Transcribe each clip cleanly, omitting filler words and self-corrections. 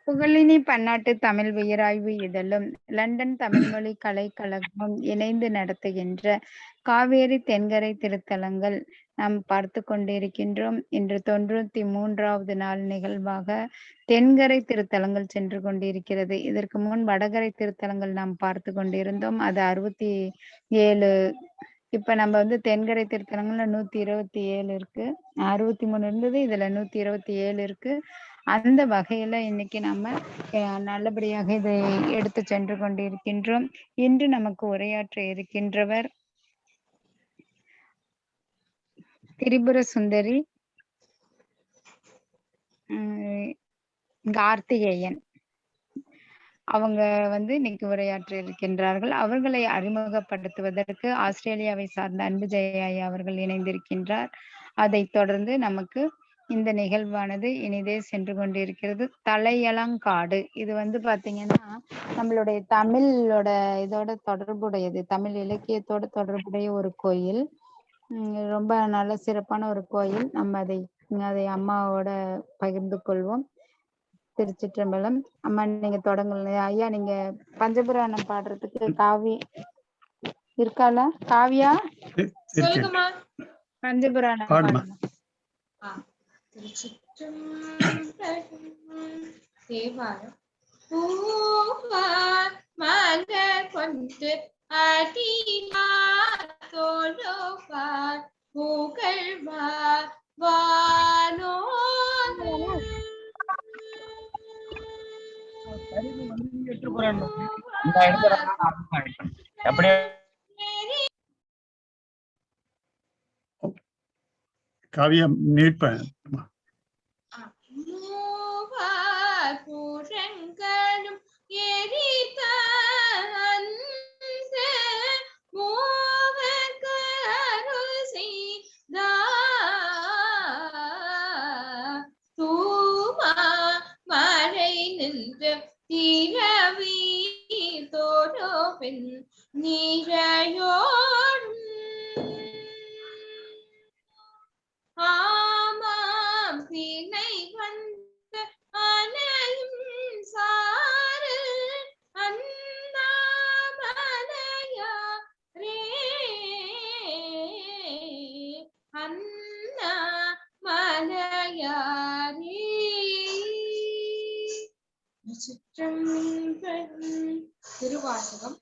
புகழினி பன்னாட்டு தமிழ் உயராய்வு இதழும், லண்டன் தமிழ்மொழி கலைக்கழகமும் இணைந்து நடத்துகின்ற காவேரி தென்கரை திருத்தலங்கள் நாம் பார்த்து கொண்டிருக்கின்றோம். இன்று 93வது நாள் நிகழ்வாக தென்கரை திருத்தலங்கள் சென்று கொண்டிருக்கிறது. இதற்கு முன் வடகரை திருத்தலங்கள் நாம் பார்த்து கொண்டிருந்தோம். அது 67. இப்ப நம்ம தென்கரை திருத்தலங்கள்ல 127 இருக்கு. 63 இருந்தது. இதுல 127 இருக்கு. அந்த வகையில இன்னைக்கு நம்ம நல்லபடியாக இதை எடுத்து சென்று கொண்டிருக்கின்றோம். இன்று நமக்கு உரையாற்ற இருக்கின்றவர் திரிபுர சுந்தரி கார்த்திகேயன். அவங்க இன்னைக்கு உரையாற்ற இருக்கின்றார்கள். அவர்களை அறிமுகப்படுத்துவதற்கு ஆஸ்திரேலியாவை சார்ந்த அன்பு ஜெயா அவர்கள் இணைந்திருக்கின்றார். அதைத் தொடர்ந்து நமக்கு இந்த நிகழ்வானது இனிதே சென்று கொண்டிருக்கிறது. தலையலங்காடு இது பாத்தீங்கன்னா நம்மளுடைய தமிழோட இதோட தொடர்புடையது, தமிழ் இலக்கியத்தோட தொடர்புடைய ஒரு கோயில். ரொம்ப நல்ல சிறப்பான ஒரு கோயில். நம்ம அதை அம்மாவோட பகிர்ந்து கொள்வோம். திருச்சிற்றம்பலம். அம்மா நீங்க தொடங்குங்க. ஐயா நீங்க பஞ்சபுராணம் பாடுறதுக்கு காவி இருக்காளா? காவியா சொல்லுங்கம்மா. பஞ்சபுராணம் பாடுங்க. தேவாரம் பூவார் மலர் கொண்டு அடியார் தோழுவார் புகழ்வார் வானோர் காவியா மியூட் பண்ணு. புறங்களும் எரித்த மூவர்க்கு அருள் செய்தார். தூமா மழை நின்று திரவி தோடோபின் நீரையோடும் ஆமாம் தினை வந்து அனையும் சாறு அண்ணாமலையாரே அண்ணாமலையாரே. திருவாசகம்.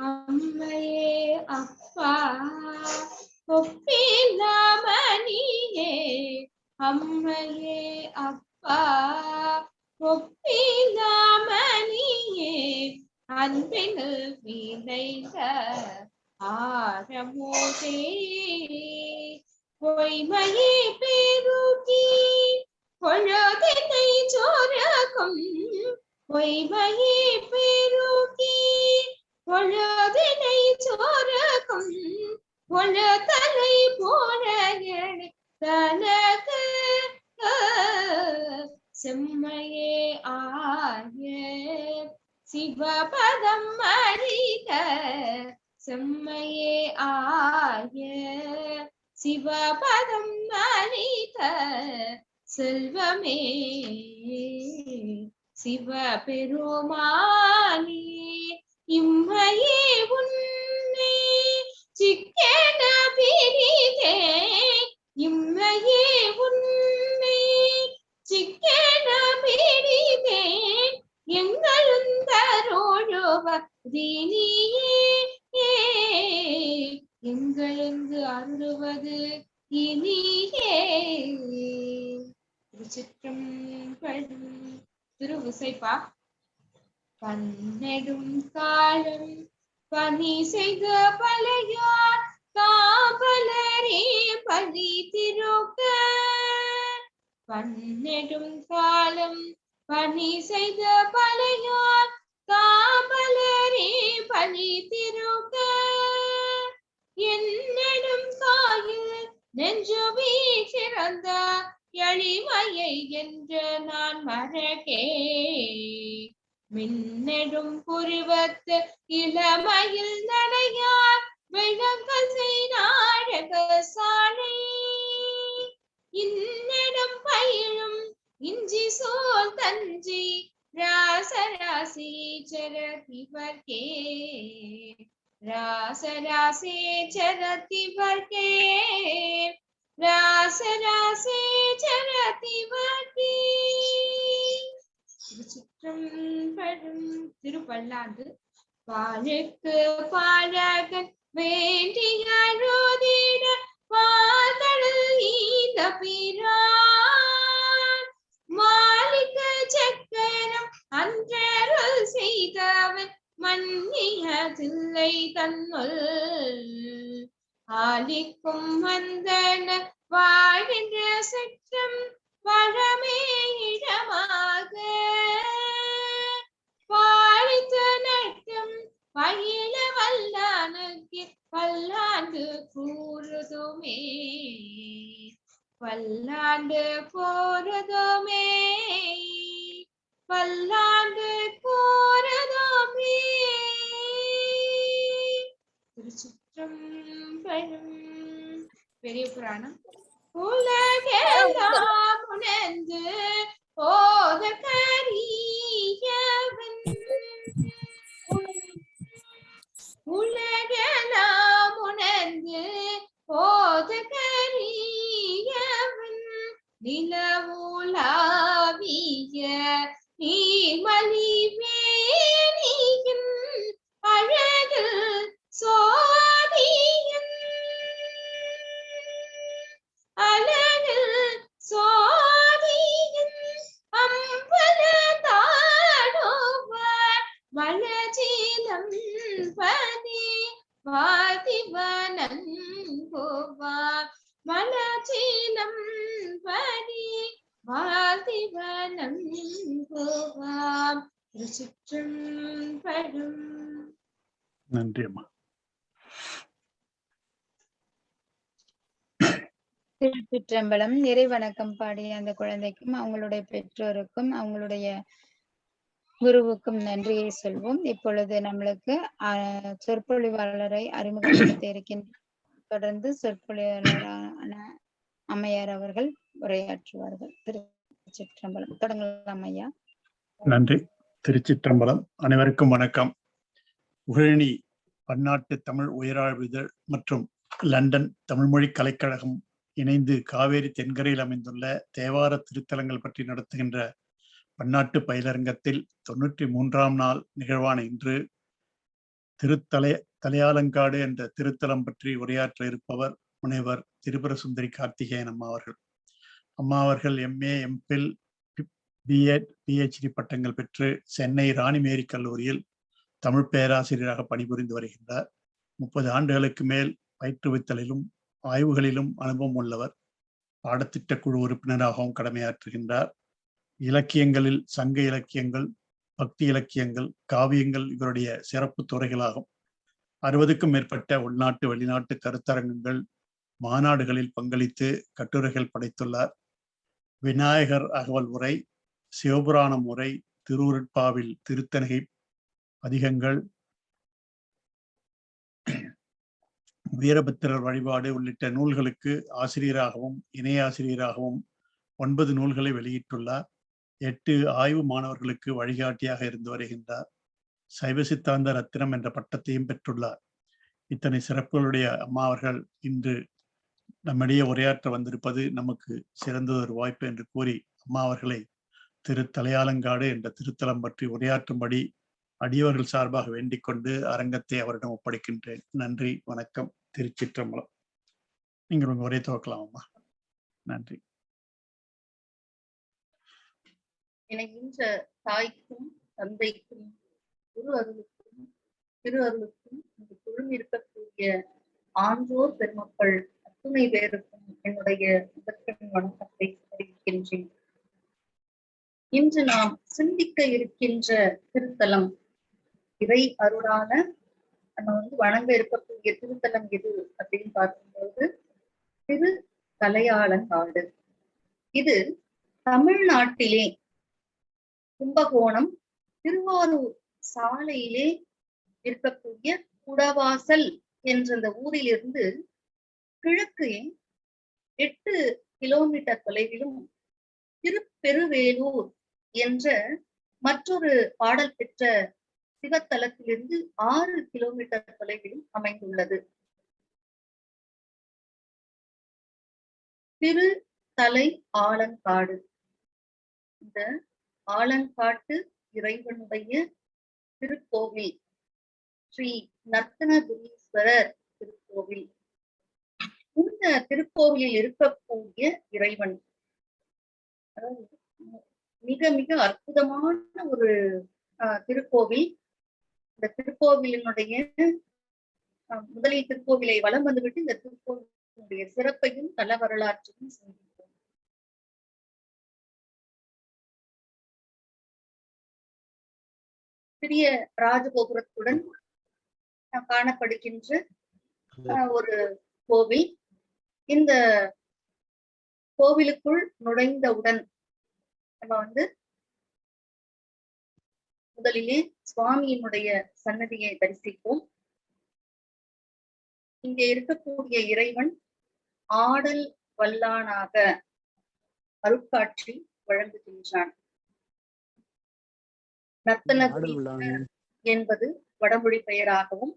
அம்மையே அப்பா ஒப்பிலாமணியே, அம்மையே அப்பா ஒப்பிலாமணியே, அன்பினில் விளைந்த ஆரமோதே, பொய்மையே பெருகி பொழுதினை சோரகும், பொய்மையே பெருகி பொழுதினை சோரகும், பொழுதலை போல தனக்கு செம்மையே ஆய சிவபதம் அறிக, செம்மையே ஆய சிவபதம் அறிக செல்வமே சிவபெருமானே. இம்மையே உன்னை சிக்கன பிரிதே, இம்மையே உன்னை சிக்கன பிரிதே, எங்களும் தரோழுவதினியே, எங்களுக்கு அருளுவது இனியே. திருச்சிற்றம்பலம். திருவிசைப்பா. பன்னெடும் காலம் பணி செய்த பழையார் காவலரே பணி திருக்க, பன்னெடும் காலம் பணி செய்த பழையார் காவலரே பணி திருக்க, என்னிடும் காயில் நெஞ்சு வீசிறந்த எளிமையை என்று நான் மறக்கே, மின்னெடும் புருவத்து இளமையில் நடையார் விளங்கசை நாடக சாலை, இன்னிடம் பயிலும் இஞ்சி சோல் தஞ்சி रासरासी चरति वर्गे रासरासी चरति वर्गे रासरासी चरति वर्गे திருச்சிற்றம்பலம். திருப்பல்லாண்டு. பாலுக்கு பாலகன் வேண்டிய அழுதிட பாதடல் நீந்த பிரான் மாலிக்க சக்கரம் அன்றருள் செய்தவன் மன்னியதில்லை தன்னுள் ஆலிக்கும் வந்தன வாழ்கின்ற சற்றம் வளமே இடமாக பாழித்த நட்டம் பயில வல்லானுக்கு பல்லாண்டு கூறுதுமே பல்லாண்டு போறதுமே பல்லாண்டு கூறுதுமே. திருச்சிற்றம்பலம். பெரிய புராணம். உலகெல்லாம் உணர்ந்து ஓதற்கரியவன் உலகெல்லாம் உணர்ந்து ஓதற்கரியவன் நிலவுலாவிய நீர்மலி வேணியின் அழகு சோதியன் அழகு சோதியன் அம்பல தாடுவார் மலஜீலம் பதி வாதிவனன் கோவார் மலஜீலம் பதி வாதிவனன் கோவார். திருச்சிற்றம்பலம். நன்றி அம்மா. திருச்சிற்றம்பலம். இறை வணக்கம் பாடிய அந்த குழந்தைக்கும் அவங்களுடைய பெற்றோருக்கும் அவங்களுடைய குருவுக்கும் நன்றியை சொல்வோம். இப்பொழுது நம்மளுக்கு சொற்பொழிவாளரை அறிமுகப்படுத்த இருக்கின்ற தொடர்ந்து சொற்பொழிவாளரான அம்மையார் அவர்கள் உரையாற்றுவார்கள். திருச்சிற்றம்பலம். தொடங்கலாம் ஐயா. நன்றி. திருச்சிற்றம்பலம். அனைவருக்கும் வணக்கம். புகழனி பன்னாட்டு தமிழ் உயராழ்விதழ் மற்றும் லண்டன் தமிழ்மொழி கலைக்கழகம் இணைந்து காவேரி தென்கரையில் அமைந்துள்ள தேவார திருத்தலங்கள் பற்றி நடத்துகின்ற பன்னாட்டு பயிலரங்கத்தில் 93ஆம் நாள் நிகழ்வான இன்று தலையாலங்காடு என்ற திருத்தலம் பற்றி உரையாற்ற இருப்பவர் முனைவர் திரிபுர சுந்தரி கார்த்திகேயன் அம்மா அவர்கள். அம்மா அவர்கள் MA, MPhil, B.Ed, PhD பட்டங்கள் பெற்று சென்னை ராணிமேரி கல்லூரியில் தமிழ் பேராசிரியராக பணிபுரிந்து வருகின்றார். 30 ஆண்டுகளுக்கு மேல் பயிற்றுவித்தலிலும் ஆய்வுகளிலும் அனுபவம் உள்ளவர். பாடத்திட்ட குழு உறுப்பினராகவும் கடமையாற்றுகின்றார். இலக்கியங்களில் சங்க இலக்கியங்கள், பக்தி இலக்கியங்கள், காவியங்கள் இவருடைய சிறப்பு துறைகளாகும். 60க்கும் மேற்பட்ட உள்நாட்டு வெளிநாட்டு கருத்தரங்கங்கள், மாநாடுகளில் பங்களித்து கட்டுரைகள் படைத்துள்ளார். விநாயகர் அகவல் உரை, சிவபுராணம் உரை, திருவுருட்பாவில் திருத்தணிகை பதிகங்கள், வீரபத்திரர் வழிபாடு உள்ளிட்ட நூல்களுக்கு ஆசிரியராகவும் இணையாசிரியராகவும் 9 நூல்களை வெளியிட்டுள்ளார். 8 ஆய்வு மாணவர்களுக்கு வழிகாட்டியாக இருந்து வருகின்றார். சைவ சித்தாந்த ரத்தினம் என்ற பட்டத்தையும் பெற்றுள்ளார். இத்தனை சிறப்புகளுடைய அம்மா அவர்கள் இன்று நம்மிடையே உரையாற்ற வந்திருப்பது நமக்கு சிறந்ததொரு வாய்ப்பு என்று கூறி அம்மா அவர்களை தலையாலங்காடு என்ற திருத்தலம் பற்றி உரையாற்றும்படி அடியவர்கள் சார்பாக வேண்டிக் கொண்டு அரங்கத்தை அவரிடம் ஒப்படைக்கின்றேன். நன்றி, வணக்கம். திருச்சிற்றம்பலம். நீங்கள் உங்க உரை துவக்கலாம் அம்மா. நன்றி. இணைகின்ற தாய்க்கும் தந்தைக்கும் குரு அருளுக்கும் திரு அருளுக்கும் இந்த குழும் இருக்கக்கூடிய ஆன்றோர் பெருமக்கள் அத்துணை பேருக்கும் என்னுடைய முதற்கண் வணக்கத்தை தெரிவிக்கின்றேன். இன்று நாம் சிந்திக்க இருக்கின்ற திருத்தலம் இறை அருளான நம்ம வணங்க இருக்கக்கூடிய திருத்தலம் எது அப்படின்னு பார்க்கும்போது திரு தலையாலங்காடு. இது தமிழ்நாட்டிலே கும்பகோணம் திருவாரூர் சாலையிலே இருக்கக்கூடிய குடவாசல் என்ற அந்த ஊரிலிருந்து கிழக்கே 8 கிலோமீட்டர் தொலைவிலும் திருப்பெருவேலூர் என்ற மற்றொரு பாடல் பெற்ற சிவத்தலத்திலிருந்து 6 கிலோமீட்டர் தொலைவில் அமைந்துள்ளது. திரு தலை ஆலங்காடு. இந்த ஆலங்காட்டு இறைவனுடைய திருக்கோவில் ஸ்ரீ நர்த்தனபுரீஸ்வரர் திருக்கோவில். இந்த திருக்கோவிலில் இருக்கக்கூடிய இறைவன் மிக மிக அற்புதமான ஒரு திருக்கோவில். இந்த திருக்கோவிலினுடைய முதலில் திருக்கோவிலை வலம் வந்துவிட்டு இந்த திருக்கோவிலுடைய சிறப்பையும் தல வரலாற்றையும் சிந்திப்போம். சிறிய ராஜகோபுரத்துடன் காணப்படுகின்ற ஒரு கோவில். இந்த கோவிலுக்குள் நுழைந்தவுடன் நம்ம முதலிலே சுவாமியினுடைய சன்னதியை தரிசிப்போம். இங்கே இருக்கக்கூடிய இறைவன் ஆடல் வல்லானாக அருட்காட்சி வழங்குகின்றான். நர்த்தன என்பது வடமொழி பெயராகவும்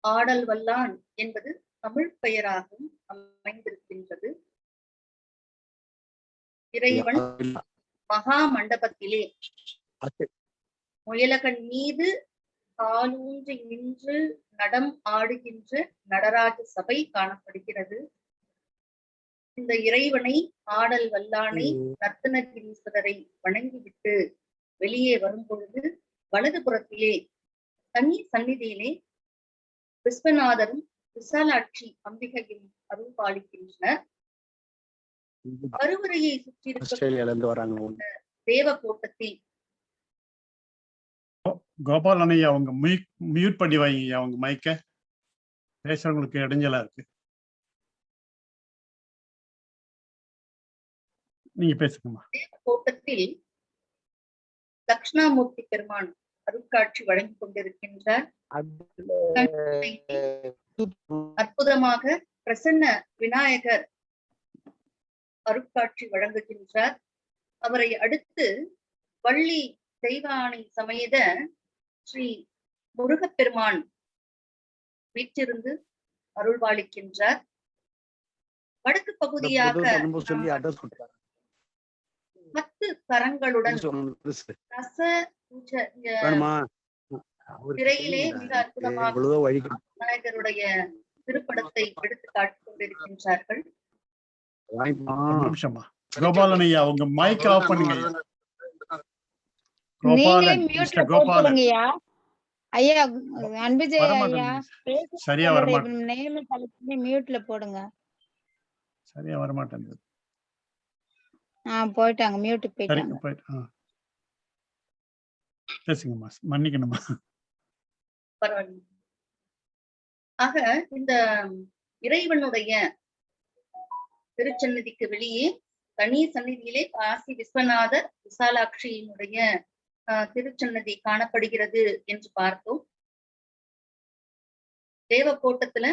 ஆடல் வல்லான் என்பது தமிழ் பெயராகவும் அமைந்திருக்கின்றது. இறைவன் மகா மண்டபத்திலே முயலகன் மீது காலூன்றி நின்று நடம் ஆடுகின்ற நடராஜ சபை காணப்படுகிறது. இந்த இறைவனை ஆடல் வல்லானை நர்த்தனகிரீஸ்வரரை வணங்கிவிட்டு வெளியே வரும் பொழுது வலதுபுறத்திலே தனி சந்நிதியிலே விஸ்வநாதரும் விசாலாட்சி அம்பிகையும் அருள் பாலிக்கின்றனர். கருவறையை சுற்றி தேவகோட்டத்தில் கோபால் அண்ணையா அவங்க மியூட் பண்ணி வைங்க. அவங்க மைக்க பேசுறவங்களுக்கு இடைஞ்சலா இருக்கு. நீங்க பேசுங்கம்மா. தேவகோட்டத்தில் தட்சிணாமூர்த்தி பெருமான் அருட்காட்சி வழங்கிக் கொண்டிருக்கின்றார். அற்புதமாக பிரசன்ன விநாயகர் அருட்காட்சி வழங்குகின்றார். அவரை அடுத்து வள்ளி தெய்வானை சமேத ஸ்ரீ முருகப்பெருமான் வீற்றிருந்து அருள்பாலிக்கின்றார். வடக்கு பகுதியாக 10 கரங்களுடன் திரையிலே மிக அற்புதமாக விநாயகருடைய திருப்படத்தை எடுத்து காட்டிக் கொண்டிருக்கின்றார்கள். கோபாலன் ஐயா உங்க மைக் ஆஃப் பண்ணுங்க. ஐயா அன்புஜெய் ஐயா சரியா வரமாட்டேன். நேம் தலத்துல மியூட்ல போடுங்க. சரியா வரமாட்டேங்குது. போயிட்டாங்க, மியூட்டுக்கு போயிட்டாங்க. பேசுங்கம்மா, மன்னிக்கணுமா. பரவாயில்ல. ஆக இந்த இறைவனுடைய திருச்சன்னதிக்கு வெளியே தனி சந்நிதியிலே காசி விஸ்வநாதர் விசாலாட்சியினுடைய திருச்சன்னதி காணப்படுகிறது என்று பார்த்தோம். தேவக்கோட்டத்துல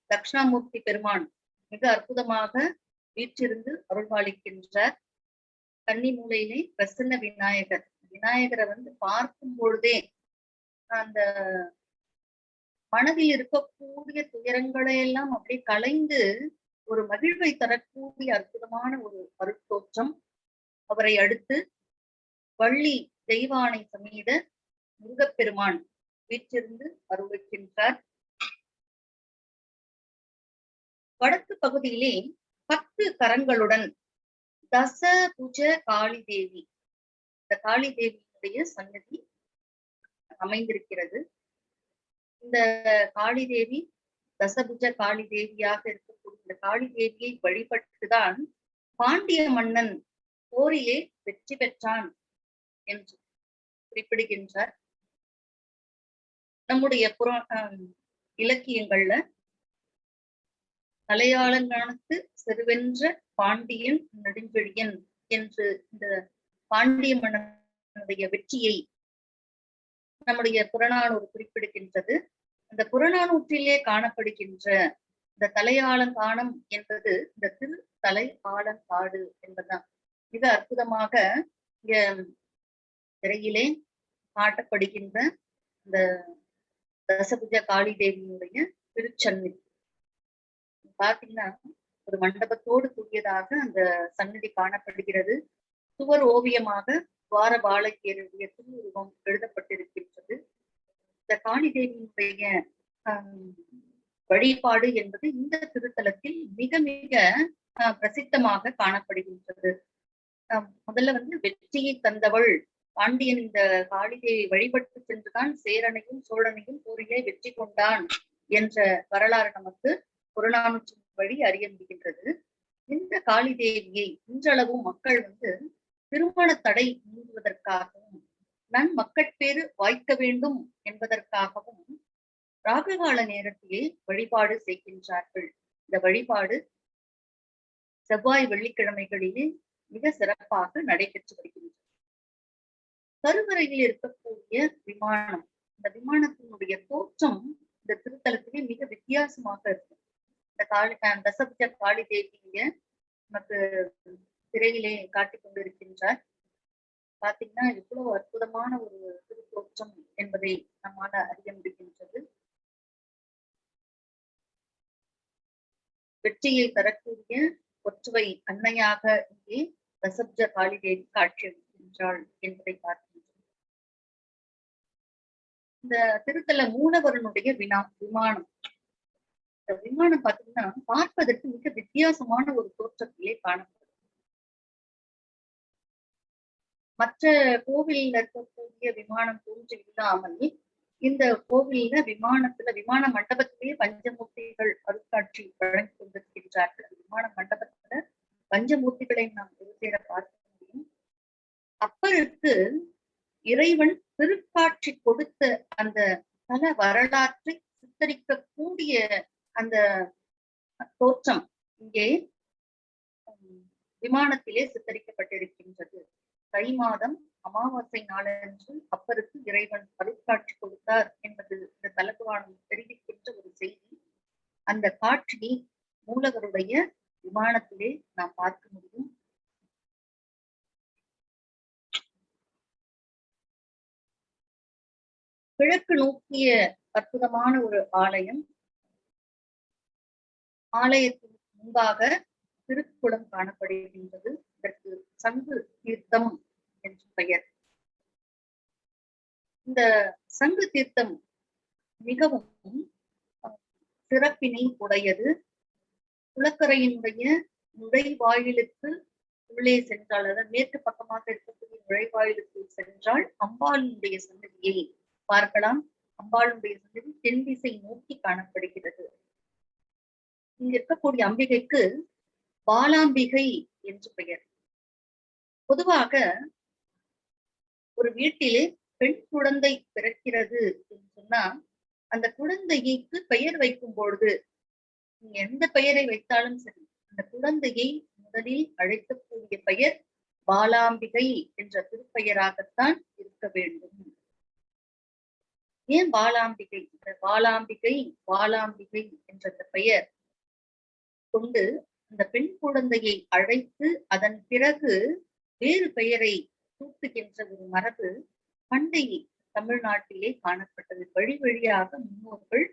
தட்சிணாமூர்த்தி பெருமான் மிக அற்புதமாக வீற்றிருந்து அருள்பாலிக்கின்றார். கன்னி மூலையிலே பிரசன்ன விநாயகர். விநாயகரை பார்க்கும் பொழுதே அந்த மனதில் இருக்கக்கூடிய துயரங்களை எல்லாம் அப்படியே கலைந்து ஒரு மகிழ்வை தரக்கூடிய அற்புதமான ஒரு அருட்தோற்றம். அவரை அடுத்து வள்ளி தெய்வானை சமேத முருகப்பெருமான் வீற்றிருந்து அருள்கின்றார். வடக்கு பகுதியிலே 10 கரங்களுடன் தசபுஜ காளி தேவி, இந்த காளி தேவியினுடைய சன்னதி அமைந்திருக்கிறது. இந்த காளி தேவி தசபுஜ காளி தேவியாக இருக்கக்கூடிய இந்த காளி தேவியை வழிபட்டுதான் பாண்டிய மன்னன் போரிலே வெற்றி பெற்றான் என்று குறிப்பிடுகின்றார். நம்முடைய இலக்கியங்கள்ல தலையாளங்கானத்து செருவென்ற பாண்டியன் நெடுஞ்செழியன் என்று இந்த பாண்டிய மன்னனுடைய வெற்றியை நம்முடைய புறநானூறு குறிப்பிடுகின்றது. அந்த புறநானூற்றிலே காணப்படுகின்ற இந்த தலையாளங்கானம் என்பது இந்த திரு தலை ஆலங்காடு என்பதுதான். மிக அற்புதமாக இங்க திரையிலே காட்டப்படுகின்ற இந்த தசபுஜ காளி தேவியினுடைய திருச்சந்நிதி பாத்தீங்கன்னா ஒரு மண்டபத்தோடு கூடியதாக அந்த சந்நிதி காணப்படுகிறது. சுவர் ஓவியமாக துவார பாலகியருடைய திருவுருவம் எழுதப்பட்டிருக்கின்றது. இந்த காளி தேவியினுடைய வழிபாடு என்பது இந்த திருத்தலத்தில் மிக மிக பிரசித்தமாக காணப்படுகின்றது. முதல்ல வெற்றியை தந்தவள் பாண்டியன் இந்த காளிதேவி வழிபட்டு சென்றுதான் சேரனையும் சோழனையும் போரிலே வெற்றி கொண்டான் என்ற வரலாறு நமக்கு புறநானூற்றின் வழி அறிய முடிகின்றது. இந்த காளி தேவியை இன்றளவும் மக்கள் திருமண தடை நீங்குவதற்காகவும் நன்மக்கட்பேறு வாய்க்க வேண்டும் என்பதற்காகவும் ராககால நேரத்திலே வழிபாடு செய்கின்றார்கள். இந்த வழிபாடு செவ்வாய் வெள்ளிக்கிழமைகளிலே மிக சிறப்பாக நடைபெற்று வருகின்றது. கருவறையில் இருக்கக்கூடிய விமானம், இந்த விமானத்தினுடைய தோற்றம் இந்த திருத்தலத்திலே மிக வித்தியாசமாக இருக்கும். இந்த தசபுஜ காளி தேவிய நமக்கு திரையிலே காட்டிக் கொண்டிருக்கின்றார். பாத்தீங்கன்னா இவ்வளவு அற்புதமான ஒரு திருத்தோற்றம் என்பதை நம்மால அறிய முடிகின்றது. வெற்றியை தரக்கூடிய ஒற்றுவை அன்னையாக இங்கே தசபுஜ காளி தேவி காட்சியளிக்கின்றாள் என்பதை பார்க்கின்றோம். இந்த திருத்தல மூலவரனுடைய விமானம், இந்த விமானம் பாத்தீங்கன்னா பார்ப்பதற்கு மிக வித்தியாசமான ஒரு தோற்றத்திலே காணப்படும். மற்ற கோவிலில் இருக்கக்கூடிய விமானம் போன்று இல்லாமல் இந்த கோவில்ல விமான மண்டபத்திலேயே பஞ்சமூர்த்திகள் அருட்காட்சி வழங்கி கொண்டிருக்கின்றார்கள். விமான மண்டபத்துல பஞ்சமூர்த்திகளை நாம் ஒரு சேர பார்க்க முடியும். அப்பருக்கு இறைவன் திருக்காட்சி கொடுத்த அந்த பல வரலாற்றை சித்தரிக்கக்கூடிய அந்த தோற்றம் இங்கே விமானத்திலே சித்தரிக்கப்பட்டிருக்கின்றது. தை மாதம் அமாவாசை நாளன்று அப்பருக்கு இறைவன் அருட்காட்சி கொடுத்தார் என்பது இந்த தலபுராணம் தெரிவிக்கின்ற ஒரு செய்தி. அந்த காட்சியை மூலவருடைய விமானத்திலே நாம் பார்க்க முடியும். கிழக்கு நோக்கிய அற்புதமான ஒரு ஆலயம். ஆலயத்தின் முன்பாக திருக்குளம் காணப்படுகின்றது. இதற்கு சங்கு தீர்த்தம் என்று பெயர். இந்த சங்கு தீர்த்தம் மிகவும் சிறப்பினை உடையது. குளக்கரையினுடைய நுழைவாயிலுக்கு உள்ளே சென்றால், அதாவது மேற்கு பக்கமாக இருக்கக்கூடிய நுழைவாயிலுக்கு சென்றால் அம்பாளுடைய சன்னதியை பார்க்கலாம். அம்பாளுடைய சன்னதி தென் திசை நோக்கி காணப்படுகிறது. இங்க இருக்கக்கூடிய அம்பிகைக்கு பாலாம்பிகை என்று பெயர். பொதுவாக ஒரு வீட்டிலே பெண் குழந்தை பிறக்கிறது என்று சொன்னா அந்த குழந்தைக்கு பெயர் வைக்கும் பொழுது நீங்க எந்த பெயரை வைத்தாலும் சரி, அந்த குழந்தையை முதலில் அழைக்கக்கூடிய பெயர் பாலாம்பிகை என்ற திருப்பெயராகத்தான் இருக்க வேண்டும். ஏன் பாலாம்பிகை? பாலாம்பிகை வாலாம்பிகை என்ற பெயர் கொண்டு அந்த பெண் குழந்தையை அழைத்து அதன் பிறகு வேறு பெயரை சூட்டுகின்ற ஒரு மரபு பண்டை தமிழ்நாட்டிலே காணப்பட்டது. வழி வழியாக முன்னோர்கள்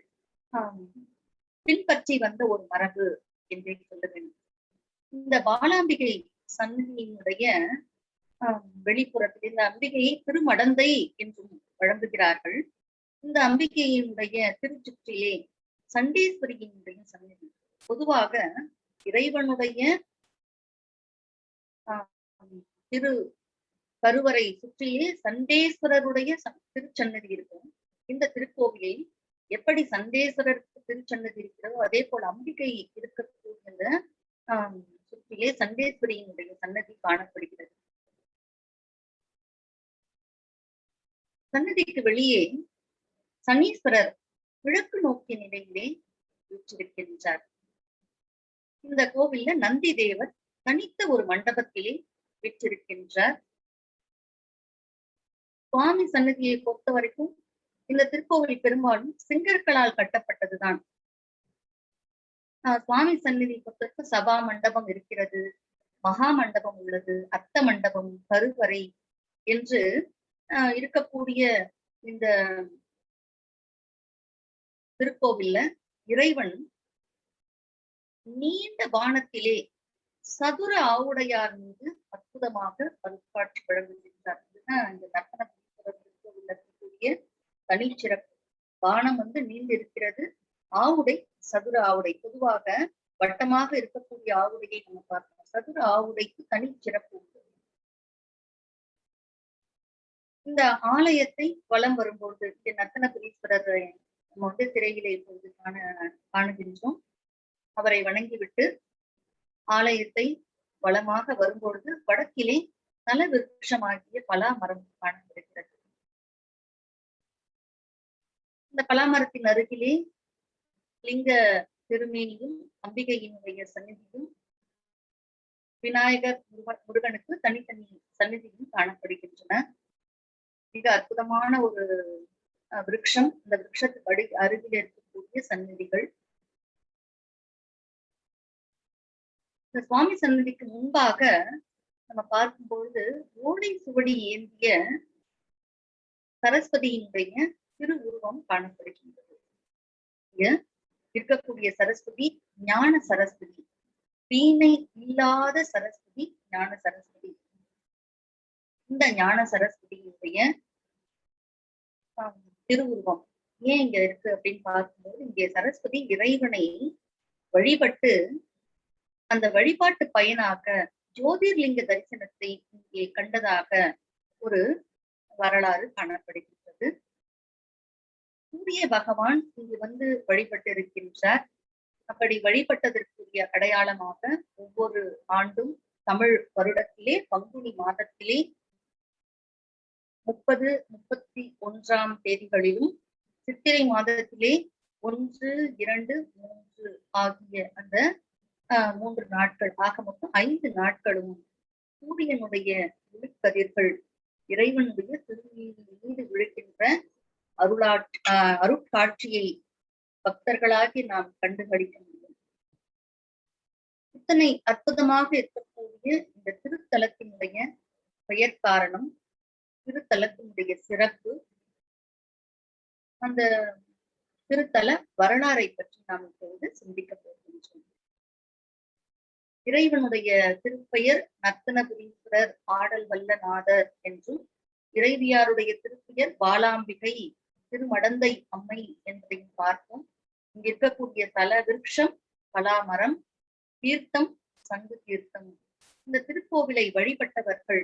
பின்பற்றி வந்த ஒரு மரபு என்றே சொல்ல வேண்டும். இந்த பாலாம்பிகை சன்னதியினுடைய வெளிப்புறத்தில் இந்த அம்பிகையை திருமடந்தை என்றும் வழங்குகிறார்கள். இந்த அம்பிகையினுடைய திருச்சுற்றிலே சண்டீஸ்வரியினுடைய சன்னதி. பொதுவாக இறைவனுடைய திரு கருவறை சுற்றிலே சண்டேஸ்வரருடைய திருச்சன்னதி இருக்கும். இந்த திருக்கோவிலில் எப்படி சண்டேஸ்வரருக்கு திருச்சன்னதி இருக்கிறதோ அதே போல அம்பிகை இருக்கக்கூடிய சுற்றிலே சண்டேஸ்வரியினுடைய சன்னதி காணப்படுகிறது. சன்னதிக்கு வெளியே சனீஸ்வரர் கிழக்கு நோக்கிய நிலையிலே வீற்றிருக்கின்றார். இந்த கோவில்ல நந்தி தேவர் தனித்த ஒரு மண்டபத்திலே வீற்றிருக்கின்றார். சுவாமி சன்னதியை பொறுத்த வரைக்கும் இந்த திருக்கோவில் பெரும்பாலும் செங்கற்களால் கட்டப்பட்டதுதான். சுவாமி சன்னதி பொறுத்தவரைக்கும் சபா மண்டபம் இருக்கிறது, மகா மண்டபம் உள்ளது, அத்த மண்டபம், கருவறை என்று இருக்கக்கூடிய இந்த திருக்கோவில்ல இறைவன் நீண்ட வானத்திலே சதுர ஆவுடையார் மீது அற்புதமாக அருட்காட்சி வழங்குகின்றார். இதுதான் இந்த நர்த்தன திருக்கோவில்ல இருக்கக்கூடிய தனிச்சிறப்பு. வானம் நீண்டு இருக்கிறது, ஆவுடை சதுர ஆவுடை. பொதுவாக வட்டமாக இருக்கக்கூடிய ஆவுடையை நம்ம பார்க்கிறோம். சதுர ஆவுடைக்கு தனி சிறப்பு உண்டு. இந்த ஆலயத்தை வலம் வரும்பொழுது இங்க நர்த்தனபுரீஸ்வரர் நம்ம திரையிலே இப்பொழுது காணுகின்றோம். அவரை வணங்கிவிட்டு ஆலயத்தை வளமாக வரும்பொழுது வடக்கிலே தல விருட்சமாகிய பலா மரம் காணப்படுகிறது. இந்த பலாமரத்தின் அருகிலே லிங்க திருமேனியும் அம்பிகையினுடைய சந்நிதியும் விநாயகர் முருகனுக்கு தனித்தனி சந்நிதியும் காணப்படுகின்றன. மிக அற்புதமான ஒரு விருட்சம். இந்த விருட்சத்துக்கு அருகில் இருக்கக்கூடிய சந்நிதிகள். இந்த சுவாமி சன்னதிக்கு முன்பாக நம்ம பார்க்கும்பொழுது ஓடை சுவடி ஏந்திய சரஸ்வதியினுடைய திருவுருவம் காணப்படுகின்றது. இங்க இருக்கக்கூடிய சரஸ்வதி ஞான சரஸ்வதி, வீணை இல்லாத சரஸ்வதி ஞான சரஸ்வதி. இந்த ஞான சரஸ்வதியினுடைய திருவுருவம் ஏன் இங்க இருக்கு அப்படின்னு பார்க்கும்போது, இங்கே சரஸ்வதி இறைவனை வழிபட்டு அந்த வழிபாட்டு பயனாக ஜோதிர்லிங்க தரிசனத்தை இங்கே கண்டதாக ஒரு வரலாறு காணப்படுகின்றது. சூரிய பகவான் இங்கு வழிபட்டு இருக்கின்றார். அப்படி வழிபட்டதற்குரிய அடையாளமாக ஒவ்வொரு ஆண்டும் தமிழ் வருடத்திலே பங்குனி மாதத்திலே 30, 31 தேதிகளிலும் சித்திரை மாதத்திலே 1, 2, 3 ஆகிய அந்த 3 நாட்கள் ஆக மொத்தம் 5 நாட்களும் சூரியனுடைய ஒளிக்கதிர்கள் இறைவனுடைய திருமேனி மீது விழுகின்ற அருட்காட்சியை பக்தர்களாகி நாம் கண்டுகளிக்க முடியும். இத்தனை அற்புதமாக இருக்கக்கூடிய இந்த திருத்தலத்தினுடைய பெயர் காரணம், திருத்தலத்தினுடைய சிறப்பு, அந்த திருத்தல வரலாறை பற்றி நாம் இப்பொழுது சிந்திக்க போகின்றோம். இறைவனுடைய திருப்பெயர் நர்த்தனபுரீஸ்வரர் ஆடல் வல்லநாதர் என்றும், இறைவியாருடைய திருப்பெயர் பாலாம்பிகை திருமடந்தை அம்மை என்பதையும் பார்ப்போம். இங்க இருக்கக்கூடிய தல விருட்சம் பலாமரம், தீர்த்தம் சங்கு தீர்த்தம். இந்த திருக்கோவிலை வழிபட்டவர்கள்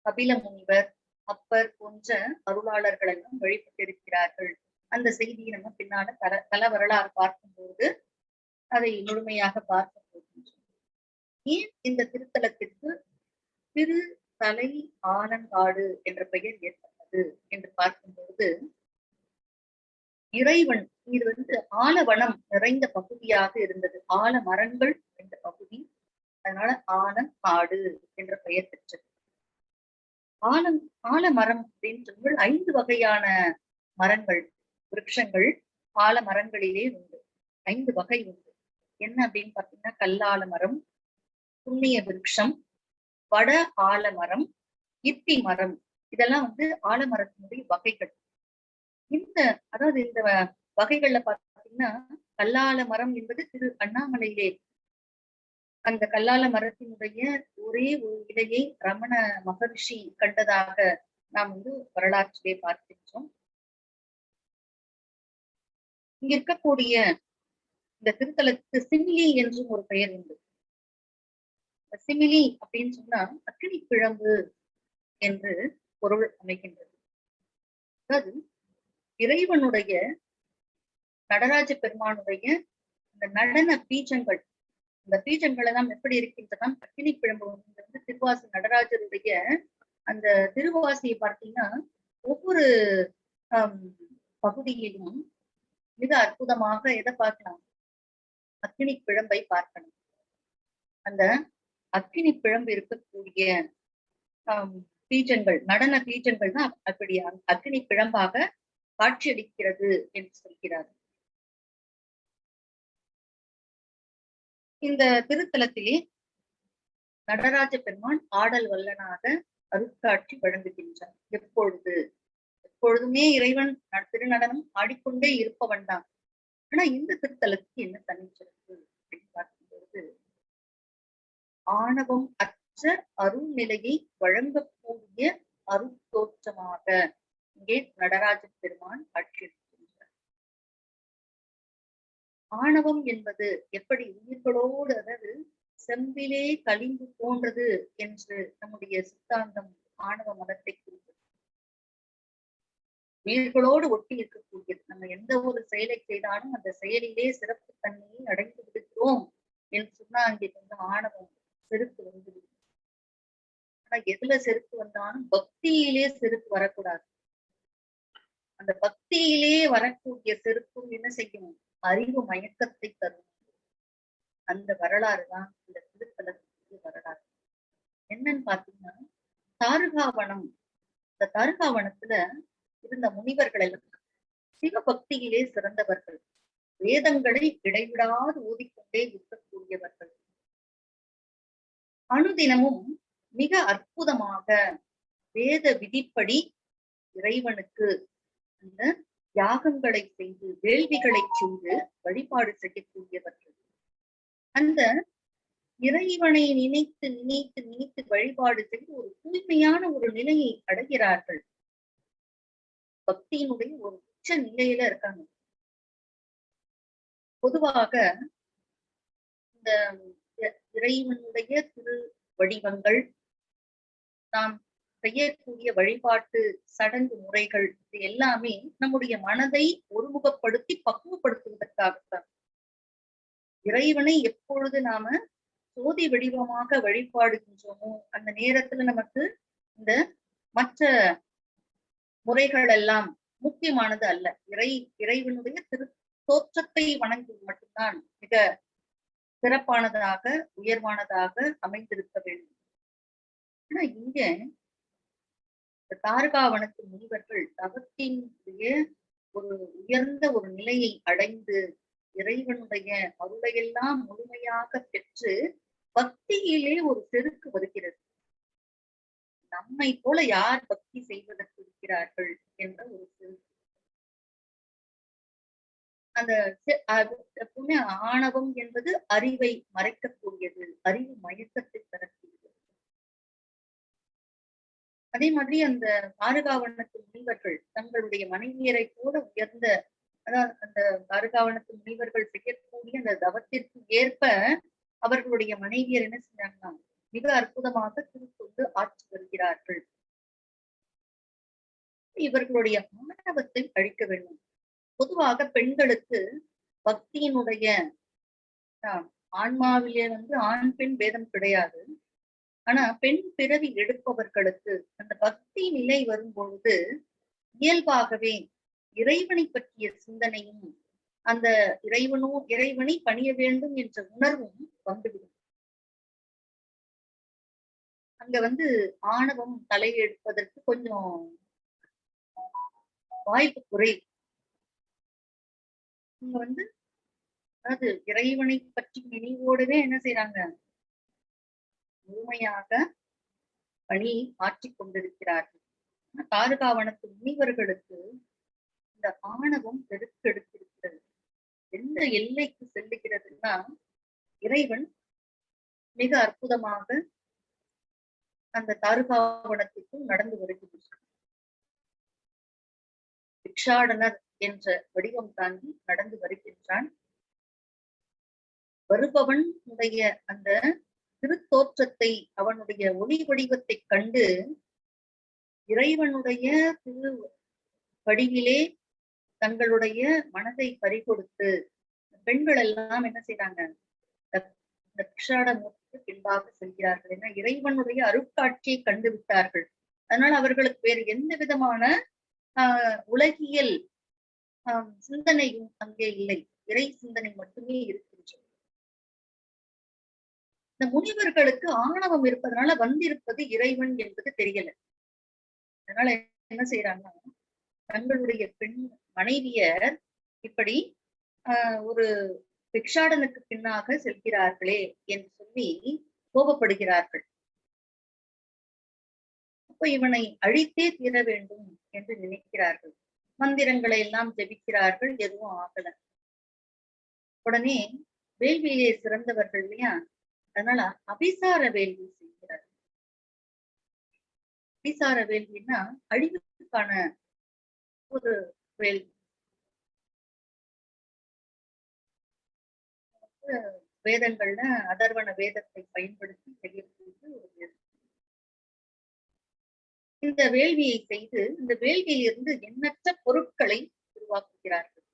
கபில முனிவர், அப்பர் போன்ற அருளாளர்கள் எல்லாம் வழிபட்டிருக்கிறார்கள். அந்த செய்தியை நம்ம பின்னால தல வரலாறு பார்க்கும்போது அதை முழுமையாக பார்க்க போகின்றோம். ஏன் இந்த திருத்தலத்திற்கு திரு தலை ஆலங்காடு என்ற பெயர் ஏற்பட்டது என்று பார்க்கும்போது, இறைவன் இது ஆலவனம் நிறைந்த பகுதியாக இருந்தது, ஆல மரங்கள் நிறைந்த பகுதி. அதனால ஆலங்காடு என்ற பெயர் பெற்றது. ஆலமரம் அப்படின்ற 5 வகையான மரங்கள், விருட்சங்கள் ஆலமரங்களிலே உண்டு. 5 வகை உண்டு. என்ன அப்படின்னு பார்த்தீங்கன்னா, கல்லால மரம், புண்ணிய விருட்சம், வட ஆலமரம், இத்தி மரம். இதெல்லாம் ஆலமரத்தினுடைய வகைகள். இந்த வகைகள்ல பார்த்தீங்கன்னா, கல்லால மரம் என்பது திரு அண்ணாமலையிலே அந்த கல்லால மரத்தினுடைய ஒரே ஒரு இலையை ரமண மகரிஷி கண்டதாக நாம் வரலாற்றிலே பார்க்கின்றோம். இங்க இருக்கக்கூடிய இந்த திருத்தலத்துக்கு சிமிலி என்றும் ஒரு பெயர் உண்டு. சிமிலி அப்படின்னு சொன்னா அக்கினி பிழம்பு என்று பொருள் அமைகின்றது. அதாவது இறைவனுடைய நடராஜ பெருமானுடைய இந்த நடன பீஜங்கள், இந்த பீஜங்கள் எல்லாம் எப்படி இருக்கின்றன, அக்கினி பிழம்பு திருவாசி நடராஜருடைய அந்த திருவாசியை பார்த்தீங்கன்னா ஒவ்வொரு பகுதியிலும் மிக அற்புதமாக எதை பார்க்கலாம், அக்கினி பிழம்பை பார்க்கணும். அந்த அக்கினி பிழம்பு இருக்கக்கூடிய பீஜங்கள், நடன பீஜங்கள் தான் அப்படி அக்கினி பிழம்பாக காட்சியளிக்கிறது என்று சொல்கிறார். இந்த திருத்தலத்திலே நடராஜ பெருமான் ஆடல் வல்லனாக அருட்காட்சி வழங்குகின்றார். எப்பொழுது? எப்பொழுதுமே இறைவன் திருநடனம் ஆடிக்கொண்டே இருப்பவன் தான். ஆனா இந்த திருத்தலத்துக்கு என்ன தனிச்சிறப்பு அப்படின்னு பார்க்கும்பொழுது, ஆணவம் அற்ற அருள் நிலையை வழங்கக்கூடிய அருட்தோற்றமாக இங்கே நடராஜ பெருமான் காட்சியளிக்கின்றார். ஆணவம் என்பது எப்படி உயிர்களோடு, அதாவது செம்பிலே கலிங்கு போன்றது என்று நம்முடைய சித்தாந்தம் ஆணவ மதத்தை குறிப்பிடும். உயிர்களோடு ஒட்டி இருக்கக்கூடியது. நம்ம எந்த ஒரு செயலை செய்தாலும் அந்த செயலிலே சிறப்பு தன்மையை அடைந்து விடுகிறோம் என்று சொன்னா அங்கே கொஞ்சம் ஆணவம் செருக்கு வந்துவிடும். ஆனா எதுல செருக்கு வந்தாலும் பக்தியிலே செருக்கு வரக்கூடாது. அந்த பக்தியிலே வரக்கூடிய செருக்கும் என்ன செய்யும்? அறிவு மயக்கத்தை தரும். அந்த வரலாறு தான் இந்த திருத்தலத்துக்கு வரலாறு. என்னன்னு பாத்தீங்கன்னா, தாருகாவனம், இந்த தாருகாவனத்துல இருந்த முனிவர்கள் எல்லாம் சிவபக்தியிலே சிறந்தவர்கள், வேதங்களை இடைவிடாது ஓதிக்கொண்டே இருக்கக்கூடியவர்கள். அனுதினமும் மிக அற்புதமாக வேத விதிப்படி இறைவனுக்கு அந்த யாகங்களை செய்து, வேள்விகளை செய்து வழிபாடு செய்யக்கூடியவர்கள். அந்த இறைவனை நினைத்து நினைத்து நினைத்து வழிபாடு செய்து ஒரு தூய்மையான ஒரு நிலையை அடைகிறார்கள். பக்தியினுடைய ஒரு உச்ச நிலையில இருக்காங்க. பொதுவாக இந்த இறைவனுடைய திரு வடிவங்கள், நாம் செய்யக்கூடிய வழிபாட்டு சடங்கு முறைகள், இது எல்லாமே நம்முடைய மனதை ஒருமுகப்படுத்தி பக்குவப்படுத்துவதற்காகத்தான். இறைவனை எப்பொழுது நாம சோதி வடிவமாக வழிபாடுகின்றோமோ அந்த நேரத்துல நமக்கு இந்த மற்ற முறைகள் எல்லாம் முக்கியமானது அல்ல. இறைவனுடைய திரு தோற்றத்தை வணங்குவது மட்டும்தான் மிக சிறப்பானதாக, உயர்வானதாக அமைந்திருக்க வேண்டும். ஆனா இங்க தாருகாவனத்து முனிவர்கள் தவத்தினுடைய ஒரு உயர்ந்த ஒரு நிலையை அடைந்து இறைவனுடைய அருளையெல்லாம் முழுமையாக பெற்று பக்தியிலே ஒரு செருக்கு வருகிறது. நம்மை போல யார் பக்தி செய்வதற்கு இருக்கிறார்கள் என்ற ஒரு செருக்கு. அந்த எப்பவுமே ஆணவம் என்பது அறிவை மறைக்கக்கூடியது, அறிவு மயக்கத்தை தரக்கூடியது. அதே மாதிரி அந்த தாருகாவனத்து முனிவர்கள் தங்களுடைய மனைவியரை கூட உயர்ந்த, அதாவது அந்த தாருகாவனத்து முனிவர்கள் செய்யக்கூடிய அந்த தவத்திற்கு ஏற்ப அவர்களுடைய மனைவியர் என்ன செஞ்சாங்கன்னா மிக அற்புதமாக திருக்கொண்டு ஆட்சி வருகிறார்கள். இவர்களுடைய ஆணவத்தை அழிக்க வேண்டும். பொதுவாக பெண்களுக்கு பக்தியினுடைய ஆன்மாவிலே ஆண் பெண் பேதம் கிடையாது. ஆனா பெண் பிறவி எடுப்பவர்களுக்கு அந்த பக்தி நிலை வரும்பொழுது இயல்பாகவே இறைவனை பற்றிய சிந்தனையும், அந்த இறைவனை பணிய வேண்டும் என்ற உணர்வும் வந்துவிடும். அங்க ஆணவம் தலையெடுப்பதற்கு கொஞ்சம் வாய்ப்பு குறை. இங்க அதாவது இறைவனை பற்றி நினைவோடவே என்ன செய்யறாங்க, முழுமையாக பணி ஆற்றிக் கொண்டிருக்கிறார்கள். தாருகாவனத்து முனிவர்களுக்கு இந்த ஆணவம் பெருக்கெடுத்திருக்கிறது. எந்த எல்லைக்கு செல்லுகிறதுன்னா, இறைவன் மிக அற்புதமாக அந்த தாருகாவனத்திற்கும் நடந்து வருகின்றார். பிக்ஷாடனர் என்ற வடிவம் தாங்கி நடந்து வருகின்றான். வருபவன் உடைய அந்த திருத்தோற்றத்தை, அவனுடைய ஒளி வடிவத்தை கண்டு இறைவனுடைய திரு வடிவிலே தங்களுடைய மனதை பறிகொடுத்து பெண்கள் எல்லாம் என்ன செய்யறாங்க, இந்த பிக்ஷாடமூர்த்திக்கு பின்பாக செல்கிறார்கள். ஏன்னா இறைவனுடைய அருட்காட்சியை கண்டு விட்டார்கள். அதனால அவர்களுக்கு வேறு எந்த விதமான உலகியல் சிந்தனையும் அங்கே இல்லை, இறை சிந்தனை மட்டுமே இருக்கின்றது. இந்த முனிவர்களுக்கு ஆணவம் இருப்பதனால வந்திருப்பது இறைவன் என்பது தெரியல. அதனால என்ன செய்யறாங்கன்னா, தங்களுடைய பெண் மனைவியர் இப்படி ஒரு பிக்ஷாடனுக்கு பின்னாக செல்கிறார்களே என்று சொல்லி கோபப்படுகிறார்கள். அப்ப இவனை அழித்தே தீர வேண்டும் என்று நினைக்கிறார்கள். மந்திரங்களை எல்லாம் ஜெபிக்கிறார்கள், எதுவும் ஆகல. உடனே வேள்வியிலே சிறந்தவர்கள் இல்லையா, அதனால அபிசார வேள்வி செய்கிறார். அபிசார வேள்வின்னா அழிவுக்கான ஒரு வேள்வி. வேதங்கள்ல அதர்வன வேதத்தை பயன்படுத்தி செய்யக்கூடிய ஒரு வேள்வி. இந்த வேள்வியை செய்து இந்த வேள்வியிலிருந்து எண்ணற்ற பொருட்களை உருவாக்குகிறார்கள்.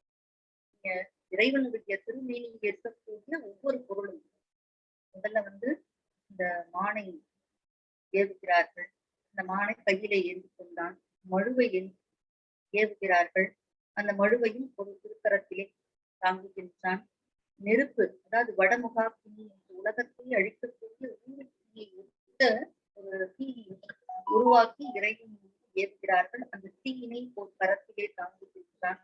இறைவனுடைய திருமேனியில் இருக்கக்கூடிய ஒவ்வொரு பொருளும் முதல்ல இந்த மானை ஏவுகிறார்கள். இந்த மானை கையிலே ஏந்தி கொண்டான். மழுவை ஏவுகிறார்கள். அந்த மழுவையும் ஒரு திருக்கரத்திலே தாங்குகின்றான். நெருப்பு, அதாவது வடமுகா தீ என்று உலகத்தை அழிக்கக்கூடிய தீயை ஒரு தீயை உருவாக்கி இறைவன் ஏவுகிறார்கள். அந்த தீயினை ஒரு கரத்திலே தாங்குகின்றான்.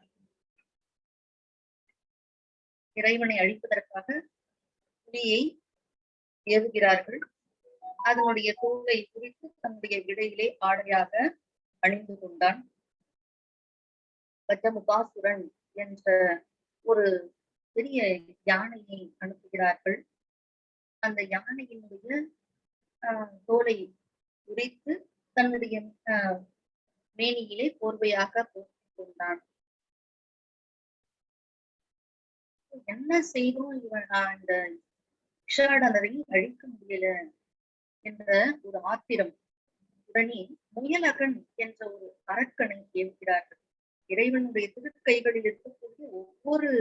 இறைவனை அழிப்பதற்காக புலியை ஏவுகிறார்கள். அதனுடைய தோலை குறித்து தன்னுடைய இடையிலே ஆடையாக அணிந்து கொண்டான். கஜமுகாசுரன் என்ற ஒரு பெரிய யானையை அனுப்புகிறார்கள். அந்த யானையினுடைய தோலை உரித்து தன்னுடைய மேனியிலே போர்வையாக போட்டுக் கொண்டான். என்ன செய்தும் இவன் இந்த விஷாடனரை அழிக்க முடியல என்ற ஒரு ஆத்திரம். உடனே முயலகன் என்ற ஒரு அரக்கனை ஏவுகிறார்கள். இறைவனுடைய திருக்கைகளில் இருக்கக்கூடிய ஒவ்வொரு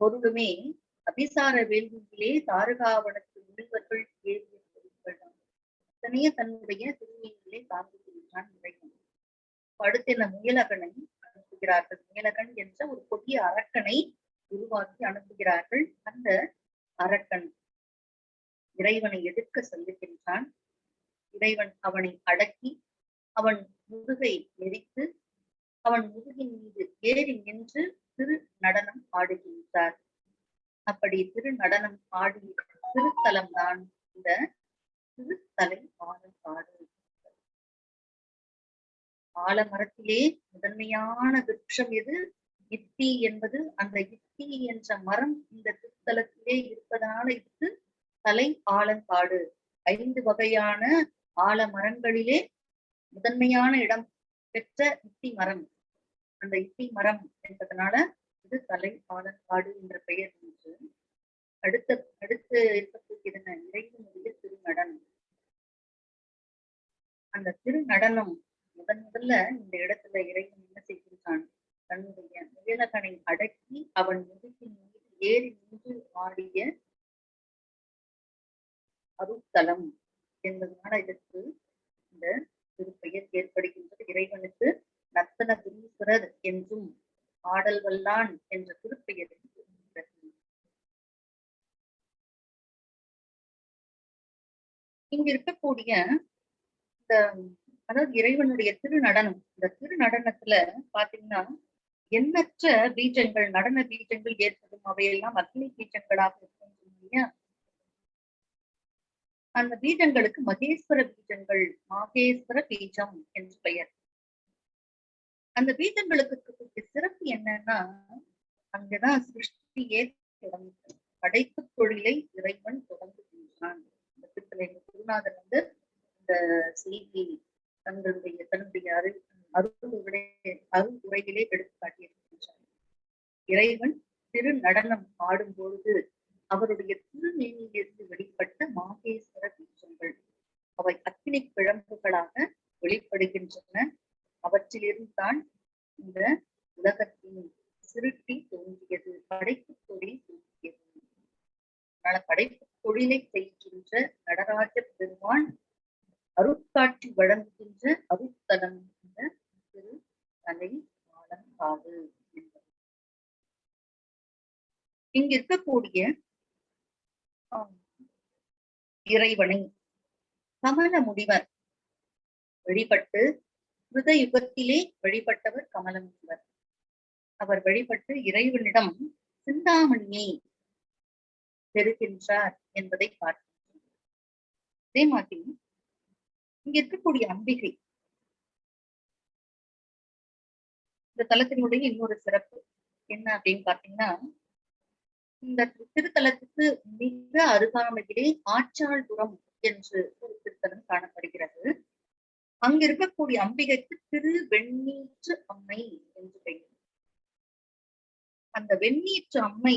பொருளுமே அபிசார வேள்வியிலே தாரகாவனத்து முனிவர்கள் ஏவிய பொருட்கள் தான். அத்தனையே தன்னுடைய திருமையிலே தாங்குகின்றான் இறைவன். அடுத்து இந்த முயலகனை அனுப்புகிறார்கள். முயலகன் என்ற ஒரு கொடிய அரக்கனை உருவாக்கி அனுப்புகிறார்கள். அந்த அரக்கன் இறைவனை எதிர்க்க செல்லுகின்றான். இறைவன் அவனை அடக்கி அவன் முதுகை நெரித்து அவன் முதுகின் மீது ஏறி நின்று திரு நடனம் ஆடுகின்றார். அப்படி திரு நடனம் ஆடிய திருத்தலம் தான் இந்த திருத்தலை ஆலங்காடு. ஆலமரத்திலே முதன்மையான விருட்சம் எது? இத்தி என்பது. அந்த இத்தி என்ற மரம் இந்த திருத்தலத்திலே இருப்பதனால இதுக்கு தலை ஆலங்காடு. 5 வகையான ஆலமரங்களிலே முதன்மையான இடம் பெற்ற இத்தி மரம். அந்த இத்தி மரம் என்பதனால இது தலை ஆலங்காடு என்ற பெயர் என்று. அடுத்து இருக்கக்கூடியது இறைவனுடைய திருநடனம். அந்த திருநடனம் முதல்ல இந்த இடத்துல இறைவன் என்ன செய்கின்றான்? தன்னுடைய முயலகனை அடக்கி அவன் முதுகின் மீது ஏறி நின்று ஆடிய அருத்தலம் என்பதனால இதற்கு இந்த திருப்பெயர் ஏற்படுகின்றது. இறைவனுக்கு நர்த்தனபுரீஸ்வரர் என்றும் ஆடல் வல்லான் என்ற திருப்பெயர். இங்க இருக்கக்கூடிய இந்த அதாவது இறைவனுடைய திருநடனம், இந்த திருநடனத்துல பாத்தீங்கன்னா எண்ணற்ற பீஜங்கள், நடன பீஜங்கள் ஏற்படும். அவையெல்லாம் அக்னி பீஜங்களாக இருக்கும் இல்லையா? அந்த பீஜங்களுக்கு மகேஸ்வர பீஜங்கள், மாகேஸ்வர பீஜம் என்று பெயர். அந்த பீஜங்களுக்கு இருக்கக்கூடிய சிறப்பு என்னன்னா, அங்கதான் சிருஷ்டியே தொடங்குகிறது. படைப்பு தொழிலை இறைவன் தொடங்குகின்றான். இந்த குருநாதர் இந்த செய்தி தன்னுடைய அருள் உரையிலே எடுத்து காட்டியிருக்கின்றார். இறைவன் திரு நடனம் ஆடும் பொழுது அவருடைய திருமேனியிலிருந்து வெளிப்பட்ட மாகேஸ்வர பீஜங்கள் அவை அக்னி பிழம்புகளாக வெளிப்படுகின்றன. அவற்றிலிருந்து தான் இந்த உலகத்தின் சிருஷ்டி தோன்றியது, படைப்பு தொழில் தோன்றியது. அதனால படைப்பு தொழிலை செய்கின்ற நடராஜ பெருமான் அருட்காட்சி வழங்குகின்ற அருட்தலம் இந்த திரு தலை ஆலங்காடு என்பது. இங்க இருக்கக்கூடிய இறைவனை கமல முனிவர் வழிபட்டு, கிருத யுகத்திலே வழிபட்டவர் கமல முனிவர். அவர் வழிபட்டு இறைவனிடம் சிந்தாமணியை பெறுகின்றார் என்பதை பார்க்கிறோம். அதே மாதிரி இங்க இருக்கக்கூடிய அம்பிகை இந்த தலத்தினுடைய இன்னொரு சிறப்பு என்ன அப்படின்னு பாத்தீங்கன்னா, இந்த திருத்தலத்துக்கு மிக அருகாமையிலே ஆச்சாள்புரம் என்று ஒரு திருத்தலம் காணப்படுகிறது. அங்க இருக்கக்கூடிய அம்பிகைக்கு திரு வெண்ணீற்று அம்மை என்று பெயர். அந்த வெண்ணீற்று அம்மை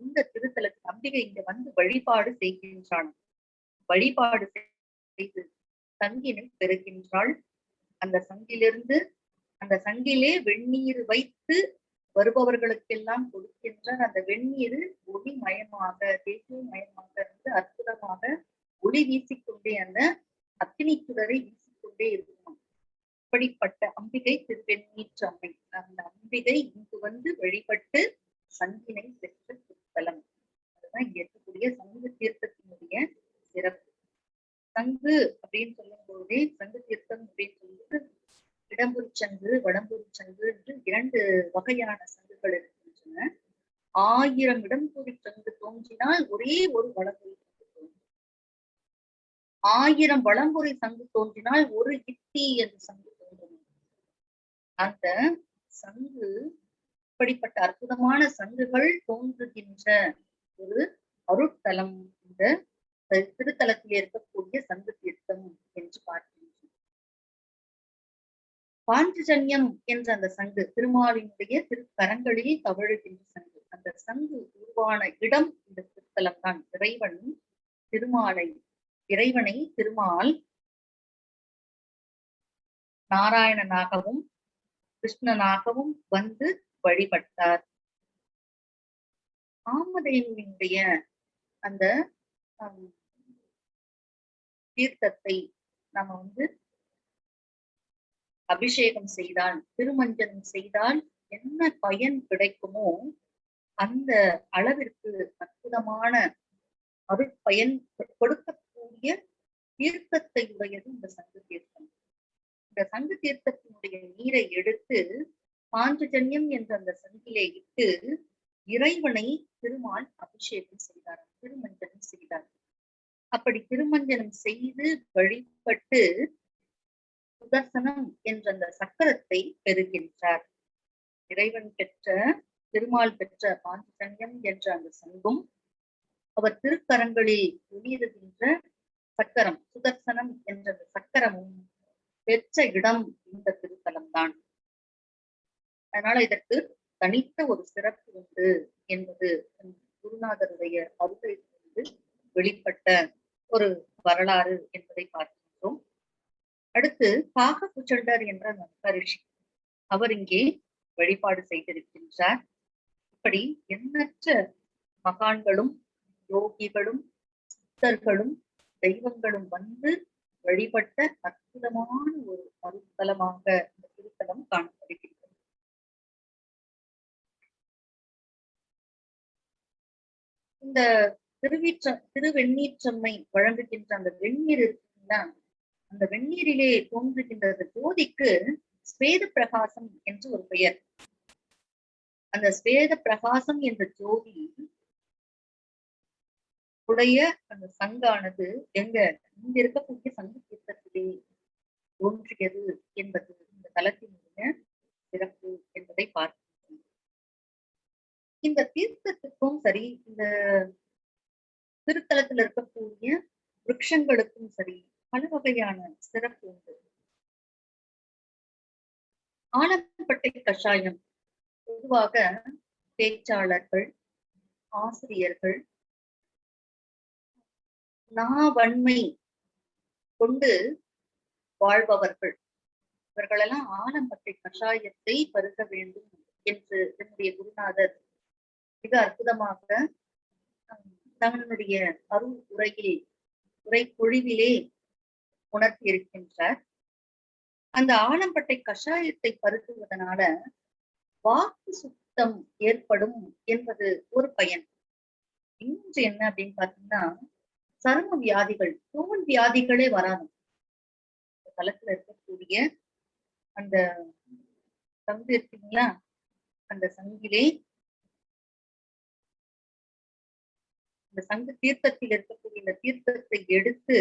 இந்த திருத்தலத்துக்கு அம்பிகை இங்க வந்து வழிபாடு செய்கின்றாள். வழிபாடு செய்து சங்கினை பெறுகின்றாள். அந்த சங்கிலிருந்து அந்த சங்கிலே வெந்நீர் வைத்து வருபவர்களுக்கெல்லாம் கொடுக்கின்றார். அந்த வெந்நீர் ஒளிமயமாக தேசியமயமாக இருந்து அற்புதமாக ஒளி வீசிக்கொண்டே அந்த அக்னி சுடரை வீசிக்கொண்டே இருக்கும். அப்படிப்பட்ட அம்பிகை திருவெண்ணீற்று அம்மை. அந்த அம்பிகை இங்கு வந்து வழிபட்டு சங்கினை பெற்ற திருத்தலம். அதுதான் இங்க இருக்கக்கூடிய சங்கு தீர்த்தத்தினுடைய சிறப்பு. சங்கு அப்படின்னு சொல்லும் போதே சங்கு தீர்த்தம் அப்படின்னு சொல்லிட்டு இடம்புரி சங்கு வடம்புரி சங்கு என்று 2 வகையான சங்குகள் இருக்கின்றன. 1000 இடம்புரி சங்கு தோன்றினால் ஒரே ஒரு வடம்புரி சங்கு தோன்றும். 1000 வடம்புரி சங்கு தோன்றினால் ஒரு கித்தி என்ற சங்கு தோன்றும். அந்த சங்கு இப்படிப்பட்ட அற்புதமான சங்குகள் தோன்றுகின்ற ஒரு அருட்தலம் இந்த திருத்தலத்தில் இருக்கக்கூடிய சங்கு தீர்த்தம் என்று பார்க்கின்றோம். பாஞ்சஜன்யம் என்ற அந்த சங்கு திருமாலினுடைய திருக்கரங்களில் தவழுகின்ற சங்கு. அந்த சங்கு உருவான இடம் இந்த திருத்தலம் தான். இறைவனை திருமால் நாராயணனாகவும் கிருஷ்ணனாகவும் வந்து வழிபட்டார். காமதேனுவினுடைய அந்த தீர்த்தத்தை நம்ம வந்து அபிஷேகம் செய்தால் திருமஞ்சனம் செய்தால் என்ன பயன் கிடைக்குமோ அந்த அளவிற்கு அற்புதமான அருட்பயன் கொடுக்கக்கூடிய தீர்த்தத்தை உடையது இந்த சங்கு தீர்த்தம். இந்த சங்கு தீர்த்தத்தினுடைய நீரை எடுத்து பாஞ்சஜன்யம் என்ற அந்த சங்கிலே இட்டு இறைவனை திருமால் அபிஷேகம் செய்தார், திருமஞ்சனம் செய்தார். அப்படி திருமஞ்சனம் செய்து வழிபட்டு சுதர்சனம் என்ற அந்த சக்கரத்தை பெறுகின்றார். இறைவன் பெற்ற திருமால் பெற்ற பாஞ்சஜன்யம் என்ற அந்த சங்கும் அவர் திருக்கரங்களில் ஒளிருகின்ற சக்கரம் சுதர்சனம் என்ற அந்த சக்கரமும் பெற்ற இடம் இந்த திருத்தலம் தான். அதனால இதற்கு தனித்த ஒரு சிறப்பு உண்டு என்பது குருநாதருடைய அருளிலிருந்து வெளிப்பட்ட ஒரு வரலாறு என்பதை பார்க்கின்றோம். அடுத்து காகபுச்சண்டர் என்ற மகரிஷி அவர் இங்கே வழிபாடு செய்திருக்கின்றார். இப்படி எண்ணற்ற மகான்களும் யோகிகளும் சித்தர்களும் தெய்வங்களும் வந்து வழிபட்ட அற்புதமான ஒரு அருத்தலமாக இந்த திருத்தலம் காணப்படுகின்றது. இந்த திருவெண்ணீற்றம்மை வழங்குகின்ற அந்த வெந்நீர் இருக்குன்னா அந்த வெந்நீரிலே தோன்றுகின்ற ஜோதிக்கு ஸ்வேத பிரகாசம் என்று ஒரு பெயர். அந்த ஸ்வேத பிரகாசம் என்ற ஜோதி உடைய அந்த சங்கானது இங்க இருக்கக்கூடிய சங்கு தீர்த்தத்திலே தோன்றியது என்பது இந்த தலத்தினுடைய சிறப்பு என்பதை பார்க்கிறோம். இந்த தீர்த்தத்துக்கும் சரி இந்த திருத்தலத்தில் இருக்கக்கூடிய விருட்சங்களுக்கும் சரி பல வகையான சிறப்பு உண்டு. ஆலம்பட்டை கஷாயம் பொதுவாக பேச்சாளர்கள், ஆசிரியர்கள், நாவன்மை கொண்டு வாழ்பவர்கள் இவர்களெல்லாம் ஆலம்பட்டை கஷாயத்தை பருக வேண்டும் என்று என்னுடைய குருநாதர் மிக அற்புதமாக தன்னுடைய அருள் உரை பொழிவிலே உணர்த்தி இருக்கின்றார். அந்த ஆலம்பட்டை கஷாயத்தை பருகுவதனால வாக்கு சுத்தம் ஏற்படும் என்பது ஒரு பயன். இன்னொன்று என்ன அப்படின்னு பாத்தீங்கன்னா சரும வியாதிகள், தோல் வியாதிகளே வராது. தலத்துல இருக்கக்கூடிய அந்த சங்கு இருக்கீங்களா, அந்த சங்கிலே இந்த சங்கு தீர்த்தத்தில் இருக்கக்கூடிய இந்த தீர்த்தத்தை எடுத்து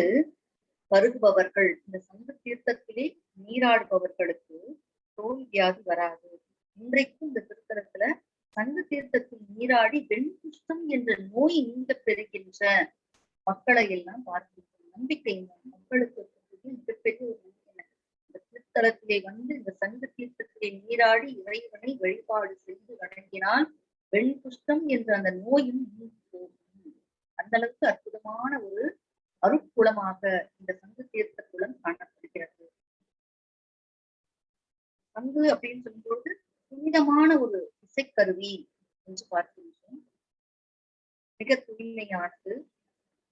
பருகுபவர்கள், இந்த சங்கு தீர்த்தத்திலே நீராடுபவர்களுக்கு தோல் வியாதி வராது. இன்றைக்கும் இந்த திருத்தலத்துல சங்கு தீர்த்தத்தில் நீராடி வெண்குஷ்டம் என்ற நோய் நீங்க பெறுகின்ற மக்களை எல்லாம் பார்க்கிறோம். நம்பிக்கை மக்களுக்கு மிகப்பெரிய ஒரு நம்பிக்கை. இந்த திருத்தலத்திலே வந்து இந்த சங்கு தீர்த்தத்திலே நீராடி இறைவனை வழிபாடு செய்து வணங்கினால் வெண்குஷ்டம் என்ற அந்த நோயும் நீங்கி போகும். அந்த அளவுக்கு அற்புதமான ஒரு அருட்குளமாக இந்த சங்கு தீர்த்த குளம் காணப்படுகிறது. சங்கு அப்படின்னு சொல்லும்போது புனிதமான ஒரு இசைக்கருவி என்று பார்க்கின்றோம். மிக தூய்மையானது,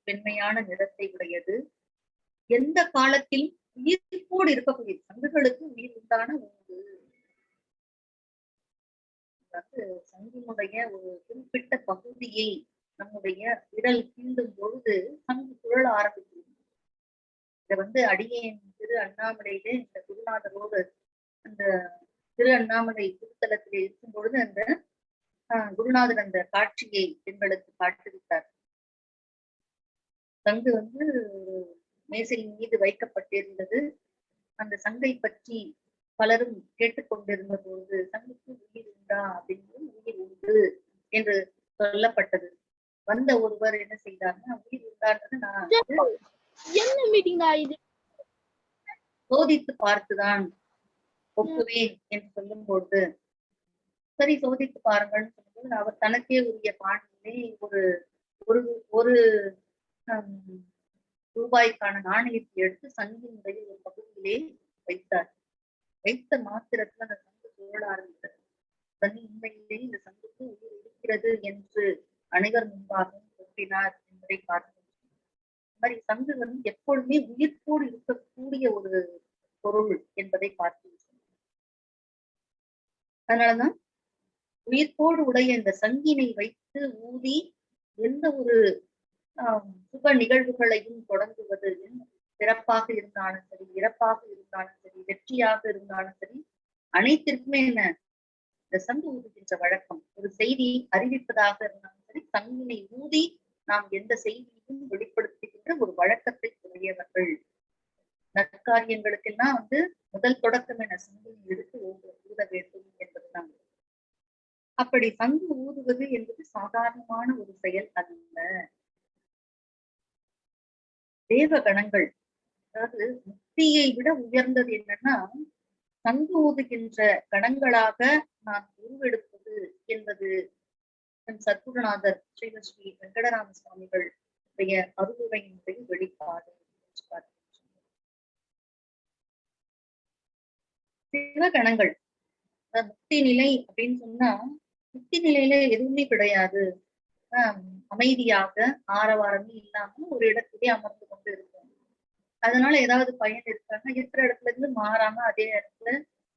வெண்மையான நிறத்தை உடையது, எந்த காலத்திலும் உயிர்ப்போடு இருக்கக்கூடிய சங்குகளுக்கு உயிர் உண்டான ஒன்று. அதாவது சங்கினுடைய ஒரு குறிப்பிட்ட பகுதியை நம்முடைய விரல் கீண்டும் பொழுது சங்கு சுழல ஆரம்பிக்கும். இத வந்து அடியேன் திரு அண்ணாமலையிலே இந்த குருநாதரோடு அந்த திரு அண்ணாமலை திருத்தலத்திலே இருக்கும் பொழுது அந்த குருநாதர் அந்த காட்சியை எங்களுக்கு காட்டுவித்தார். சங்கு வந்து மேசையின் மீது வைக்கப்பட்டிருந்தது. அந்த சங்கை பற்றி பலரும் கேட்டுக்கொண்டிருந்த பொழுது சங்குக்கு உயிர் உண்டா அப்படின்னு, உயிர் உண்டு என்று சொல்லப்பட்டது. வந்த ஒருவர் என்ன செய்தார்னா, உயிர் உண்டானது நான் சோதித்து பார்த்துதான் ஒப்புவேன் என்று சொல்லும் பொழுது, சரி சோதித்து பாருங்கள்னு சொல்லும்போது அவர் தனக்கே உரிய பாணியிலே ஒரு ஒரு ஒரு ரூபாய்க்கான நாணயத்தை எடுத்து சங்கினுடைய ஒரு பகுதியிலே வைத்தார். வைத்த மாத்திரத்தில் அந்த சங்கு சுழல ஆரம்பித்தது. உடனே உண்மையிலே இந்த சங்குக்கு உயிர் இருக்கிறது என்று அனைவர் முன்பாகவும் கூறினார் என்பதை பார்க்கிறோம். இந்த மாதிரி சங்கு வந்து எப்பொழுதுமே உயிர்ப்போடு இருக்கக்கூடிய ஒரு பொருள் என்பதை பார்க்கின்றோம். அதனாலதான் உயிர்ப்போடு உடைய இந்த சங்கினை வைத்து ஊதி எந்த ஒரு சுப நிகழ்வுகளையும் தொடங்குவது, பிறப்பாக இருந்தாலும் சரி, இறப்பாக இருந்தாலும் சரி, வெற்றியாக இருந்தாலும் சரி, அனைத்திற்குமே என்ன இந்த சங்கு ஊதுகின்ற வழக்கம். ஒரு செய்தி அறிவிப்பதாக இருந்தாலும் சரி, சங்கினை ஊதி நாம் எந்த செய்தியையும் வெளிப்படுத்துகின்ற ஒரு வழக்கத்தை உடையவர்கள். நற்காரியங்களுக்கெல்லாம் வந்து முதல் தொடக்கம் என சங்கினை எடுத்து ஊத வேண்டும் என்பதுதான். அப்படி சங்கு ஊதுவது என்பது சாதாரணமான ஒரு செயல் அல்ல. தேவ கணங்கள், அதாவது முக்தியை விட உயர்ந்தது என்னன்னா சங்கு ஊதுகின்ற கணங்களாக நாம் உருவெடுப்பது என்பது சத்குருநாதர் ஸ்ரீ வெங்கடராம சுவாமிகள் அருளுரையினுடைய வெளிப்பாடு. சிவகணங்கள் முக்தி நிலை அப்படின்னு சொன்னா, முக்தி நிலையில எதுவுமே கிடையாது. அமைதியாக ஆரவாரமே இல்லாம ஒரு இடத்திலே அமர்ந்து கொண்டு இருக்கும். அதனால ஏதாவது பயன் இருக்கான்னா, இருக்கிற இடத்துல இருந்து மாறாம அதே இடத்துல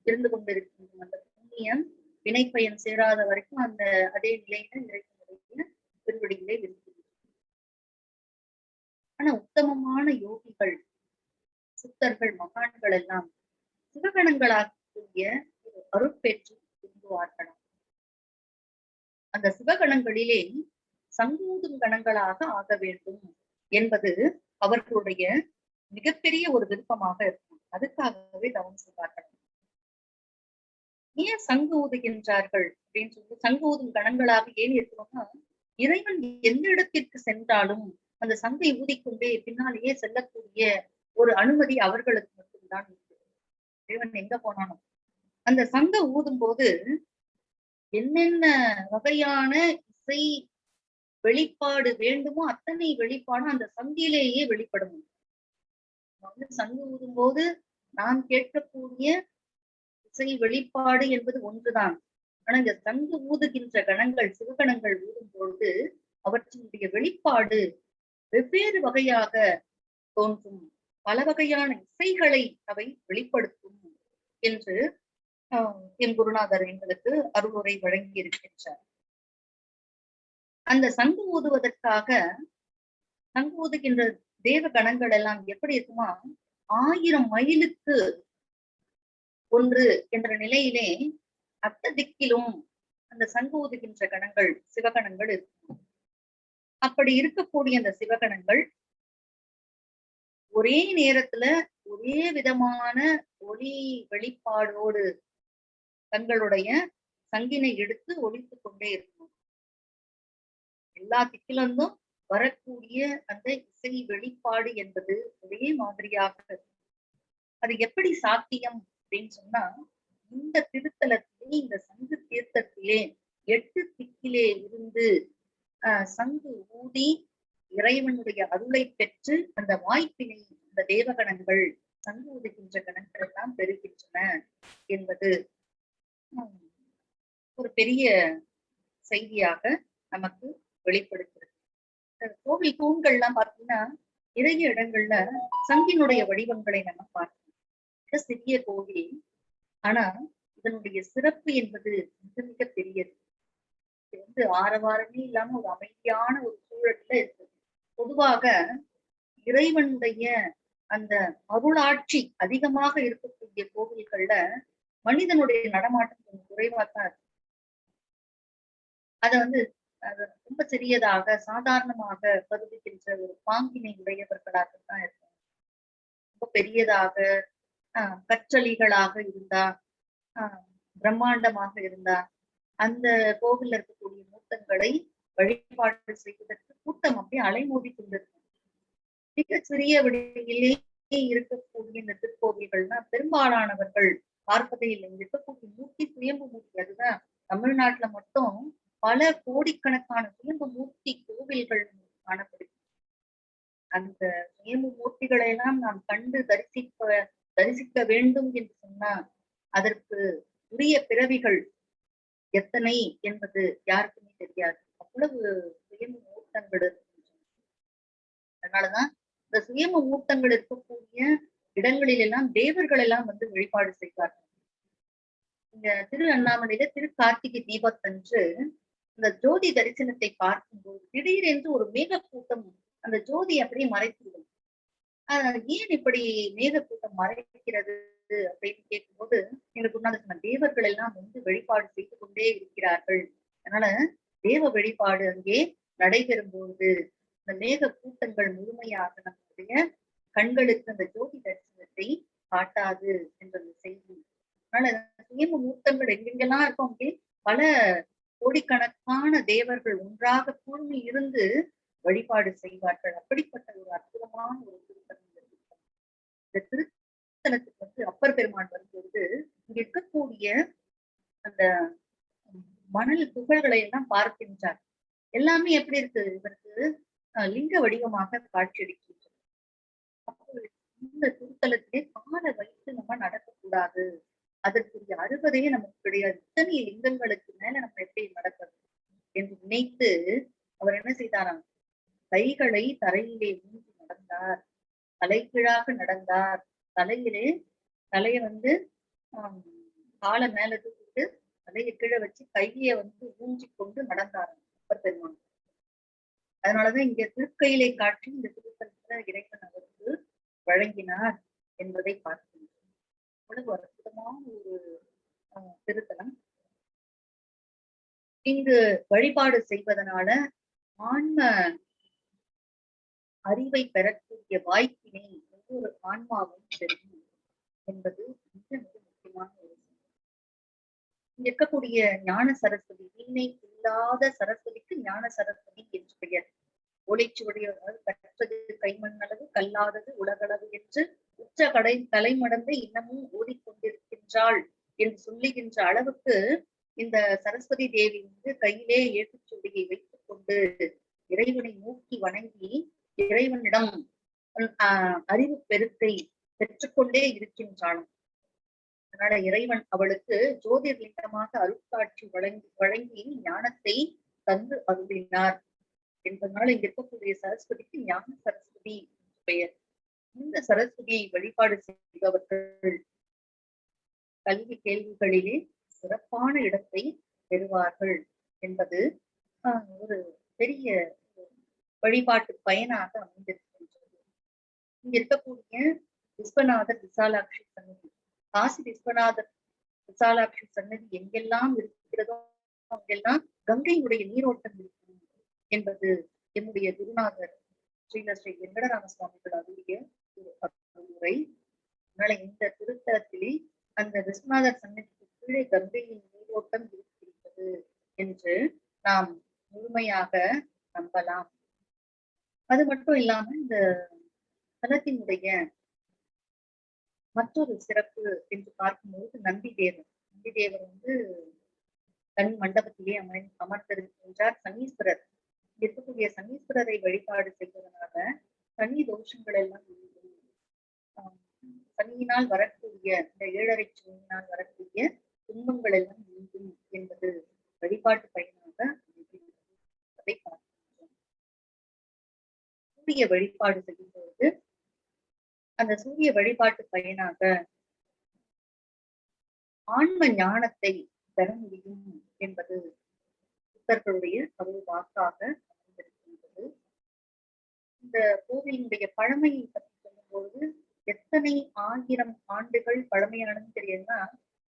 இருந்து கொண்டிருக்கின்றோம். அந்த புண்ணியம் வினை பயன் சேராத வரைக்கும் அந்த அதே நிலையில இறைவனுடைய திருவடியிலே இருக்கிறது. ஆனா உத்தமமான யோகிகள், சித்தர்கள், மகான்கள் எல்லாம் சிவகணங்களாகக்கூடிய ஒரு அருட்பெற்று விரும்புவார்களாம். அந்த சிவகணங்களிலே சங்கூதும் கணங்களாக ஆக வேண்டும் என்பது அவர்களுடைய மிகப்பெரிய ஒரு விருப்பமாக இருக்கும். அதுக்காகவே தவம் செய்வார்கள். ஏன் சங்கு ஊதுகின்றார்கள் அப்படின்னு சொல்லி, சங்கு ஊதும் கணங்களாக ஏன் இருக்கணும்னா, இறைவன் எந்த இடத்திற்கு சென்றாலும் அந்த சங்கை ஊதிக்கொண்டே பின்னாலேயே செல்லக்கூடிய ஒரு அனுமதி அவர்களுக்கு மட்டும்தான் இருக்கு. இறைவன் எங்க போனாலும் அந்த சங்க ஊதும் போது என்னென்ன வகையான இசை வெளிப்பாடு வேண்டுமோ அத்தனை வெளிப்பாடும் அந்த சங்கிலேயே வெளிப்படும். சங்கு ஊதும் போது நாம் கேட்கக்கூடிய இசை வெளிப்பாடு என்பது ஒன்றுதான். ஆனா இந்த சங்கு ஊதுகின்ற கணங்கள், சிவகணங்கள் ஊதும் பொழுது அவற்றினுடைய வெளிப்பாடு வெவ்வேறு வகையாக தோன்றும். பல வகையான இசைகளை அவை வெளிப்படுத்தும் என்று என் குருநாதர் எங்களுக்கு அருளுரை வழங்கி இருக்கின்றார். அந்த சங்கு ஊதுவதற்காக சங்கு ஊதுகின்ற தேவ கணங்கள் எல்லாம் எப்படி இருக்குமா, 1000 மைலுக்கு ஒன்று என்ற நிலையிலே அத்த திக்கிலும் அந்த சங்கு ஊதுகின்ற கணங்கள், சிவகணங்கள் இருக்கும். அப்படி இருக்கக்கூடிய அந்த சிவகணங்கள் ஒரே நேரத்துல ஒரே விதமான ஒளி வெளிப்பாடோடு தங்களுடைய சங்கினை எடுத்து ஒலித்துக் கொண்டே இருக்கணும். எல்லா திக்கிலிருந்தும் வரக்கூடிய அந்த இசை வெளிப்பாடு என்பது ஒரே மாதிரியாக இருக்கும். அது எப்படி சாத்தியம் அப்படின்னு சொன்னா, இந்த திருத்தலத்திலே, இந்த சங்கு தீர்த்தத்திலே 8 திக்கிலே இருந்து சங்கு ஊதி இறைவனுடைய அருளை பெற்று அந்த வாய்ப்பினை அந்த தேவகணங்கள் சங்கு ஊதுகின்ற கணங்கள் எல்லாம் பெறுகின்றன என்பது ஒரு பெரிய செய்தியாக நமக்கு வெளிப்படுத்துறது. கோவில் தூண்கள்லாம் பார்த்தீங்கன்னா நிறைய இடங்கள்ல சங்கினுடைய வடிவங்களை நம்ம பார்க்கணும். மிக சிறிய கோவில், ஆனா இதனுடைய சிறப்பு என்பது மிக மிக பெரியது. இது ஆரவாரமே இல்லாம ஒரு அமைதியான ஒரு சூழல்ல இருக்கு. பொதுவாக இறைவனுடைய அந்த அருளாட்சி அதிகமாக இருக்கக்கூடிய கோவில்கள்ல மனிதனுடைய நடமாட்டம் கொஞ்சம் குறைவாத்தான் இருக்கு. அத அது ரொம்ப சிறியதாக சாதாரணமாக கருதுகின்ற ஒரு பாங்கினை உடையவர்களாகத்தான் இருக்கும். ரொம்ப பெரியதாக கற்றளிகளாக இருந்தா பிரம்மாண்டமாக இருந்தா அந்த கோவில்ல இருக்கக்கூடிய மூர்த்தங்களை வழிபாடு செய்வதற்கு கூட்டம் அப்படியே அலைமோதி கொண்டிருக்கும். மிக சிறிய வடிவிலே இருக்கக்கூடிய இந்த திருக்கோவில்கள்னா பெரும்பாலானவர்கள் பார்ப்பதே இல்லை. இருக்கக்கூடிய மூர்த்தி சுயம்பு மூர்த்தி, அதுதான் தமிழ்நாட்டுல மட்டும் பல கோடிக்கணக்கான சுயம்பு மூர்த்தி கோவில்கள் காணப்படுகிறது. அந்த சுயம்பு மூர்த்திகளை எல்லாம் நாம் கண்டு தரிசிக்க வேண்டும் என்று சொன்னா அதற்கு உரிய பிறவிகள் எத்தனை என்பது யாருக்குமே தெரியாது. அவ்வளவு சுயம்பு மூர்த்தங்கள் இருக்கின்றன. அதனாலதான் இந்த சுயம்பு மூர்த்தங்கள் இருக்கக்கூடிய இடங்களில் எல்லாம் தேவர்கள் எல்லாம் வழிபாடு செய்வார்கள். இந்த திரு அண்ணாமலையில திரு கார்த்திகை தீபத்தன்று இந்த ஜோதி தரிசனத்தை பார்க்கும்போது திடீரென்று ஒரு மேகக்கூட்டம் அந்த ஜோதி அப்படியே மறைத்துவிடும். ஏன் இப்படி மேகக்கூட்டம் மறைக்கிறது அப்படின்னு கேட்கும்போது எங்களுக்கு முன்னாடி தேவர்கள் எல்லாம் வழிபாடு செய்து கொண்டே இருக்கிறார்கள். அதனால தேவ வழிபாடு அங்கே நடைபெறும் போது இந்த மேக கூட்டங்கள் முழுமையாக நம்முடைய கண்களுக்கு அந்த ஜோதி தரிசனத்தை காட்டாது என்ற செய்தி. அதனால சுயம்பு மூர்த்தங்கள் எங்கெங்கெல்லாம் இருக்கும் அங்கே பல கோடிக்கணக்கான தேவர்கள் ஒன்றாக கூர்மி இருந்து வழிபாடு செய்வார்கள். அப்படிப்பட்ட ஒரு அற்புதமான ஒரு திருத்தலம். இந்த திருத்தலத்துக்கு அப்பர் பெருமான் வரும்போது இங்க இருக்கக்கூடிய அந்த மணல் துகள்களை எல்லாம் பார்க்கின்றார். எல்லாமே எப்படி இருக்கு, இவருக்கு லிங்க வடிவமாக காட்சியளிக்கின்றது. இந்த திருத்தலத்திலே காலை வைத்து நம்ம நடக்கக்கூடாது, அதற்குரிய அருகதையே நமக்கு கிடையாது. இத்தனை லிங்கங்களுக்கு மேல நம்ம எப்படி நடக்கிறது என்று நினைத்து அவர் என்ன செய்தாராம், கைகளை தரையிலே ஊன்றி நடந்தார், தலைகீழாக நடந்தார். தலையை காலை மேல தூக்கிட்டு தலையை கீழே வச்சு கையை ஊன்றி கொண்டு நடந்தார் அப்பர் பெருமான். அதனாலதான் இங்க திருக்கையிலை காட்சி இந்த திருத்தலத்துல இறைவன் அவருக்கு வழங்கினார் என்பதை பார்க்கின்றோம். அவ்வளவு அற்புதமான ஒரு திருத்தலம். இங்கு வழிபாடு செய்வதனால ஆன்ம அறிவை பெறக்கூடிய வாய்ப்பினை ஒவ்வொரு ஆன்மாவும் பெறும் என்பது மிக மிக முக்கியமான ஒரு விஷயம். இங்க இருக்கக்கூடிய ஞான சரஸ்வதி, வீணை இல்லாத சரஸ்வதிக்கு ஞான சரஸ்வதி என்று பெயர். ஒளிச்சுவடிய கற்றது கைமண்ணளவு கல்லாதது உலகளவு என்று உச்ச தலைமடந்தை இன்னமும் ஓடிக்கொண்டிருக்கின்றாள் என்று சொல்லுகின்ற அளவுக்கு இந்த சரஸ்வதி தேவி கையிலே ஏட்டுச்சுவடியை வைத்துக் கொண்டு இறைவனை நோக்கி வணங்கி இறைவனிடம் அறிவு பெருக்கை பெற்றுக்கொண்டே இருக்கின்றாள். அதனால இறைவன் அவளுக்கு ஜோதிர்லிங்கமாக அருட்காட்சி வழங்கி ஞானத்தை தந்து அருளினார் என்பதனால இங்க இருக்கக்கூடிய சரஸ்வதிக்கு ஞான சரஸ்வதி பெயர். இந்த சரஸ்வதியை வழிபாடு செய்பவர்கள் கல்வி கேள்விகளிலே சிறப்பான இடத்தை பெறுவார்கள் என்பது ஒரு பெரிய வழிபாட்டு பயனாக அமைந்திருக்கின்றது. இங்க இருக்கக்கூடிய விஸ்வநாதர் விசாலாட்சி சன்னதி, காசி விஸ்வநாதர் விசாலாட்சி சன்னதி எங்கெல்லாம் இருக்கிறதோ அங்கெல்லாம் கங்கையுடைய நீரோட்டம் இருக்கும் என்பது என்னுடைய குருநாதர் ஸ்ரீ வெங்கடராம சுவாமிகள் அவருடைய அருள்முறை. அதனால இந்த திருத்தலத்திலே அந்த விஸ்வநாதர் சன்னதிக்கு கீழே கங்கையின் நீரோட்டம் இருக்கிறது என்று நாம் முழுமையாக நம்பலாம். அது மட்டும் இல்லாம இந்த தலத்தினுடைய மற்றொரு சிறப்பு என்று பார்க்கும்போது நந்திதேவர். நந்திதேவர் தனி மண்டபத்திலே அமர்ந்திருக்கின்றார். சனீஸ்வரர் இருக்கக்கூடிய சனீஸ்வரரை வழிபாடு செய்வதனால சனி தோஷங்கள் எல்லாம் நீங்கும். சனியினால் வரக்கூடிய இந்த 7.5 சனியினால் வரக்கூடிய துன்பங்கள் எல்லாம் நீங்கும் என்பது வழிபாட்டு பயனாக அதை பார்க்கின்றோம். சூரிய வழிபாடு செய்யும்போது அந்த சூரிய வழிபாட்டு பயனாக ஆன்ம ஞானத்தை பெற முடியும் என்பது புத்தர்களுடைய அருள் வாக்காக அமைந்திருக்கின்றது. இந்த கோவிலினுடைய பழமையை பற்றி சொல்லும்போது எத்தனை 1000 ஆண்டுகள் பழமையானதுன்னு தெரியுதுன்னா,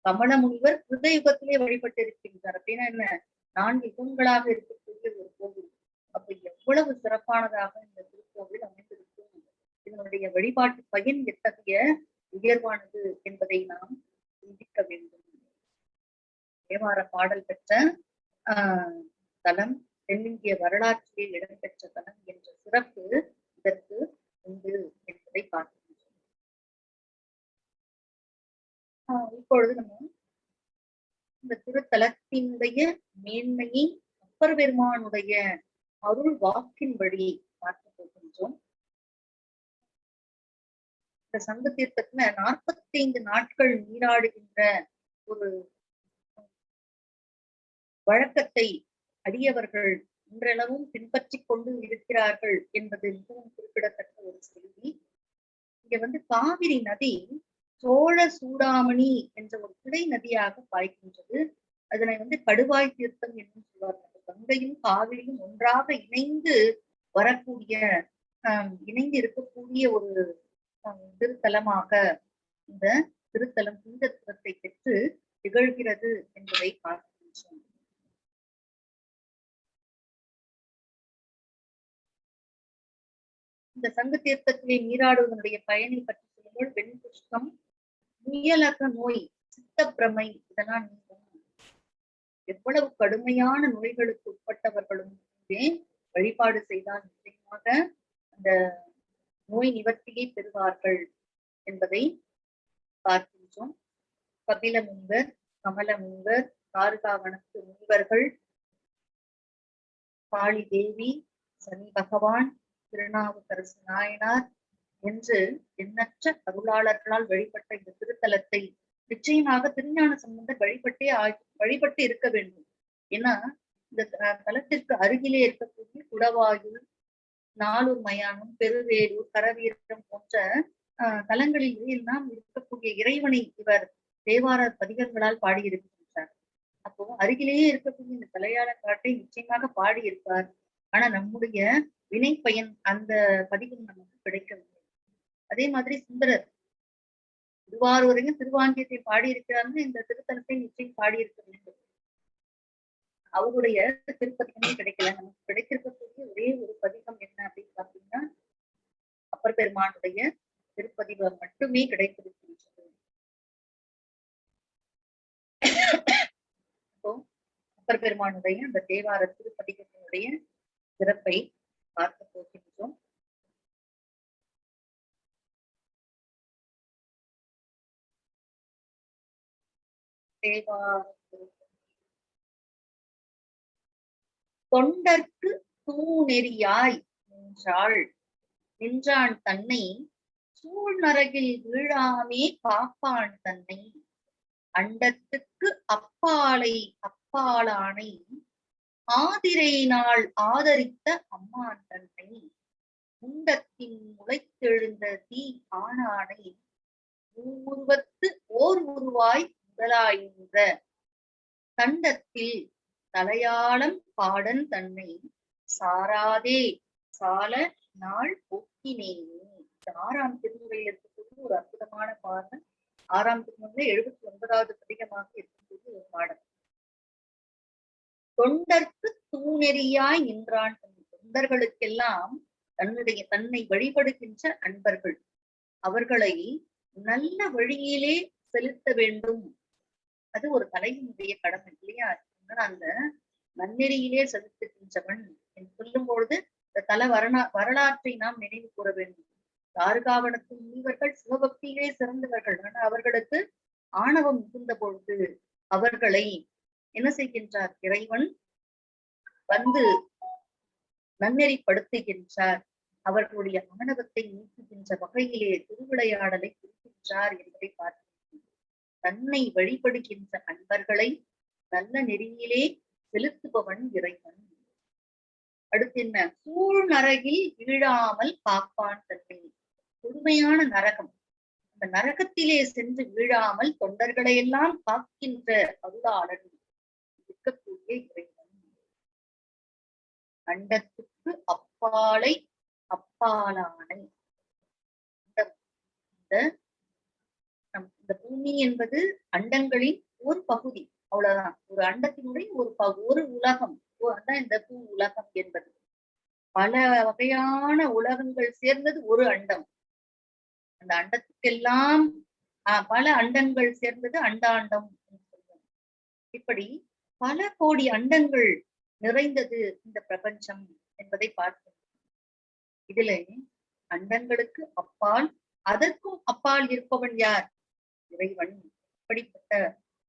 கமல முனிவர் கிருதயுகத்திலே வழிபட்டு இருக்கின்றார். அப்படின்னா என்ன, 4 யுகங்களாக இருக்கக்கூடிய ஒரு கோவில். அப்ப எவ்வளவு சிறப்பானதாக இந்த திருக்கோவில் அமைந்திருக்கும், இதனுடைய வழிபாட்டு பயன் எத்தகைய உயர்வானது என்பதை நாம் சிந்திக்க வேண்டும். தேவார பாடல் பெற்ற தலம், தென்னிந்திய வரலாற்றிலே இடம்பெற்ற தலம் என்ற சிறப்பு இதற்கு உண்டு என்பதை பார்க்கின்றோம். இப்பொழுது நம்ம இந்த திருத்தலத்தினுடைய மேன்மையை அப்பர் பெருமானுடைய அருள் வாக்கின்படி பார்க்க போகின்றோம். இந்த சங்க தீர்த்தத்துல 45 நாட்கள் நீராடுகின்ற ஒரு வழக்கத்தை அடியவர்கள் இன்றளவும் பின்பற்றி கொண்டு இருக்கிறார்கள் என்பது மிகவும் குறிப்பிடத்தக்க ஒரு செய்தி. இங்க காவிரி நதி சோழ சூடாமணி என்ற ஒரு கிளை நதியாக பாய்கின்றது. அதனை கடுவாய் தீர்த்தம் என்று சொல்வார்கள். கங்கையும் காவிரியும் ஒன்றாக இணைந்து வரக்கூடிய இணைந்து இருக்கக்கூடிய ஒரு திருத்தலமாக இந்த திருத்தலம் புனிதத்துவத்தை பெற்று திகழ்கிறது என்பதை பார்க்கின்றோம். இந்த சங்க தீர்த்தத்திலே நீராடுவதனுடைய பயனை பற்றி சொல்லும்போது வெண்புஷ்பம், முயலக நோய், சித்தப்பிரமை இதெல்லாம் நீங்கும். எவ்வளவு கடுமையான நோய்களுக்கு உட்பட்டவர்களும் வழிபாடு செய்தால் நிச்சயமாக அந்த நோய் நிவர்த்தியை பெறுவார்கள் என்பதை பார்க்கின்றோம். கபில முனிவர், கமல முனிவர், கார்காவனத்து முனிவர்கள், காளி தேவி, சனி பகவான், திருநாவுக்கரசு நாயனார் என்று எண்ணற்ற அருளாளர்களால் வழிபட்ட இந்த திருத்தலத்தை நிச்சயமாக திருஞான சம்பந்தர் வழிபட்டு இருக்க வேண்டும். ஏன்னா இந்த தலத்திற்கு அருகிலே இருக்கக்கூடிய குடவாயூர், நாளூர் மயானம், பெருவேலூர், கரவீரம் போன்ற தலங்களில் எல்லாம் இருக்கக்கூடிய இறைவனை இவர் தேவார பதிகங்களால் பாடியிருக்கின்றார். அப்போ அருகிலேயே இருக்கக்கூடிய இந்த தலையாள காட்டை நிச்சயமாக பாடியிருப்பார். ஆனா நம்முடைய வினை பயன் அந்த பதிகம் நமக்கு கிடைக்கவில்லை. அதே மாதிரி சுந்தரர் திருவாரூரையும் திருவாங்கியத்தை பாடியிருக்கிறார்னு இந்த திருத்தலத்தை நிச்சயம் பாடியிருக்க வேண்டும். அவருடைய திருப்பதிகமே கிடைக்கல. நமக்கு கிடைத்திருக்கக்கூடிய ஒரே ஒரு பதிகம் என்ன அப்படின்னு பாத்தீங்கன்னா அப்பர் பெருமானுடைய திருப்பதிகம் மட்டுமே கிடைத்திருக்கின்றது. அப்போ அப்பர் பெருமானுடைய அந்த தேவார திருப்பதிகத்தினுடைய சிறப்பை பார்க்க போகின்றோம். தேவார தொண்டர்க்கு தூணெறியாய் நின்றான் தன்னை சூழ்நரகில் வீழாமே காப்பான் தன்னை அண்டத்துக்கு அப்பாலானை ஆதிரை நாள் ஆதரித்த அம்மான் தன்னை முண்டத்தின் முளைத்தெழுந்த தீ ஆனானை மூர்வத்து ஓர் உருவாய் முதலாயின்ற தண்டத்தில் தலையாளம் பாடன் தன்னை சாராதே சால நாள் போக்கினேனே. 6ஆம் திருமுறையில் இருக்கக்கூடிய ஒரு அற்புதமான பாடல். 6ஆம் திருமுறையில 79வது பதிகமாக இருக்கக்கூடிய ஒரு பாடல். தொண்டர்க்கு தூணெறியாய் நின்றான். தொண்டர்களுக்கெல்லாம் தன்னை வழிபடுகின்ற அன்பர்கள், அவர்களை நல்ல வழியிலே செலுத்த வேண்டும். அது ஒரு தலைவனுடைய கடமை இல்லையா? அந்த நன்னெறியிலே செலுத்துகின்றவன் என்று சொல்லும் பொழுது இந்த வரலாற்றை நாம் நினைவு கூற வேண்டும். தாருகாவனத்து முனிவர்கள் சிவபக்தியிலே சிறந்தவர்கள். ஆனால் அவர்களுக்கு ஆணவம் மிகுந்த பொழுது அவர்களை என்ன செய்கின்றார்? இறைவன் வந்து நன்னெறிப்படுத்துகின்றார். அவர்களுடைய ஆணவத்தை நீக்குகின்ற வகையிலே திருவிளையாடலை குறிக்கின்றார் என்பதை பார்க்கிறோம். தன்னை வழிபடுகின்ற அன்பர்களை நல்ல நெறியிலே செலுத்துபவன் இறைவன். அடுத்து என்ன? சூழ் நரகில் வீழாமல் காப்பான் தன்னை. கொடுமையான நரகம், அந்த நரகத்திலே சென்று வீழாமல் தொண்டர்களை எல்லாம் காக்கின்ற அருளாளன் இருக்கக்கூடிய இறைவன். அண்டத்துக்கு அப்பாலை அப்பாலானை. இந்த பூமி என்பது அண்டங்களின் ஒரு பகுதி, அவ்வளவுதான். ஒரு அண்டத்தினுடைய ஒரு உலகம். அதான் இந்த பூ உலகம் என்பது. பல வகையான உலகங்கள் சேர்ந்தது ஒரு அண்டம். அந்த அண்டத்துக்கெல்லாம் பல அண்டங்கள் சேர்ந்தது அண்டாண்டம் என்று சொல்லுவோம். இப்படி பல கோடி அண்டங்கள் நிறைந்தது இந்த பிரபஞ்சம் என்பதை பார்க்கிறோம். இதுல அண்டங்களுக்கு அப்பால், அதற்கும் அப்பால் இருப்பவன் யார்? இறைவன். இப்படிப்பட்ட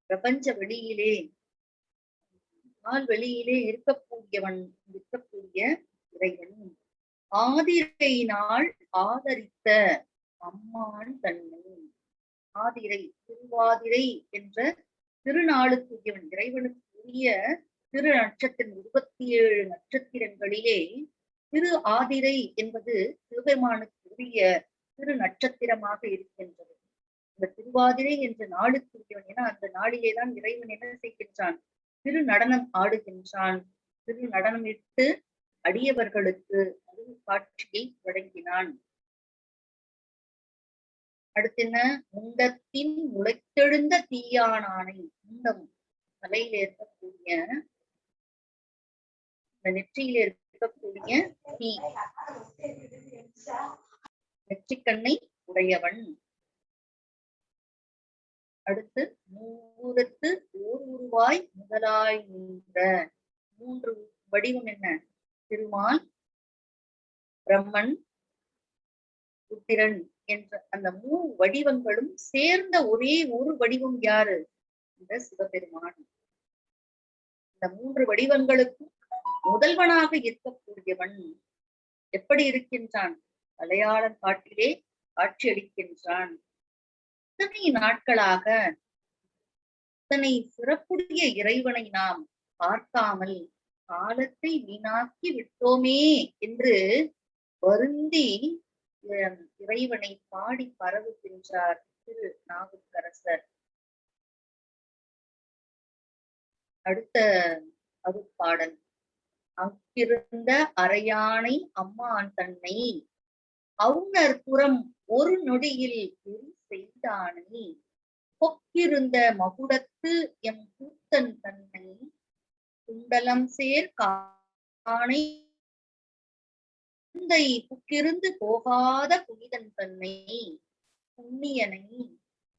பிரபஞ்ச வெளியிலே வெளியிலே இருக்கக்கூடிய இறைவன். ஆதிரையினால் ஆதரித்த அம்மான் தன்னை. ஆதிரை, திருவாதிரை என்ற திருநாளுக்குரியவன். இறைவனுக்குரிய திரு நட்சத்திரம் 27 நட்சத்திரங்களிலே திரு ஆதிரை என்பது சிவபெருமானுக்குரிய திரு நட்சத்திரமாக இருக்கின்றது. இந்த திருவாதிரை என்ற நாளுக்குரியவன். ஏன்னா அந்த நாளிலேதான் இறைவன் என்ன செய்கின்றான்? திரு நடனம் ஆடுகின்றான். திரு நடனம் இட்டு அடியவர்களுக்கு அருள் காட்சியை வழங்கினான். அடுத்து என்ன? முண்டத்தின் முளைத்தெழுந்த தீயானானை. முண்டம் தலையில இருக்கக்கூடிய, இந்த நெற்றியில இருக்கக்கூடிய தீ, நெற்றிக்கண்ணை உடையவன். அடுத்து மூரத்து ஓர் உருவாய் முதலாய் நின்ற. 3 வடிவம் என்ன? திருமால், பிரம்மன், புத்திரன் என்ற அந்த 3 வடிவங்களும் சேர்ந்த ஒரே ஒரு வடிவம் யாரு? இந்த சிவபெருமான். இந்த 3 வடிவங்களுக்கும் முதல்வனாக இருக்கக்கூடியவன் எப்படி இருக்கின்றான்? மலையாளம் காட்டிலே காட்சியளிக்கின்றான். இத்தனை நாட்களாக இத்தனை சிறப்புடைய இறைவனை நாம் பார்க்காமல் காலத்தை வீணாக்கி விட்டோமே என்று வருந்தி இறைவனை பாடி பரவுகின்றார் திரு நாவுக்கரசர். அடுத்த அருட்பாடல். அங்கிருந்த அரையானை அம்மான் தன்னை அவுணர் புறம் ஒரு நொடியில் செய்தானை. பொக்கிருந்த மகுடத்து எம் கூத்தன் தன்னை குண்டலம் சேர் காணை புக்கிருந்து போகாத புனிதன் தன்னை புண்ணியனை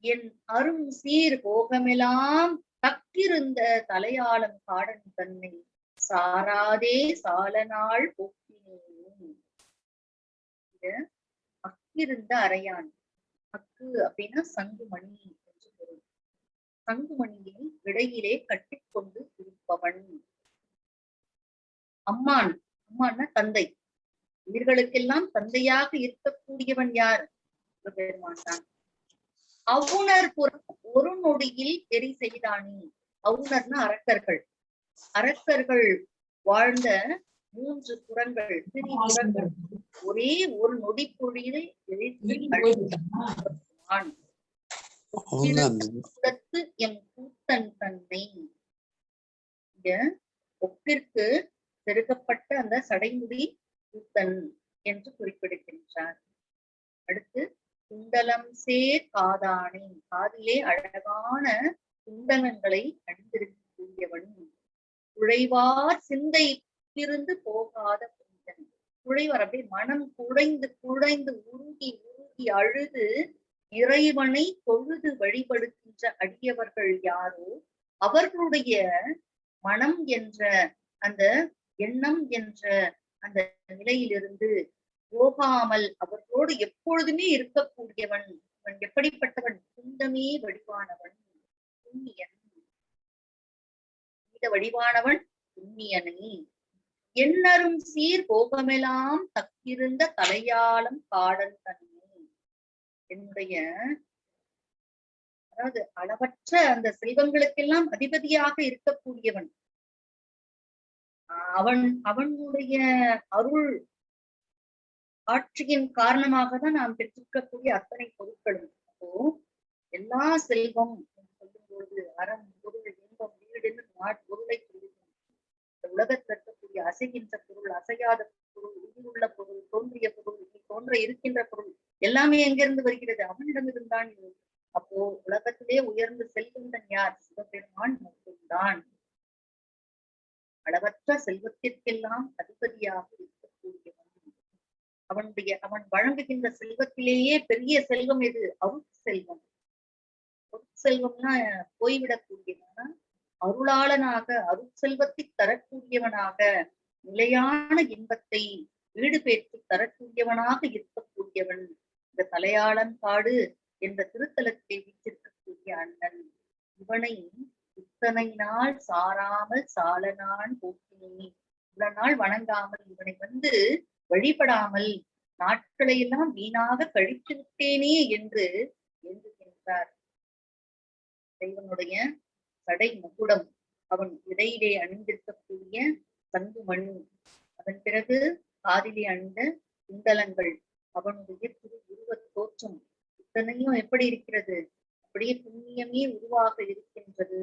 என் அரும் சீர் போகமெல்லாம் தக்கிருந்த தலையாளம் காடன் தன்னை சாராதே சாலநாள் போக்கினே. அக்கிருந்த அரையான். அக்கு அப்படின்னா சங்குமணி என்று பொருள். சங்குமணியை இடையிலே கட்டிக்கொண்டு இருப்பவன். அம்மான், அம்மான்னா தந்தை. இவர்களுக்கெல்லாம் தந்தையாக இருக்கக்கூடியவன் யார்? சிவபெருமான் தான். அவுணர் புறம் ஒரு நொடியில் எரி செய்தானே. அவுணர்னா அரக்கர்கள். அரக்கர்கள் வாழ்ந்த 3 புறங்கள், திரிபுரங்கள் ஒரே ஒரு நொடி பொழியிலே எம் கூத்தன் தன்னை. இங்க ஒப்பிற்கு செருகப்பட்ட அந்த சடைமுடி கூத்தன் என்று குறிப்பிடுகின்றார். அடுத்து குண்டலம் சேர் காதானை. காதிலே அழகான குண்டலங்களை அணிந்திருக்கக்கூடியவன். உழைவார் சிந்தை இருந்து போகாத புனிதன். குழைவார், அப்படியே மனம் குழைந்து குழைந்து உருகி உருகி அழுது இறைவனை தொழுது வழிபடுகின்ற அடியவர்கள் யாரோ அவர்களுடைய மனம் என்ற அந்த எண்ணம் என்ற அந்த நிலையிலிருந்து போகாமல் அவர்களோடு எப்பொழுதுமே இருக்கக்கூடியவன். அவன் எப்படிப்பட்டவன்? குந்தமே வடிவானவன், புண்ணியன். இந்த வடிவானவன் புண்ணியனை எண்ணரும் சீர் போகமெல்லாம் தக்கிருந்த தலையாளம் காடல் தன்மை. என்னுடைய அதாவது அளவற்ற அந்த செல்வங்களுக்கெல்லாம் அதிபதியாக இருக்கக்கூடியவன். அவனுடைய அருள் ஆட்சியின் காரணமாக தான் நாம் பெற்றிருக்கக்கூடிய அத்தனை பொருட்களும். அப்போ எல்லா செல்வம் என்று சொல்லும்போது அறம், பொருள், இன்பம், வீடுன்னு பொருளை சொல்லுவோம். இந்த உலகத்தில் இருக்கக்கூடிய அசைகின்ற பொருள், அசையாத பொருள், உயிருள்ள பொருள், தோன்றிய பொருள், தோன்ற இருக்கின்ற பொருள் எல்லாமே எங்கிருந்து வருகிறது? அவனிடமிருந்தான். அப்போ உலகத்திலே உயர்ந்து செல்கின்றன் யார்? சிவபெருமான் மட்டும்தான். அளவற்ற செல்வத்திற்கெல்லாம் அதிபதியாக இருக்கக்கூடியவன். அவன் வழங்குகின்ற செல்வத்திலேயே பெரிய செல்வம் எது? அருட்செல்வம். அருட்செல்வம்னா போய்விடக்கூடியவனா, அருளாளனாக அருட்செல்வத்தை தரக்கூடியவனாக, நிலையான இன்பத்தை வீடு பெற்று தரக்கூடியவனாக இருக்கக்கூடியவன். இந்த தலையாளன் காடு என்ற திருத்தலத்தை வீற்றிருக்கக்கூடிய அண்ணன். இவனை இத்தனை நாள் சாராமல் சாலனான் போக்கினே, இவ்வளவு நாள் வணங்காமல் இவனை வழிபடாமல் நாட்களை எல்லாம் வீணாக கழித்து விட்டேனே என்று எண்ணுகின்றார். இறைவனுடைய சடை முகுடம், அவன் இடையிலே அணிந்திருக்கக்கூடிய சங்குமணி, அதன் பிறகு காதிலே அணிந்த குண்டலங்கள், அவனுடைய திரு உருவத் தோற்றம் இத்தனையும் எப்படி இருக்கிறது? அப்படியே புண்ணியமே உருவாக இருக்கின்றது.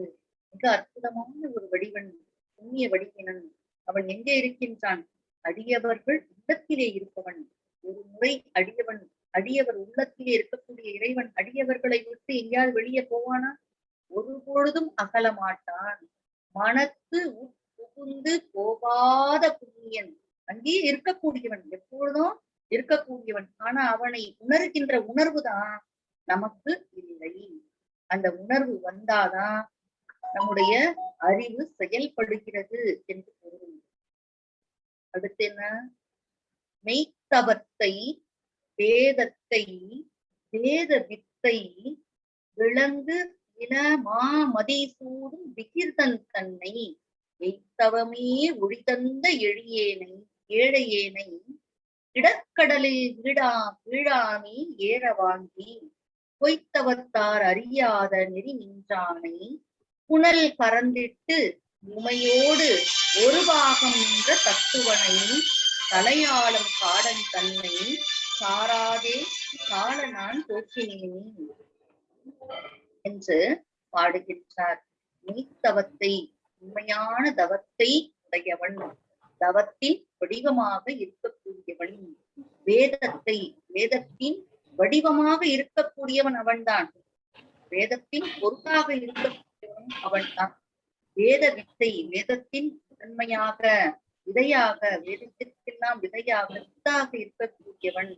மிக அற்புதமான ஒரு வடிவன், புண்ணிய வடிவினன். அவன் எங்கே இருக்கின்றான்? அடியவர்கள் உள்ளத்திலே இருப்பவன். ஒரு முறை அடியவர் உள்ளத்திலே இருக்கக்கூடிய இறைவன் அடியவர்களை விட்டு எங்கேயாவது வெளியே போவானா? ஒரு பொழுதும் அகல மாட்டான். மனத்து புகுந்து போகாத புண்ணியன், அங்கேயே இருக்கக்கூடியவன், எப்பொழுதும் இருக்கக்கூடியவன். ஆனா அவனை உணர்கின்ற உணர்வுதான் நமக்கு இல்லை. அந்த உணர்வு வந்தாதான் நம்முடைய அறிவு செயல்படுகிறது என்று பொருள். அடுத்து என்ன? மெய்த்தவத்தை, வேதத்தை, வேத வித்தை விளங்கு இன மாமதிசூடும் விகிர்தன் தன்னை எய்த்தவமே ஒழிதந்த ஏழையேனை இடக்கடலில் வீழாமே ஏற வாங்கி பொய்த்தவத்தார் அறியாத நெறி நின்றானை புனல் பறந்திட்டு உமையோடு ஒரு பாகம் நின்ற தத்துவனை தலையாளம் காடன் தன்னை சாராதே சால நான் போக்கினேன் என்று பாடுகின்றார். மெய்த்தவத்தை, உண்மையான தவத்தை உடையவன், தவத்தின் வடிவமாக இருக்கக்கூடியவன். வேதத்தை, வேதத்தின் வடிவமாக இருக்கக்கூடியவன் அவன்தான். வேதத்தின் பொருளாக இருக்கக்கூடியவன் அவன்தான். வேத வித்தை, வேதத்தின் தன்மையாக, விதையாக, வேதத்திற்கெல்லாம் விதையாக, வித்தாக இருக்கக்கூடியவன்.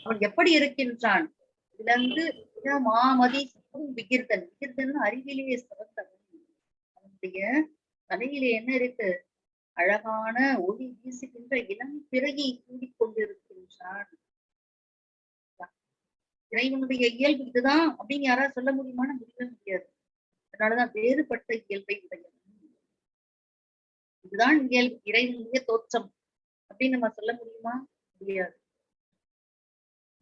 அவன் எப்படி இருக்கின்றான்? விலங்கு மாமதி விகிர்தன், விகிர்தன் அறிவிலே சிறந்தவன். அவனுடைய தலையிலே என்ன இருக்கு? அழகான ஒளி வீசுகின்ற இளம் பிறையை கூடிக்கொண்டிருக்கின்றான். இறைவனுடைய இயல்பு இதுதான் அப்படின்னு யாராவது சொல்ல முடியுமான்னு முடியவே முடியாது. அதனாலதான் வேறுபட்ட இயல்பை உடையவன். இதுதான் இயல்பு, இறைவனுடைய தோற்றம் அப்படின்னு நம்ம சொல்ல முடியுமா? முடியாது.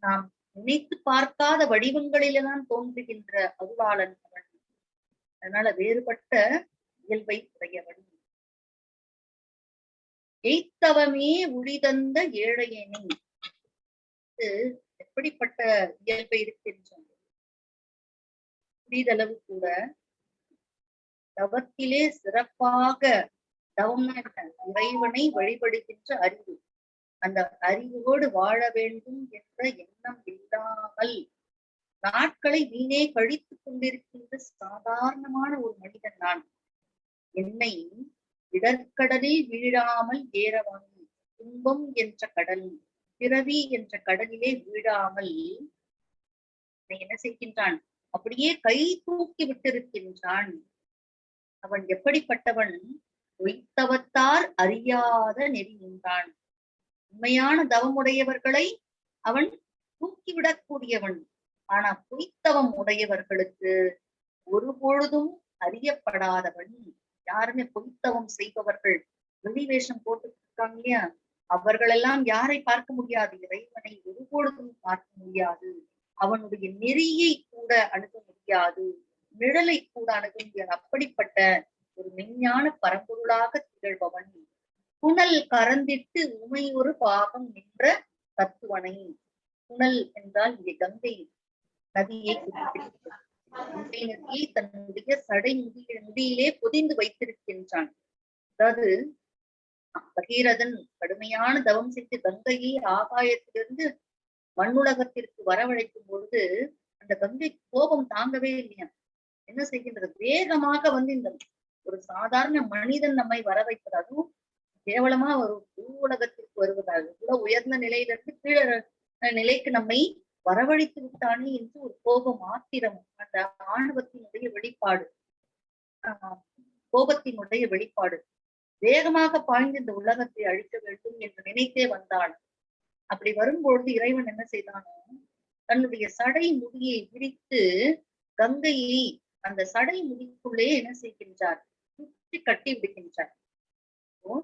நாம் நினைத்து பார்க்காத வடிவங்களில்தான் தோன்றுகின்ற அருளாளன் அவன். அதனால வேறுபட்ட இயல்பை உடையவன். எய்த்தவமே உழிதந்த ஏழையனை, எப்படிப்பட்ட இயல்பை இருக்கின்றன? புரிதளவு கூட தவத்திலே சிறப்பாக, தவம்னா என்ன? இறைவனை வழிபடுகின்ற அறிவு. அந்த அறிவோடு வாழ வேண்டும் என்ற எண்ணம் இல்லாமல் நாட்களை வீணே கழித்துக் கொண்டிருக்கின்ற சாதாரணமான ஒரு மனிதன் நான். என்னை இடர்கடலில் வீழாமல் ஏற வாங்கி, துன்பம் என்ற கடல், பிறவி என்ற கடலிலே வீழாமல் என்ன செய்கின்றான்? அப்படியே கை தூக்கி விட்டிருக்கின்றான். அவன் எப்படிப்பட்டவன்? பொய்த்தவத்தார் அறியாத நெறி நின்றான். உண்மையான தவமுடையவர்களை அவன் தூக்கிவிடக்கூடியவன். ஆனா பொய்த்தவம் உடையவர்களுக்கு ஒரு பொழுதும் அறியப்படாதவன். யாருமே பொய்த்தவம் செய்பவர்கள் வெளி வேஷம் போட்டு இருக்காங்க இல்லையா, அவர்களெல்லாம் யாரை பார்க்க முடியாது? இறைவனை ஒரு பொழுதும் பார்க்க முடியாது. அவனுடைய நெறியை கூட அணுக முடியாது, நிழலை கூட அணுக முடியாது. அப்படிப்பட்ட ஒரு மெஞ்ஞான பரம்பொருளாக திகழ்பவன். புனல் கரந்திட்டு உமையொரு பாகம் நின்ற தத்துவனை. புனல் என்றால் இங்கே கங்கை நதியை குறிப்பிடுகிறது. கங்கை நதியை தன்னுடைய சடை முடியிலே பொதிந்து வைத்திருக்கின்றான். அதாவது பகீரதன் கடுமையான தவம் செய்து கங்கையை ஆகாயத்திலிருந்து மண்ணுலகத்திற்கு வரவழைக்கும் பொழுது அந்த கங்கை கோபம் தாங்கவே இல்லையா. என்ன செய்கின்றது? வேகமாக வந்து இந்த ஒரு சாதாரண மனிதன் நம்மை வர வைப்பது, அதுவும் கேவலமா ஒரு பூவுலகத்திற்கு வருவதாக, இவ்வளவு உயர்ந்த நிலையிலிருந்து கீழ நிலைக்கு நம்மை வரவழைத்து விட்டானே என்று ஒரு கோபம், ஆத்திரம், அந்த ஆணவத்தினுடைய வெளிப்பாடு, கோபத்தினுடைய வெளிப்பாடு. வேகமாக பாய்ந்து இந்த உலகத்தை அழிக்க வேண்டும் என்று நினைத்தே வந்தான். அப்படி வரும்பொழுது இறைவன் என்ன செய்தானோ, தன்னுடைய சடை முடியை விரித்து கங்கையை அந்த சடை முடிக்குள்ளே என்ன செய்கின்றார்? சுற்றி கட்டி விடுகின்றார்.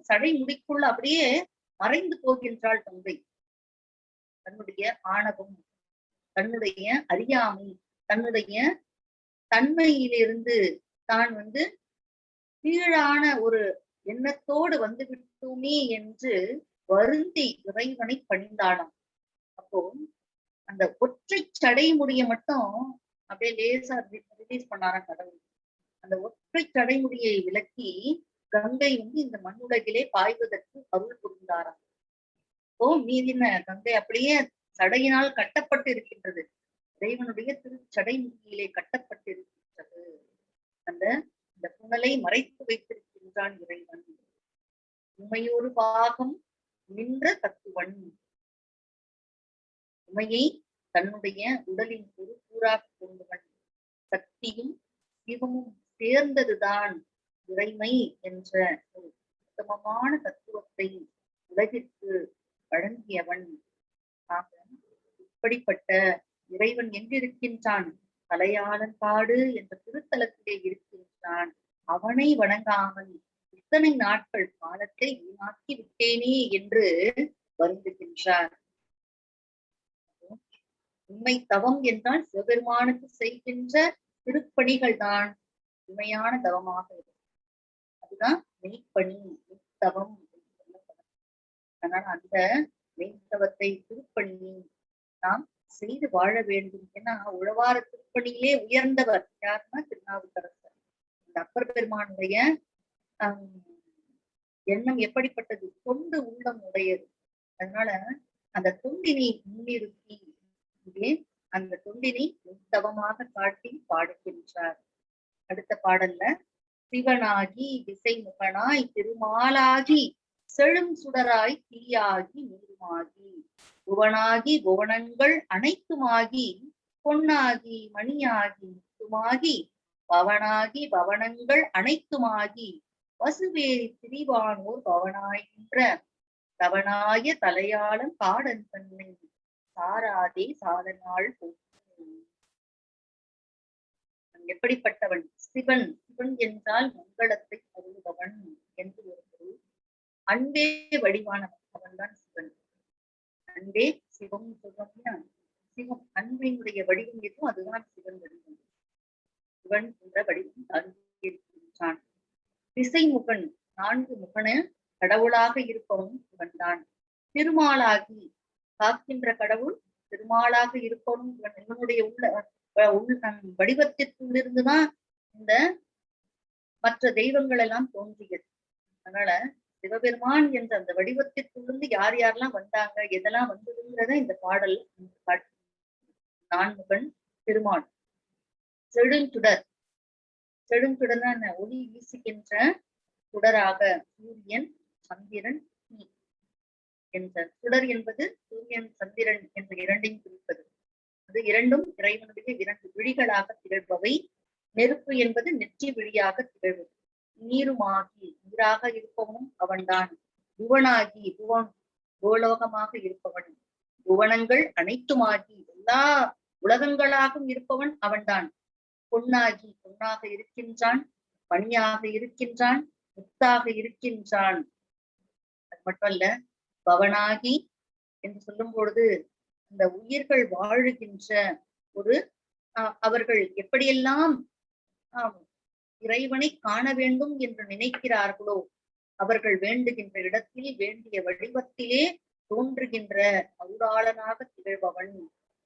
சடை முடிக்குள்ள அப்படியே மறைந்து போகின்றாள் கங்கை. தன்னுடைய ஆணவம், தன்னுடைய அறியாமை, தன்னுடைய தன்மையிலிருந்து தான் வந்து கீழான ஒரு எண்ணத்தோடு வந்து விட்டோமே என்று வருந்தி இறைவனை பணிந்தாளாம். அப்போ அந்த ஒற்றை சடை முடிய மட்டும் அப்படியே லேசா ரிலீஸ் பண்ணாராம் கடவுள். அந்த ஒற்றை சடைமுடியை விலக்கி கங்கை வந்து இந்த மண்ணுலகிலே பாய்வதற்கு அருள் புரிந்தாராம். மீதின கங்கை அப்படியே சடையினால் கட்டப்பட்டு இருக்கின்றது. இறைவனுடைய திருச்சடைமுடியிலே கட்டப்பட்டு இருக்கின்றது. அந்த புனலை மறைத்து வைத்திருக்கின்றான் இறைவன். உமையொரு பாகம் நின்ற தத்துவன். உமையை தன்னுடைய உடலின் ஒரு கூறாக கொண்டவன். சக்தியும் சிவமும் சேர்ந்ததுதான் இறைமை என்ற ஒரு உத்தமமான தத்துவத்தை உலகிற்கு வழங்கியவன். ஆக இப்படிப்பட்ட இறைவன் எங்கிருக்கின்றான்? தலையாளன்காடு என்ற திருத்தலத்திலே இருக்கின்றான். அவனை வணங்காமல் இத்தனை நாட்கள் காலத்தை வீணாக்கி விட்டேனே என்று வருந்துகின்றார். உண்மை தவம் என்றால் சிவபெருமானுக்கு செய்கின்ற திருப்பணிகள் தான் உண்மையான தவமாக இருக்கும். அதுதான் மெய்ப்பணி, மெய்த்தவம் என்று சொல்லப்படும். அதனால அந்த மெய்த்தவத்தை, திருப்பணியை நாம் செய்து வாழ வேண்டும். ஏன்னா உழவார திருப்பணியிலே உயர்ந்தவர் யாருன்னா திருநாவுக்கரசர். இந்த அப்பர் பெருமானுடைய எண்ணம் எப்படிப்பட்டது? தொண்டு உள்ளம் உடையது. அதனால அந்த தொண்டினை முன்னிறுத்தி அந்த தொண்டினை மெய்த்தவமாக காட்டி பாடுகின்றார். அடுத்த பாடல்ல சிவனாகி திசைமுகனாய் திருமாலாகி செழும் சுடராய் தீயாகி நீருமாகி புவனாகி புவனங்கள் அனைத்துமாகி பொன்னாகி மணியாகி முத்துமாகி பவனாகி பவனங்கள் அனைத்துமாகி பசுவேரி திரிவானோர் பவனாயின்ற தவனாய தலையாளம் காடன் தன்னை சாராதே சாதனாள் போற்றும். எப்படிப்பட்டவன்? சிவன். சிவன் என்றால் மங்களத்தை அருள்பவன் என்று ஒரு பொருள். அன்பே வடிவானவன், அவன்தான் சிவன். அன்பே சிவம் சொல்றோம். சிவம் அன்பினுடைய வடிவம் எதுவும் அதுதான் சிவன் வடிவம். சிவன் என்ற வடிவம் தங்கியிருக்கின்றான். திசைமுகன், 4 முகன கடவுளாக இருப்பவன் இவன்தான். திருமாலாகி காக்கின்ற கடவுள், திருமாலாக இருப்பவனும் இவன். இவனுடைய வடிவத்திற்குள்ளிருந்துதான் இந்த மற்ற தெய்வங்கள் எல்லாம் தோன்றியது. அதனால சிவபெருமான் என்ற அந்த வடிவத்திற்குள்ளிருந்து யார் யாரெல்லாம் வந்தாங்க, எதெல்லாம் வந்ததுங்கிறத இந்த பாடல் நான்முகன் திருமால். செழுஞ்சுடர், செழுஞ்சுடர்னா ஒளி வீசுகின்ற சுடராக சூரியன், சந்திரன், என்ற சுடர் என்பது சூரியன் சந்திரன் என்ற இரண்டையும் குறிப்பது. அது இரண்டும் இறைவனுடைய இரண்டு விழிகளாக திகழ்பவை. நெருப்பு என்பது நெற்றி விழியாக திகழ்வது. நீருமாகி நீராக இருப்பவனும் அவன்தான். புவனாகி கோலோகமாக இருப்பவன். புவனங்கள் அனைத்துமாகி எல்லா உலகங்களாகவும் இருப்பவன் அவன்தான். பொன்னாகி பொன்னாக இருக்கின்றான், மணியாக இருக்கின்றான், முத்தாக இருக்கின்றான். அது மட்டுமல்ல, பவனாகி என்று சொல்லும் பொழுது அந்த உயிர்கள் வாழுகின்ற ஒரு அவர்கள் எப்படியெல்லாம் இறைவனை காண வேண்டும் என்று நினைக்கிறார்களோ அவர்கள் வேண்டுகின்ற இடத்தில் வேண்டிய வடிவத்திலே தோன்றுகின்ற அருளாளனாக திகழ்பவன்.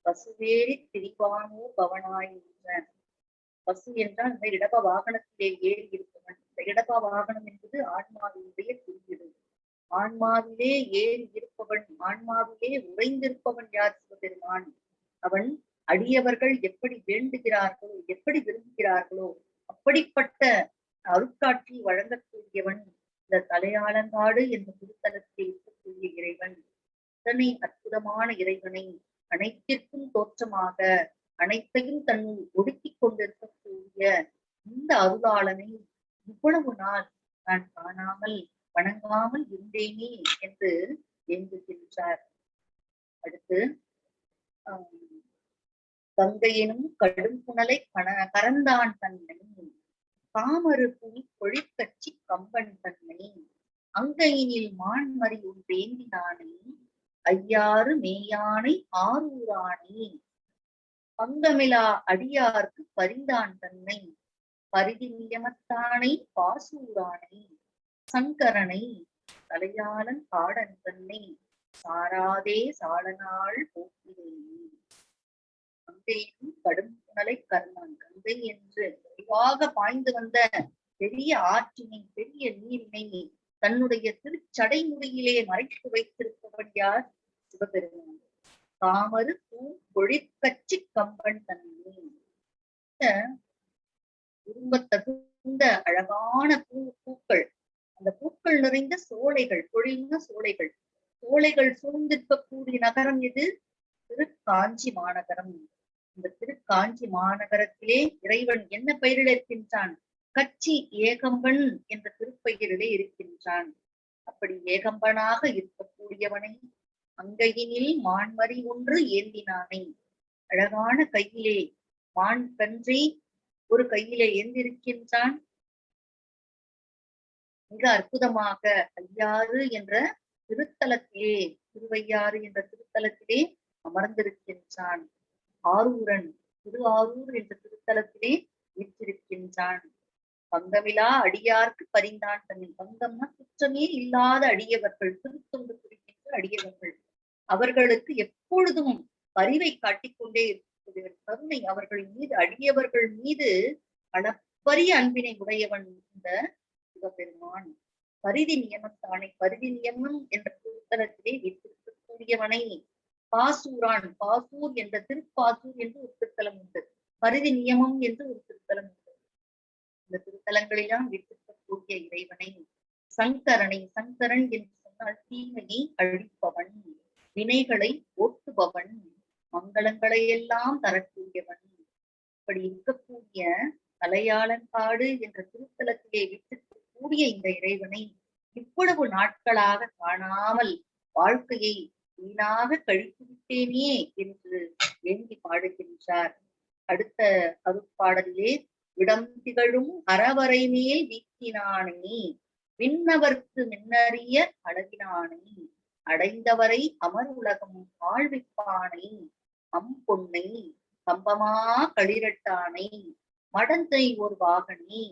பசுவேறி திரிவானோ பவனாய் என்ற பசு என்றால் இந்த இடப வாகனத்திலே ஏறி இருப்பவன். இந்த இடப வாகனம் என்பது ஆன்மாவினுடைய குறியீடு. ஆன்மாவிலே ஏறி இருப்பவன், ஆன்மாவிலே உறைந்திருப்பவன் யார்? சிவபெருமான். அவன் அடியவர்கள் எப்படி வேண்டுகிறார்களோ, எப்படி விரும்புகிறார்களோ அப்படிப்பட்ட அருட்காட்சி வழங்கக்கூடியவன் இந்த தலையாளங்காடு என்ற திருத்தலத்தில் இருக்கக்கூடிய இறைவன். இத்தனை அற்புதமான இறைவனை, அனைத்திற்கும் தோற்றமாக அனைத்தையும் தன்னுள் ஒடுக்கிக் கொண்டிருக்கக்கூடிய இந்த அருளாளனை இவ்வளவு நாள் நான் காணாமல் வணங்காமல் இருந்தேனே என்று எங்குகின்றார். அடுத்து கங்கையினும் கடும் புனலை கரந்தான் தன்னை, காமரு புனி பொழிற்கட்சி கம்பன் தன்னை, அங்கையினில் மான்மறி ஒன்றேந்தினானை, ஐயாறு மேயானை ஆரூரானை, பங்கமிலா அடியார்க்கு பரிந்தான் தன்னை, பரிதி நியமத்தானை பாசூரானை, சங்கரனை, தலையாளன் காடன் தன்னை, சாராதே சாலனாள் போக்கினேனே. கங்கையினும் கடும் புனலை கர்ணான். கங்கை என்று விரிவாக பாய்ந்து வந்த பெரிய ஆற்றினை, பெரிய நீரினை தன்னுடைய திருச்சடைமுறையிலே மறைத்து வைத்திருப்பவன் யார்? சிவபெருமான். காமரு பூ பொழிற்கட்சி கம்பன் தன்னை. விரும்பத்தகுந்த அழகான பூக்கள், அந்த பூக்கள் நிறைந்த சோலைகள், பொழிந்த சோலைகள், சோலைகள் சூழ்ந்திருக்கக்கூடிய நகரம் எது? திருக்காஞ்சி மாநகரம். இந்த திருக்காஞ்சி மாநகரத்திலே இறைவன் என்ன பெயரில் இருக்கின்றான்? கச்சி ஏகம்பன் என்ற திருப்பெயரிலே இருக்கின்றான். அப்படி ஏகம்பனாக இருக்கக்கூடியவனை, அங்கையினில் மான்மறி ஒன்று ஏந்தினானை, அழகான கையிலே மான் கன்றை ஒரு கையிலே ஏந்திருக்கின்றான். மிக அற்புதமாக ஐயாறு என்ற திருத்தலத்திலே, திருவையாறு என்ற திருத்தலத்திலே அமர்ந்திருக்கின்றான். ஆரூரன், திரு ஆரூர் என்ற திருத்தலத்திலே வீற்றிருக்கின்றான். பங்கமிலா அடியார்க்கு பரிந்தான் தன்னை. பங்கம்னா குற்றமே இல்லாத அடியவர்கள், திருத்தொண்டு குறிக்கின்ற அடியவர்கள், அவர்களுக்கு எப்பொழுதும் பரிவை காட்டிக்கொண்டே இருக்கக்கூடிய கருணை அவர்கள் மீது, அடியவர்கள் மீது அளப்பரிய அன்பினை உடையவன் இந்த சிவபெருமான். பரிதி நியமத்தானை, பரிதி நியமம் என்ற திருத்தலத்திலே வீற்றிருக்கக்கூடியவனை. பாசூரான், பாசூர் என்ற திருப்பாசூர் என்று ஒரு திருத்தலம் உண்டு, பரிதி நியமம் என்று ஒரு திருத்தலம் உண்டு. இந்த திருத்தலங்களெல்லாம் வீட்டிருக்கக்கூடிய இறைவனை. சங்கரனை, சங்கரன் என்று சொன்னால் தீமையை அழிப்பவன், வினைகளை ஓட்டுபவன், மங்களங்களை எல்லாம் தரக்கூடியவன். இப்படி இருக்கக்கூடிய தலையாளங்காடு என்ற திருத்தலத்திலே வீட்டிருக்கக்கூடிய இந்த இறைவனை இவ்வளவு நாட்களாக காணாமல் வாழ்க்கையை வீணாக கழித்து விட்டேனே என்று ஏங்கி பாடுகின்றார். அடுத்த அருட்பாடலிலே விடம் திகழும் அறவரை மேல் வீட்டினானே, விண்ணவர்க்கு மின்னறிய அழகினானை, அடைந்தவரை அமர் உலகம் ஆழ்விப்பானை, அம்பொன்னை கம்பமா களிரட்டானை, மடந்தை ஒரு வாகனி,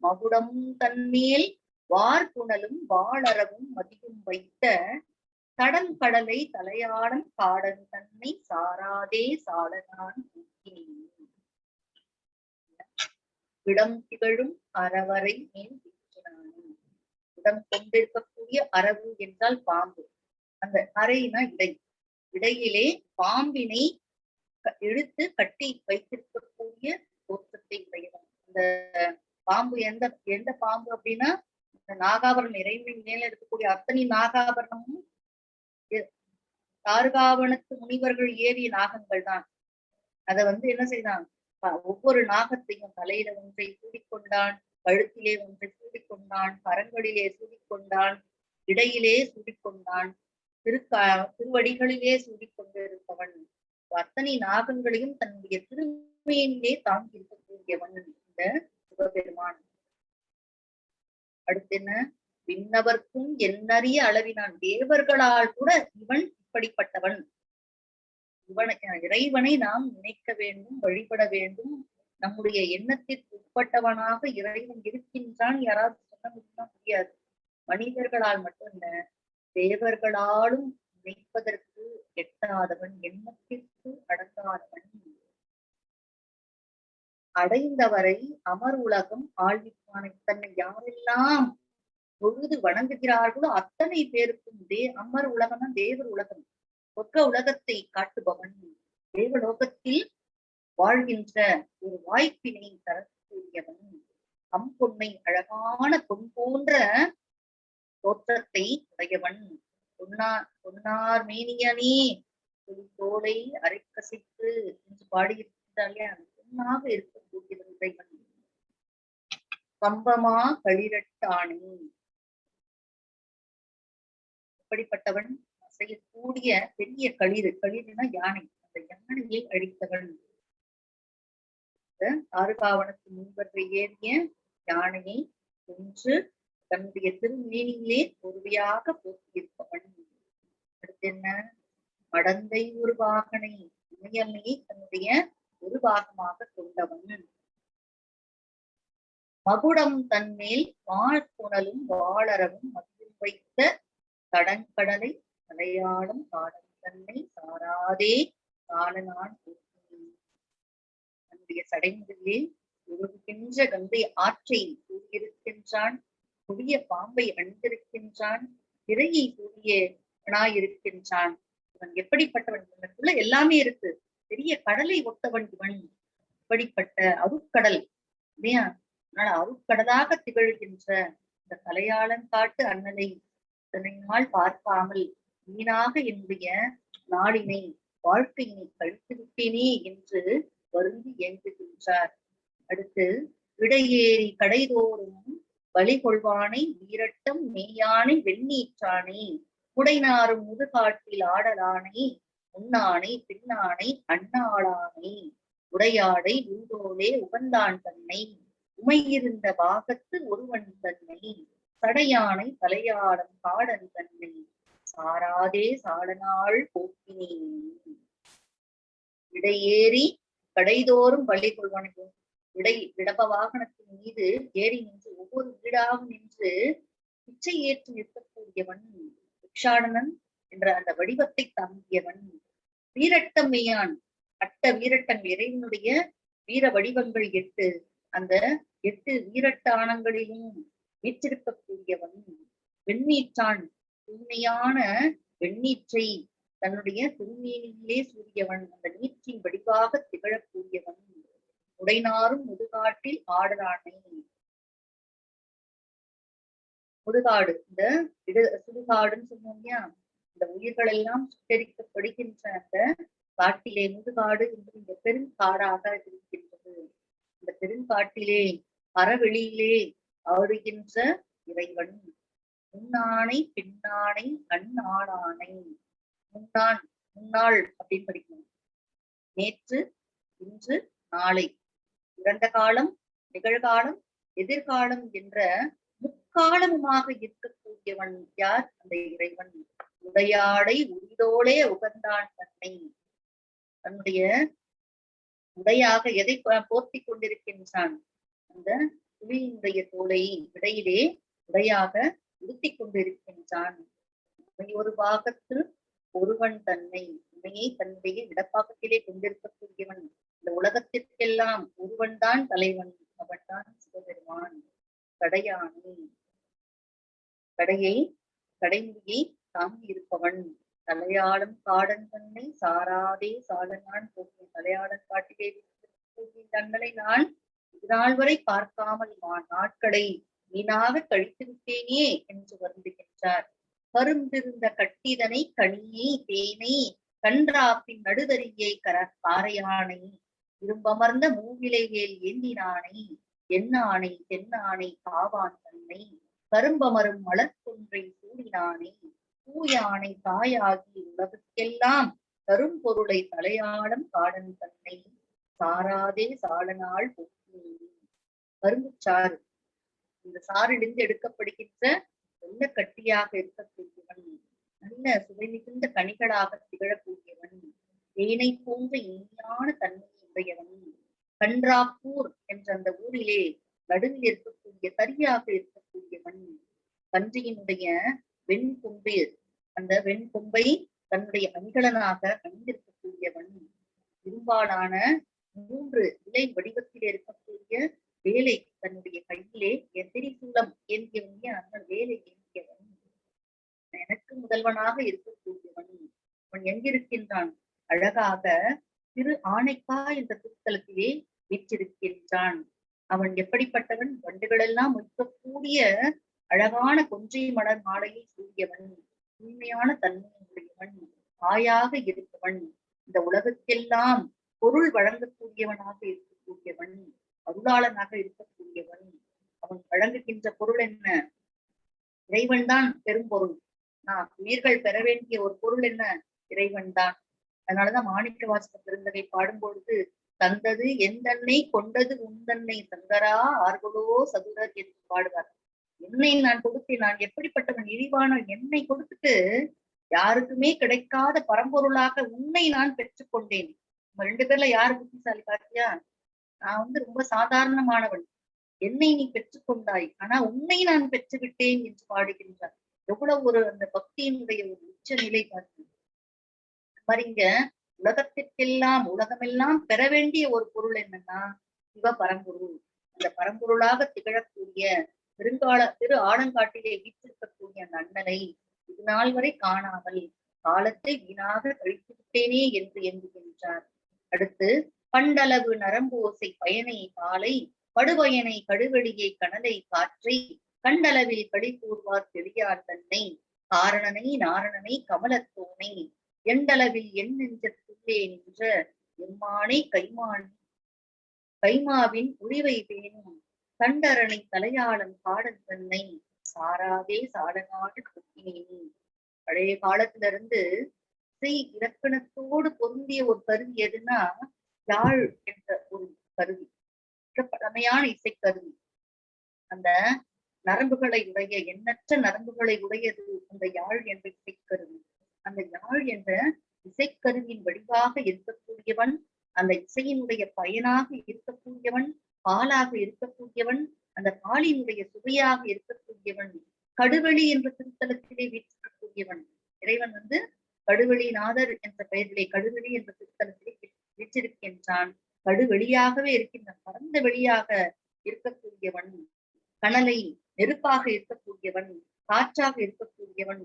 மகுடம் தன்மேல் வார்புணலும் வாளரவும் மதியும் வைத்த, தடம் கடலை தலையாளன் காடன் தன்னை, சாராதே சாலனான் ஊக்கினேன். விடம் திகழும் அறவரை மேல் வீற்றினானே. விடம் கொண்டிருக்கக்கூடிய அரவு என்றால் பாம்பு. அந்த அறைனா இடை, இடையிலே பாம்பினை இழுத்து கட்டி வைத்திருக்கக்கூடிய தோற்றத்தை உடையவன். அந்த பாம்பு எந்த பாம்பு அப்படின்னா, இந்த நாகாபரணம், இறைவனின் மேல இருக்கக்கூடிய அத்தனை நாகாபரணமும் தார்காவனத்து முனிவர்கள் ஏறிய நாகங்கள் தான். அதை என்ன செய்தான், ஒவ்வொரு நாகத்தையும் தலையில ஒன்றை சூடிக்கொண்டான், கழுத்திலே ஒன்றை சூடிக்கொண்டான், கரங்களிலே சூடிக்கொண்டான், இடையிலே சூடிக்கொண்டான், திருவடிகளிலே சூடிக்கொண்டிருப்பவன். அத்தனை நாகங்களையும் தன்னுடைய திருமையிலே தாங்கி இருக்கக்கூடியவன் இந்த சிவபெருமான். அடுத்து என்ன, விண்ணவர்க்கும் எண்ணறிய அளவினான், தேவர்களால் கூட இவன் இப்படிப்பட்டவன். இறைவனை நாம் நினைக்க வேண்டும், வழிபட வேண்டும். நம்முடைய எண்ணத்திற்கு உட்பட்டவனாக இறைவன் இருக்கின்றான் யாராவது சொல்ல முடியுமா? முடியாது. மனிதர்களால் மட்டுமல்ல, தேவர்களாலும் நினைப்பதற்கு எட்டாதவன், எண்ணத்திற்கு அடங்காதவன். அடைந்தவரை அமர் உலகம் ஆழ்விப்பானை. தன்னை யாரெல்லாம் பொழுது வணங்குகிறார்களோ அத்தனை பேருக்கும் அமர் உலகம், தேவர் உலகம், சொர்க்க உலகத்தை காட்டுபவன், தேவலோகத்தில் வாழ்கின்ற ஒரு வாய்ப்பினை தரக்கூடியவன். பொன்னை, அழகான பொன் போன்ற தோற்றத்தை உடையவன். பொன்னார் மேனியனே தோலை அரைக்கசித்து என்று பாடியிருக்கிறார்களே, அந்த பொன்னாக இருக்கக்கூடிய இறைவன். கம்பமா களிரட்டானே, எப்படிப்பட்டவன்? செய்யக்கூடிய பெரிய களிறுனா யானை, அந்த யானையை அழித்தவன். தாருகாவனத்து முன்பர்கள் ஏறிய யானையை கொன்று தன்னுடைய திருமேனியிலே பொறுமையாக போக்கியிருப்பவன். அடுத்து என்ன, மடந்தை ஒரு வாகனை, இமயமையை தன்னுடைய ஒரு பாகமாக கொண்டவன். மகுடம் தன்மேல் வாழ்புணலும் வாளரவும் மதில் வைத்த தடங்கடலை தலையாடும் காடன் தன்னை சாராதே காலனான் தன்னுடைய சடைமுடியே உருகுகின்ற கங்கை ஆற்றை கூறியிருக்கின்றான், கொடிய பாம்பை அணிந்திருக்கின்றான், திரையை கூறியவனாயிருக்கின்றான். இவன் எப்படிப்பட்டவன்? இவனுக்குள்ள எல்லாமே இருக்கு. பெரிய கடலை ஒத்தவன் இவன். இப்படிப்பட்ட அருட்கடல் இல்லையா? அதனால அருட்கடலாக திகழ்கின்ற இந்த தலையாளன் காட்டு அண்ணனை இத்தனை நாள் பார்க்காமல் வீணாக என்னுடைய நாடினை, வாழ்க்கையினை கழித்து விட்டேனே என்று வருந்தி இயங்குகின்றார். அடுத்து, விடையேறி கடைதோறும் பலி கொள்வானை, வீரட்டம் மெய்யானை வெண்ணீற்றானை, குடைநாரும் முதுகாட்டில் ஆடலானை, முன்னானை பின்னானை அண்ணாளானை, உடையாடை ஊதோலே உகந்தான் தன்னை, உமையிருந்த பாகத்து ஒருவன் தன்னை, சடையானை தலையாடம் காடன் தன்னை, சாராதே சாடனாள் போக்கினே. இடையேறி கடைதோறும் பள்ளி கொள்வானுக்கு விடப்ப வாகனத்தின் மீது ஏறி நின்று ஒவ்வொரு வீடாக நின்று பிச்சை ஏற்று நிற்கக்கூடியவன், பிக்ஷாடனன் என்ற அந்த வடிவத்தை தாங்கியவன். வீரட்டம் மெய்யான், அட்ட வீரட்டங்கள், இறைவனுடைய வீர வடிவங்கள் 8, அந்த 8 வீரட்டானங்களிலும் வீற்றிருக்கக்கூடியவன். வெண்ணீற்றான், தூய்மையான வெண்ணீற்றை தன்னுடைய திருமேனியிலே சூரியவன், அந்த நீற்றின் வடிவாக திகழக்கூடியவன். உடைநாரும் முதுகாட்டில் ஆடலானை, முதுகாடு, இந்த சுடுகாடுன்னு சொன்னோம் இல்லையா, இந்த உயிர்கள் எல்லாம் சுட்டரிக்கப்படுகின்ற அந்த காட்டிலே முதுகாடு என்று இந்த பெருங்காடாக இருக்கின்றது. இந்த பெருங்காட்டிலே அறவெளியிலே ஆடுகின்ற இறைவன். முன்னானை பின்னானை அந்நாளானை, முன்னாள் அப்படின்னு படிக்கணும். நேற்று, இன்று, நாளை, இறந்த காலம், நிகழ்காலம், எதிர்காலம் என்ற முக்காலமுமாக இருக்கக்கூடியவன் யார்? அந்த இறைவன். உடையாடை உயிரோடே உகந்தான் தன்னை, தன்னுடைய உடையாக எதை போர்த்தி கொண்டிருக்கின்றான்? அந்த புலியினுடைய தோலை இடையிலே உடையாக உடுத்தி கொண்டிருக்கின்றான். ஒரு பாகத்து ஒருவன் தன்னை, உண்மையை தன்னுடைய இடப்பாகத்திலே கொண்டிருக்கக்கூடியவன். இந்த உலகத்திற்கெல்லாம் ஒருவன் தான் தலைவன், அவன் தான் சிவபெருமான். கடையானை, கடைமுடியை தாங்கி இருப்பவன். தலையாளம் காடன் தன்னை சாராதே சாடனான் போக்கிய, தலையாளன் காட்டிலே தன்னலை நான் இதுநாள் வரை பார்க்காமல் நாட்களை வீணாக கழித்து விட்டேனே என்று வருந்துகின்றார். கரும்பிருந்த கட்டிதனை கனியை தேனை கன்றாப்பின் நடுதறியை காரையானை இரும்பமர்ந்த மூவிலைவேல் ஏந்தினானை எண்ணானை தென்னானை காவான் தன்னை கரும்பமரும் மலர்கொன்றை சூடினானை பூயானை தாயாகி உலகுக்கெல்லாம் கரும்பொருளை தலையாடம் காடன் தன்னை சாராதே சாலனாள் பொக்கி. கரும்புச்சாறு, இந்த சாறிலிருந்து எடுக்கப்படுகின்ற நல்ல கட்டியாக இருக்கக்கூடியவன், நல்ல சுவை மிகுந்த கனிகளாக திகழக்கூடியவன், தேனை போன்ற இனிமையான தன்மையை உடையவன். கன்றாப்பூர் என்ற அந்த ஊரிலே நடுவில் இருக்கக்கூடிய தரியாக இருக்கக்கூடியவன். கன்றியினுடைய வெண்கொம்பு, அந்த வெண்கொம்பை தன்னுடைய அணிகலனாக அணிந்திருக்கக்கூடியவன். இரும்பாலான 3 இலை வடிவத்தில் இருக்கக்கூடிய வேலை தன்னுடைய கையிலே எதிரி சூலம் ஏந்தியவனே அந்த வேலை ஏந்தியவன். எனக்கு முதல்வனாக இருக்கக்கூடியவன். அவன் எங்கிருக்கின்றான்? அழகாக திரு ஆனைக்கா என்ற திருத்தலத்திலே வீற்றிருக்கின்றான். அவன் எப்படிப்பட்டவன்? வண்டுகளெல்லாம் மொய்க்கக்கூடிய அழகான கொன்றை மலர் மாலையை சூடியவன், உண்மையான தன்மையுடையவன், ஆயாக இருப்பவன், இந்த உலகத்திற்கெல்லாம் பொருள் வழங்கக்கூடியவனாக இருக்கக்கூடியவன், அருளாளனாக இருக்கக்கூடியவன். அவன் வழங்குகின்ற பொருள் என்ன? இறைவன் தான் பெரும்பொருள். உயிர்கள் பெற வேண்டிய ஒரு பொருள் என்ன? இறைவன் தான். அதனாலதான் மாணிக்க வாசக பெருந்தகை பாடும்பொழுது தந்தது எந்தன்னை கொண்டது உந்தன்னை சங்கரா ஆர்களோ சதுரர் என்று பாடுவார். என்னை நான் கொடுத்தேன், நான் எப்படிப்பட்டவன்? இழிவான என்னை கொடுத்துட்டு யாருக்குமே கிடைக்காத பரம்பொருளாக உன்னை நான் பெற்றுக்கொண்டேன். நம்ம 2 பேர்ல யாரு புத்திசாலி பாத்தியா? நான் ரொம்ப சாதாரணமானவன், என்னை நீ பெற்றுக்கொண்டாய், ஆனா உன்னை நான் பெற்றுவிட்டேன் என்று பாடுகின்றார். எவ்வளவு ஒரு அந்த பக்தியினுடைய ஒரு உச்ச நிலை பார்த்து பாருங்க. உலகத்திற்கெல்லாம் உலகமெல்லாம் பெற வேண்டிய ஒரு பொருள் என்னன்னா சிவ பரம்பொருள். அந்த பரம்பொருளாக திகழக்கூடிய திரு ஆலங்காட்டிலே வீற்றிருக்கக்கூடிய அந்த அண்ணனை இது நாள் வரை காணாமல் காலத்தை வீணாக கழித்து விட்டேனே என்று எண்ணுகின்றார். அடுத்து பண்டளவு நரம்போசை பயனை பாலை படுபயனை கடுவெளியை கனலை காற்றை கண்டளவில் களி கூறுவார் பெரியார் தன்னை காரணனை நாரணனை கமலத்தோனை எண்டளவில் என் நெஞ்சத்துள்ளே நின்ற எம்மானை கைமாவின் உரிவை பேணும் கண்டரணை தலையாளன் பாடல் தன்னை சாராதே சாடநாடு கொக்கினேனி. பழைய காலத்துல இருந்து இசை இலக்கணத்தோடு பொருந்திய ஒரு கருவி எதுன்னா யாழ் என்ற ஒரு கருவி, மிக பழமையான இசைக்கருவி. அந்த நரம்புகளை உடைய எண்ணற்ற நரம்புகளை உடையது அந்த யாழ் என்ற இசைக்கருவி. அந்த யாழ் என்ற இசைக்கருவியின் வடிவாக இருக்கக்கூடியவன், அந்த இசையினுடைய பயனாக இருக்கக்கூடியவன், பாலாக இருக்கக்கூடியவன், அந்த பாலினுடைய சுவையாக இருக்கக்கூடியவன், கடுவெளி என்ற திருத்தலத்திலே வீற்றிருக்கக்கூடியவன். இறைவன் கடுவெளிநாதர் என்ற பெயரிலே கடுவெளி என்ற திருத்தலத்திலே வீற்றிருக்கின்றான். கடுவெளியாகவே இருக்கின்றான், பரந்த வெளியாக இருக்கக்கூடியவன், கனலை நெருப்பாக இருக்கக்கூடியவன், காற்றாக இருக்கக்கூடியவன்,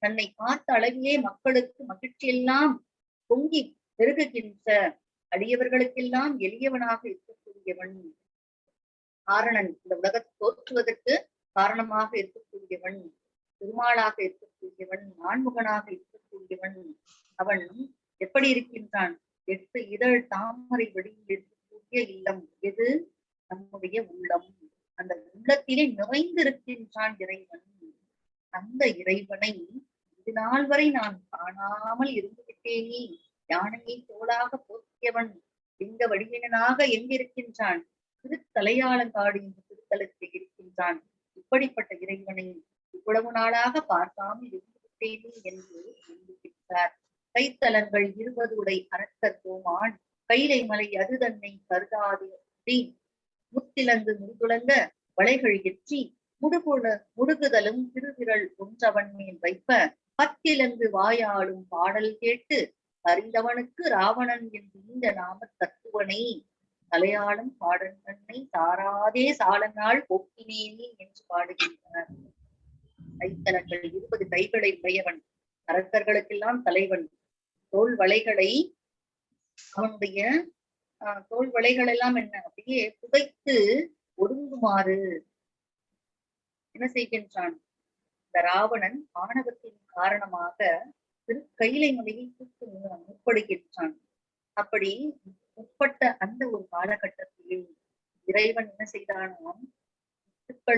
தன்னை பார்த்த அளவிலே மக்களுக்கு மகிழ்ச்சியெல்லாம் பொங்கி பெருகுகின்ற அடியவர்களுக்கெல்லாம் எளியவனாக இருக்கக்கூடியவன், காரணன், இந்த உலகத்தை தோற்றுவதற்கு காரணமாக இருக்கக்கூடியவன், பெருமாளாக இருக்கக்கூடியவன், நான்முகனாக இருக்கக்கூடியவன். அவன் எப்படி இருக்கின்றான்? 8 இதழ் தாமரை வடிவில் இருக்கக்கூடிய இல்லம் எது? நம்முடைய உள்ளம். அந்த உள்ளத்திலே நிறைந்திருக்கின்றான் இறைவன். அந்த இறைவனை இது நாள் வரை நான் காணாமல் இருந்து விட்டேனே. யானையை தோளாக போற்றியவன் லிங்க வடிவினனாக எங்கிருக்கின்றான்? திருத்தலையாளங்காடு என்ற திருத்தலத்தில் இருக்கின்றான். இப்படிப்பட்ட இறைவனை இவ்வளவு நாளாக பார்க்காமல் இருந்து விட்டேனே என்று எண்ணுகின்றார். கைத்தலங்கள் 20 உடை அரக்கர் கோமான் கைலை மலை அது தன்னை கருதாது முத்திலங்கு முதுகுலங்க வளைகள் எற்றி முடுகுதலும் திருவிரல் ஒன்றவன் மேல் வைப்ப 10 இலங்கு வாயாளும் பாடல் கேட்டு அறிந்தவனுக்கு ராவணன் என்று இந்த நாம தத்துவனை தலையாளம் பாடன் தன்னை சாராதே சாலநாள் போக்கினேனி என்று பாடுகின்றனர். கைத்தலங்கள் 20 கைகளை உடையவன், அரக்கர்களுக்கெல்லாம் தலைவன். தோல் வளைகளை அவனுடைய தோல் வளைகள் எல்லாம் என்ன அப்படியே புதைத்து ஒடுங்குமாறு என்ன செய்கின்றான்? இந்த ராவணன் ஆணவத்தின் காரணமாக கைலை மலையில் முற்படுகின்றான். அப்படி முற்பட்ட அந்த ஒரு காலகட்டத்திலே இறைவன் என்ன செய்தானாம்,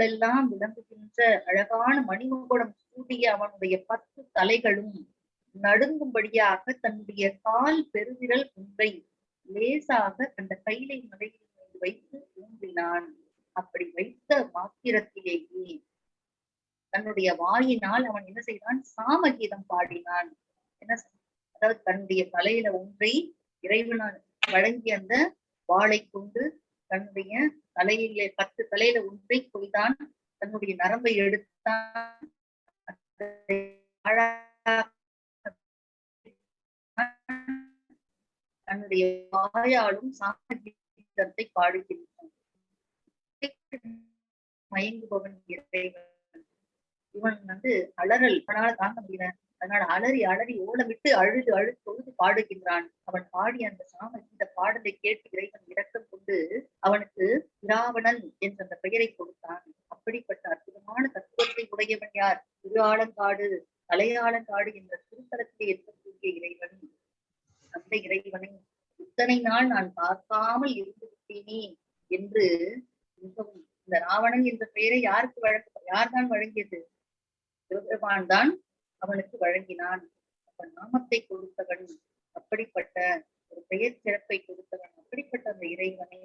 எல்லாம் விளங்குகின்ற அழகான மணிமகுடம் சூடிய அவனுடைய 10 தலைகளும் நடுங்கும்படியாக தன்னுடைய கால் பெருவிரல் ஒன்றை லேசாக அந்த கைலை மலையில் வைத்து ஊன்றினான். அப்படி வைத்த மாத்திரத்திலேயே தன்னுடைய வாயினால் அவன் என்ன செய்தான், சாமகீதம் பாடினான். என்ன, அதாவது தன்னுடைய தலையில ஒன்றை இறைவனால் வழங்கிய அந்த வாளை கொண்டு தன்னுடைய தலையிலே 10 தலையில ஒன்றை கொய்தான், தன்னுடைய நரம்பை எடுத்தான், தன்னுடைய வாயாலும் சாமகீதத்தை பாடுகின்றான். மயங்குபவன் இறைவன். இவன் அலறல் அவனால தாங்க முடியல, அதனால அலறி அலறி ஓலமிட்டு அழுது அழுது தொழுது பாடுகின்றான். அவன் பாடிய அந்த சாமகீத பாடலை கேட்டு இறைவன் இரக்கம் கொண்டு அவனுக்கு இராவணன் என்ற அந்த பெயரை கொடுத்தான். அப்படிப்பட்ட அற்புதமான தத்துவத்தை உடையவன் யார்? திருஆலங்காடு தலையாலங்காடு என்ற திருத்தலத்திலே இருக்கக்கூடிய இறைவன். அந்த இறைவனை இத்தனை நாள் நான் பார்க்காமல் இருந்து விட்டேனே என்று மிகவும் இந்த ராவணன் என்ற பெயரை யார்தான் வழங்கியது? சிவபெருமான் தான் அவனுக்கு வழங்கினான். அவன் நாமத்தை கொடுத்தவன், அப்படிப்பட்ட ஒரு பெயர் சிறப்பை கொடுத்தவன். அப்படிப்பட்ட அந்த இறைவனை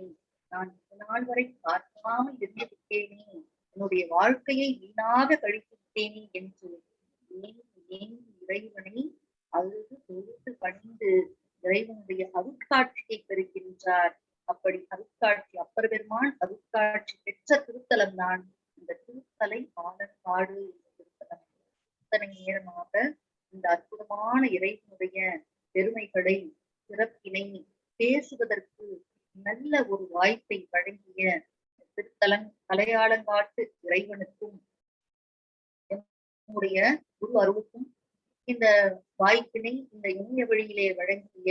நான் நாள் வரை பார்க்காமல் இருந்து விட்டேனே, என்னுடைய வாழ்க்கையை வீணாக கழித்து விட்டேனே என்று இறைவனை அழுது தொழுது பணிந்து இறைவனுடைய அருட்காட்சியை பெறுகின்றார். அப்படி அருட்காட்சி, அப்பர் பெருமான் அருட்காட்சி பெற்ற திருத்தலம் தான் இந்த திருத்தலை ஆலங்காடு என்ற திருத்தலம். இத்தனை நேரமாக இந்த அற்புதமான இறைவனுடைய பெருமைகளை, சிறப்பினை பேசுவதற்கு நல்ல ஒரு வாய்ப்பை வழங்கிய தலையாலங்காட்டு இறைவனுக்கும் நம்முடைய குரு அருவுக்கும் இந்த வாய்ப்பினை இந்த இணைய வழியிலே வழங்கிய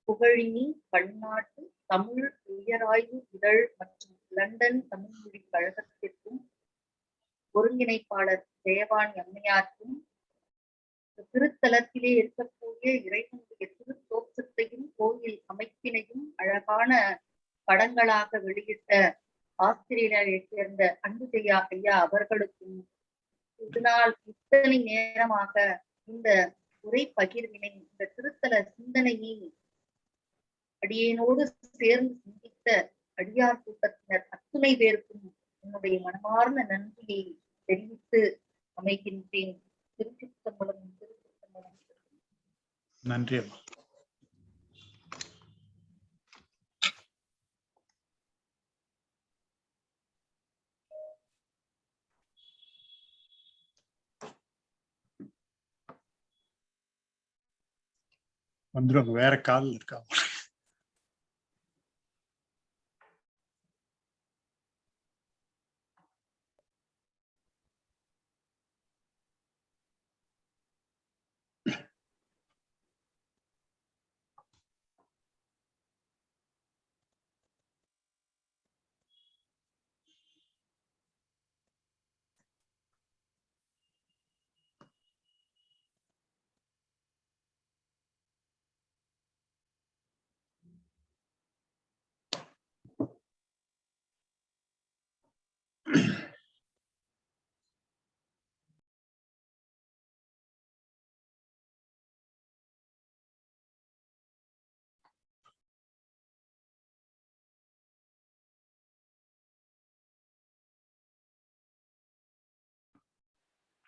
புகழினி பன்னாட்டு தமிழ் உயராய்வு இதழ் மற்றும் லண்டன் தமிழ் மொழி கழகத்திற்கும் ஒருங்கிணைப்பாளர் ஜெயவாணி அம்மையாருக்கும் திருத்தலத்திலே இருக்கக்கூடிய இறைவனுடைய திருத்தோற்றத்தையும் கோயில் அமைப்பினையும் அழகான படங்களாக வெளியிட்ட ஆஸ்திரேலியாவை சேர்ந்த அன்புஜெயா ஐயா அவர்களுக்கும் இதனால் இத்தனை நேரமாக இந்த உரை பகிர்வினை, இந்த திருத்தல சிந்தனையை அடியேனோடு சேர்ந்து சிந்தித்த அடியார் கூட்டத்தினர் அத்துணை பேருக்கும் என்னுடைய மனமார்ந்த நன்றியை தெரிவித்து அமைகின்றேன். திருச்சிற்றம்பலம். நன்றி அம்மா. வந்துருவாங்க, வேற கால் இருக்கா?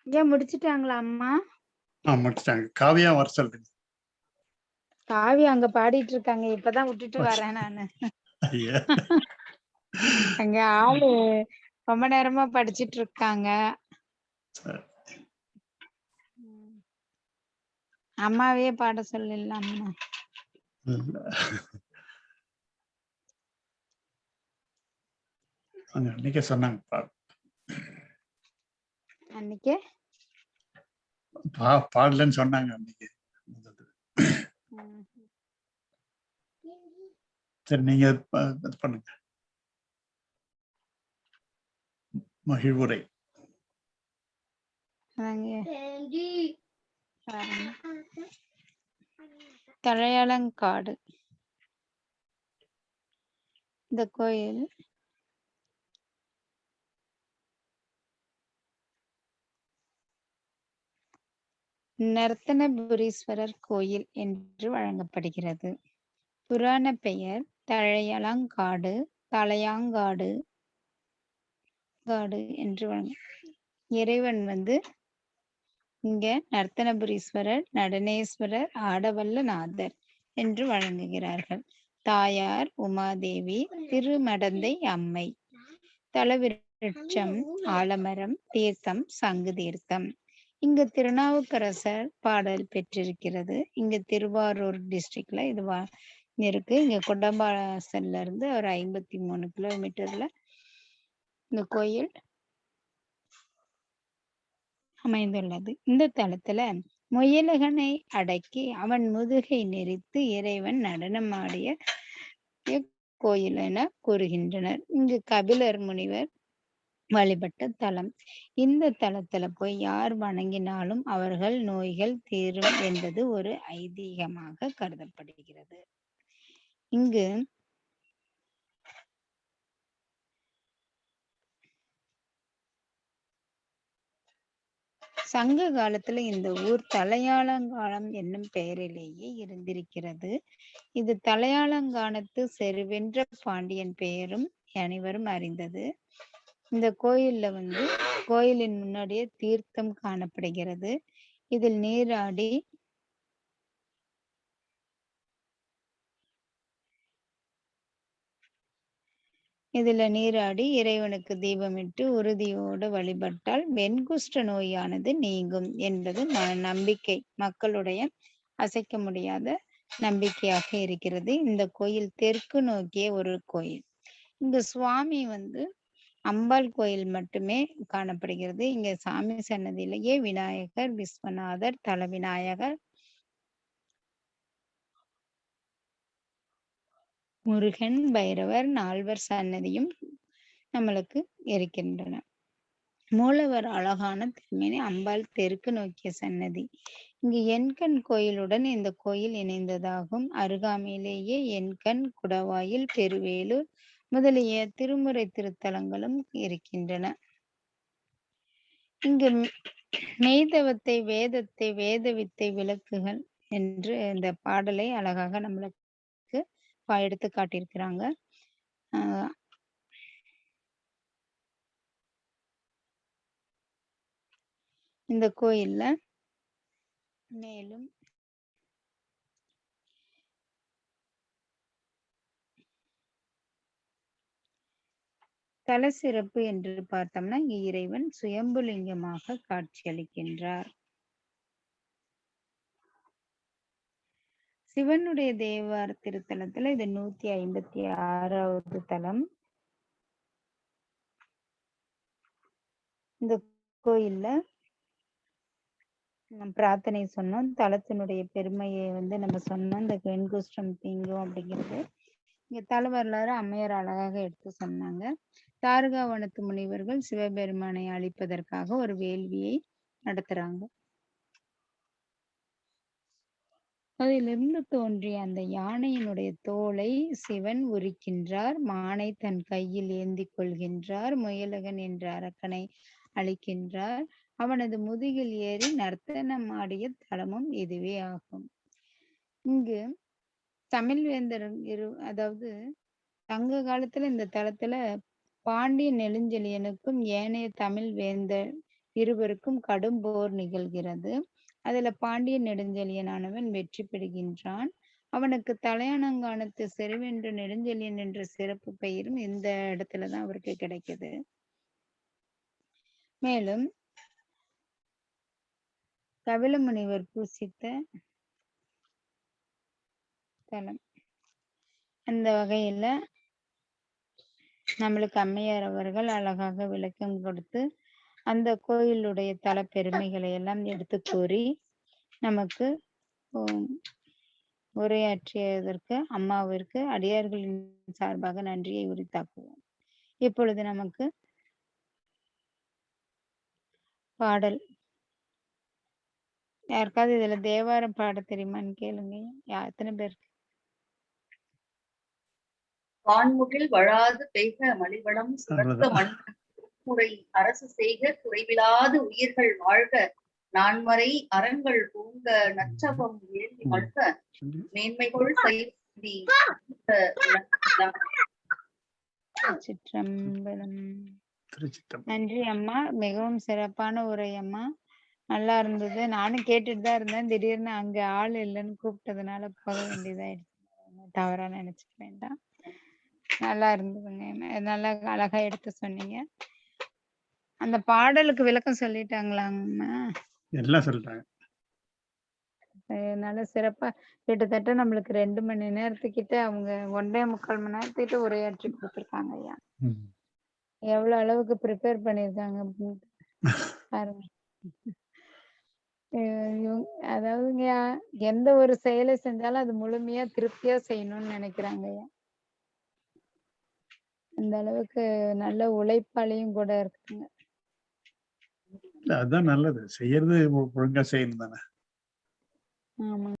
ஏன் முடிச்சிட்டாங்களா அம்மா? முடிச்சிட்டாங்க. காவியா வர சொல்லுங்க. காவியா அங்க பாடிட்டு இருக்காங்க, இப்பதான் விட்டுட்டு வரேன் நானு. அங்க ஆளு ரொம்ப நேரமா படிச்சிட்டு இருக்காங்க. அம்மாவே பாட சொல்லலாமா? அன்னைக்கே சொன்னாங்க, அன்னைக்கே பாடலன்னு சொன்னாங்க அன்னைக்கு. சரி, நீங்க பண்ணுங்க. மகிழ்வுரை. அங்க பாருங்க. தலையாலங்காடு இந்த கோயில் நர்த்தனபுரீஸ்வரர் கோயில் என்று வழங்கப்படுகிறது. புராண பெயர் தழையலங்காடு, தலையாங்காடு என்று இறைவன் இங்க நர்த்தனபுரீஸ்வரர், நடனேஸ்வரர், ஆடவல்ல நாதர் என்று வழங்குகிறார்கள். தாயார் உமாதேவி, திருமடந்தை அம்மை. தலவிருட்சம் ஆலமரம், தீர்த்தம் சங்கு தீர்த்தம். இங்கு திருநாவுக்கரசர் பாடல் பெற்றிருக்கிறது. இங்க திருவாரூர் டிஸ்ட்ரிக்ட்ல இது இருக்கு. இங்க கொண்டம்பாசல்ல இருந்து ஒரு 53 கிலோமீட்டர்ல இந்த கோயில் அமைந்துள்ளது. இந்த தலத்துல முயலகனை அடக்கி அவன் முதுகை நெரித்து இறைவன் நடனமாடிய கோயில் என கூறுகின்றனர். இங்கு கபிலர் முனிவர் வழிபட்ட தலம். இந்த தலத்துல போய் யார் வணங்கினாலும் அவர்கள் நோய்கள் தீரும் என்பது ஒரு ஐதீகமாக கருதப்படுகிறது. இங்கு சங்க காலத்துல இந்த ஊர் தலையாலங்கானம் என்னும் பெயரிலேயே இருந்திருக்கிறது. இது தலையாலங்கானத்து செருவென்ற பாண்டியன் பெயரும் அனைவரும் அறிந்தது. இந்த கோயில்ல கோயிலின் முன்னாடியே தீர்த்தம் காணப்படுகிறது. இதில் நீராடி இறைவனுக்கு தீபமிட்டு உறுதியோடு வழிபட்டால் வெண்குஷ்ட நோயானது நீங்கும் என்பது நம்பிக்கை. மக்களுடைய அசைக்க முடியாத நம்பிக்கையாக இருக்கிறது. இந்த கோயில் தெற்கு நோக்கிய ஒரு கோயில். இந்த சுவாமி அம்பாள் கோயில் மட்டுமே காணப்படுகிறது. இங்க சாமி சன்னதியிலேயே விநாயகர், விஸ்வநாதர், தல விநாயகர், முருகன், பைரவர், நால்வர் சன்னதியும் நம்மளுக்கு இருக்கின்றன. மூலவர் அழகான திருமேனி, அம்பாள் தெற்கு நோக்கிய சன்னதி. இங்கு எண்கண் கோயிலுடன் இந்த கோயில் இணைந்ததாகும். அருகாமையிலேயே எண்கண், குடவாயில், பெருவேலூர் முதலிய திருமுறை திருத்தலங்களும் இருக்கின்றன. இங்கு மெய்தவத்தை, வேதத்தை, வேத வித்தை விளக்குகள் என்று இந்த பாடலை அழகாக நம்மளுக்கு எடுத்து காட்டியிருக்கிறாங்க. இந்த கோயில்ல மேலும் தல சிறப்பு என்று பார்த்தோம்னா இங்க இறைவன் சுயம்புலிங்கமாக காட்சியளிக்கின்றார். சிவனுடைய தேவார திருத்தலத்துல இது 156வது தலம். இந்த கோயில்ல பிரார்த்தனை சொன்னோம். தலத்தினுடைய பெருமையை நம்ம சொன்னோம். இந்த வெண்குஷ்டம் தீங்கும் அப்படிங்கிறது இங்க தல வரலாறு அம்மையார் அழகாக எடுத்து சொன்னாங்க. தாரகாவனத்து முனிவர்கள் சிவபெருமானை அழிப்பதற்காக ஒரு வேள்வியை நடத்துறாங்க. அதிலிருந்து தோன்றிய அந்த யானையினுடைய தோலை சிவன் உரிக்கின்றார். மானை தன் கையில் ஏந்தி கொள்கின்றார். முயலகன் என்ற அரக்கனை அழிக்கின்றார். அவனது முதுகில் ஏறி நர்த்தனம் ஆடிய தலமும் இதுவே ஆகும். இங்கு தமிழ்வேந்தர் அதாவது சங்க காலத்துல இந்த தலத்துல பாண்டிய நெடுஞ்செழியனுக்கும் ஏனைய தமிழ் வேந்தர் இருவருக்கும் கடும் போர் நிகழ்கிறது. அதுல பாண்டிய நெடுஞ்செழியனானவன் வெற்றி பெறுகின்றான். அவனுக்கு தலையாலங்கானத்து செருவென்ற நெடுஞ்செழியன் என்ற சிறப்பு பெயரும் இந்த இடத்துலதான் அவருக்கு கிடைக்குது. மேலும் கபில முனிவர் பூசித்த தலம். அந்த வகையில நம்மளுக்கு அம்மையார் அவர்கள் அழகாக விளக்கம் கொடுத்து அந்த கோயிலுடைய தல பெருமைகளை எல்லாம் எடுத்து கூறி நமக்கு உரையாற்றியதற்கு அம்மாவிற்கு அடியார்களின் சார்பாக நன்றியை உரித்தாக்குவோம். இப்பொழுது நமக்கு பாடல் யாருக்காவது இதுல தேவாரம் பாட தெரியுமான்னு கேளுங்க. எத்தனை பேருக்கு? வான்முகில் வழாது பெய்க மலிவளம் சுரக்க அவ்வளவுதான். மண்முறை அரசு செய்க குறைவிலாது உயிர்கள் வாழ்க நான்மறை அறங்கள் பூங்க நற்றவம் ஏந்தி மல்க மேன்மைகள் செய்தி சிற்றம்பலம். திருச்சிற்றம்பலம். நன்றி அம்மா, மிகவும் சிறப்பான உரை அம்மா. நல்லா இருந்தது. நானும் கேட்டுட்டு தான் இருந்தேன். திடீர்னு அங்க ஆள் இல்லைன்னு கூப்பிட்டதுனால போக வேண்டியதாயிடுச்சு. தவறா நினைச்சுக்க வேண்டாம். நல்லா இருந்ததுங்க. நல்லா அழகா எடுத்து சொன்னீங்க. அந்த பாடலுக்கு விளக்கம் சொல்லிட்டாங்களாங்கம்மா? எல்லாம் சொல்றாங்க. நல்ல சிறப்பா கிட்டத்தட்ட நம்மளுக்கு 2 மணி நேரத்துக்கிட்ட அவங்க 1.25 மணி நேரத்துக்கிட்ட உரையாற்றி கொடுத்துருக்காங்க ஐயா. எவ்வளவு அளவுக்கு ப்ரிப்பேர் பண்ணியிருக்காங்க அப்படின்ட்டு பாருங்க. அதாவதுங்க, எந்த ஒரு செயலை செஞ்சாலும் அது முழுமையா திருப்தியா செய்யணும்னு நினைக்கிறாங்க ஐயா. அந்த அளவுக்கு நல்ல உழைப்பாளியும் கூட இருக்குங்க. அதான் நல்லது. செய்யறது ஒழுங்கா செய்யணும் தானே. ஆமா.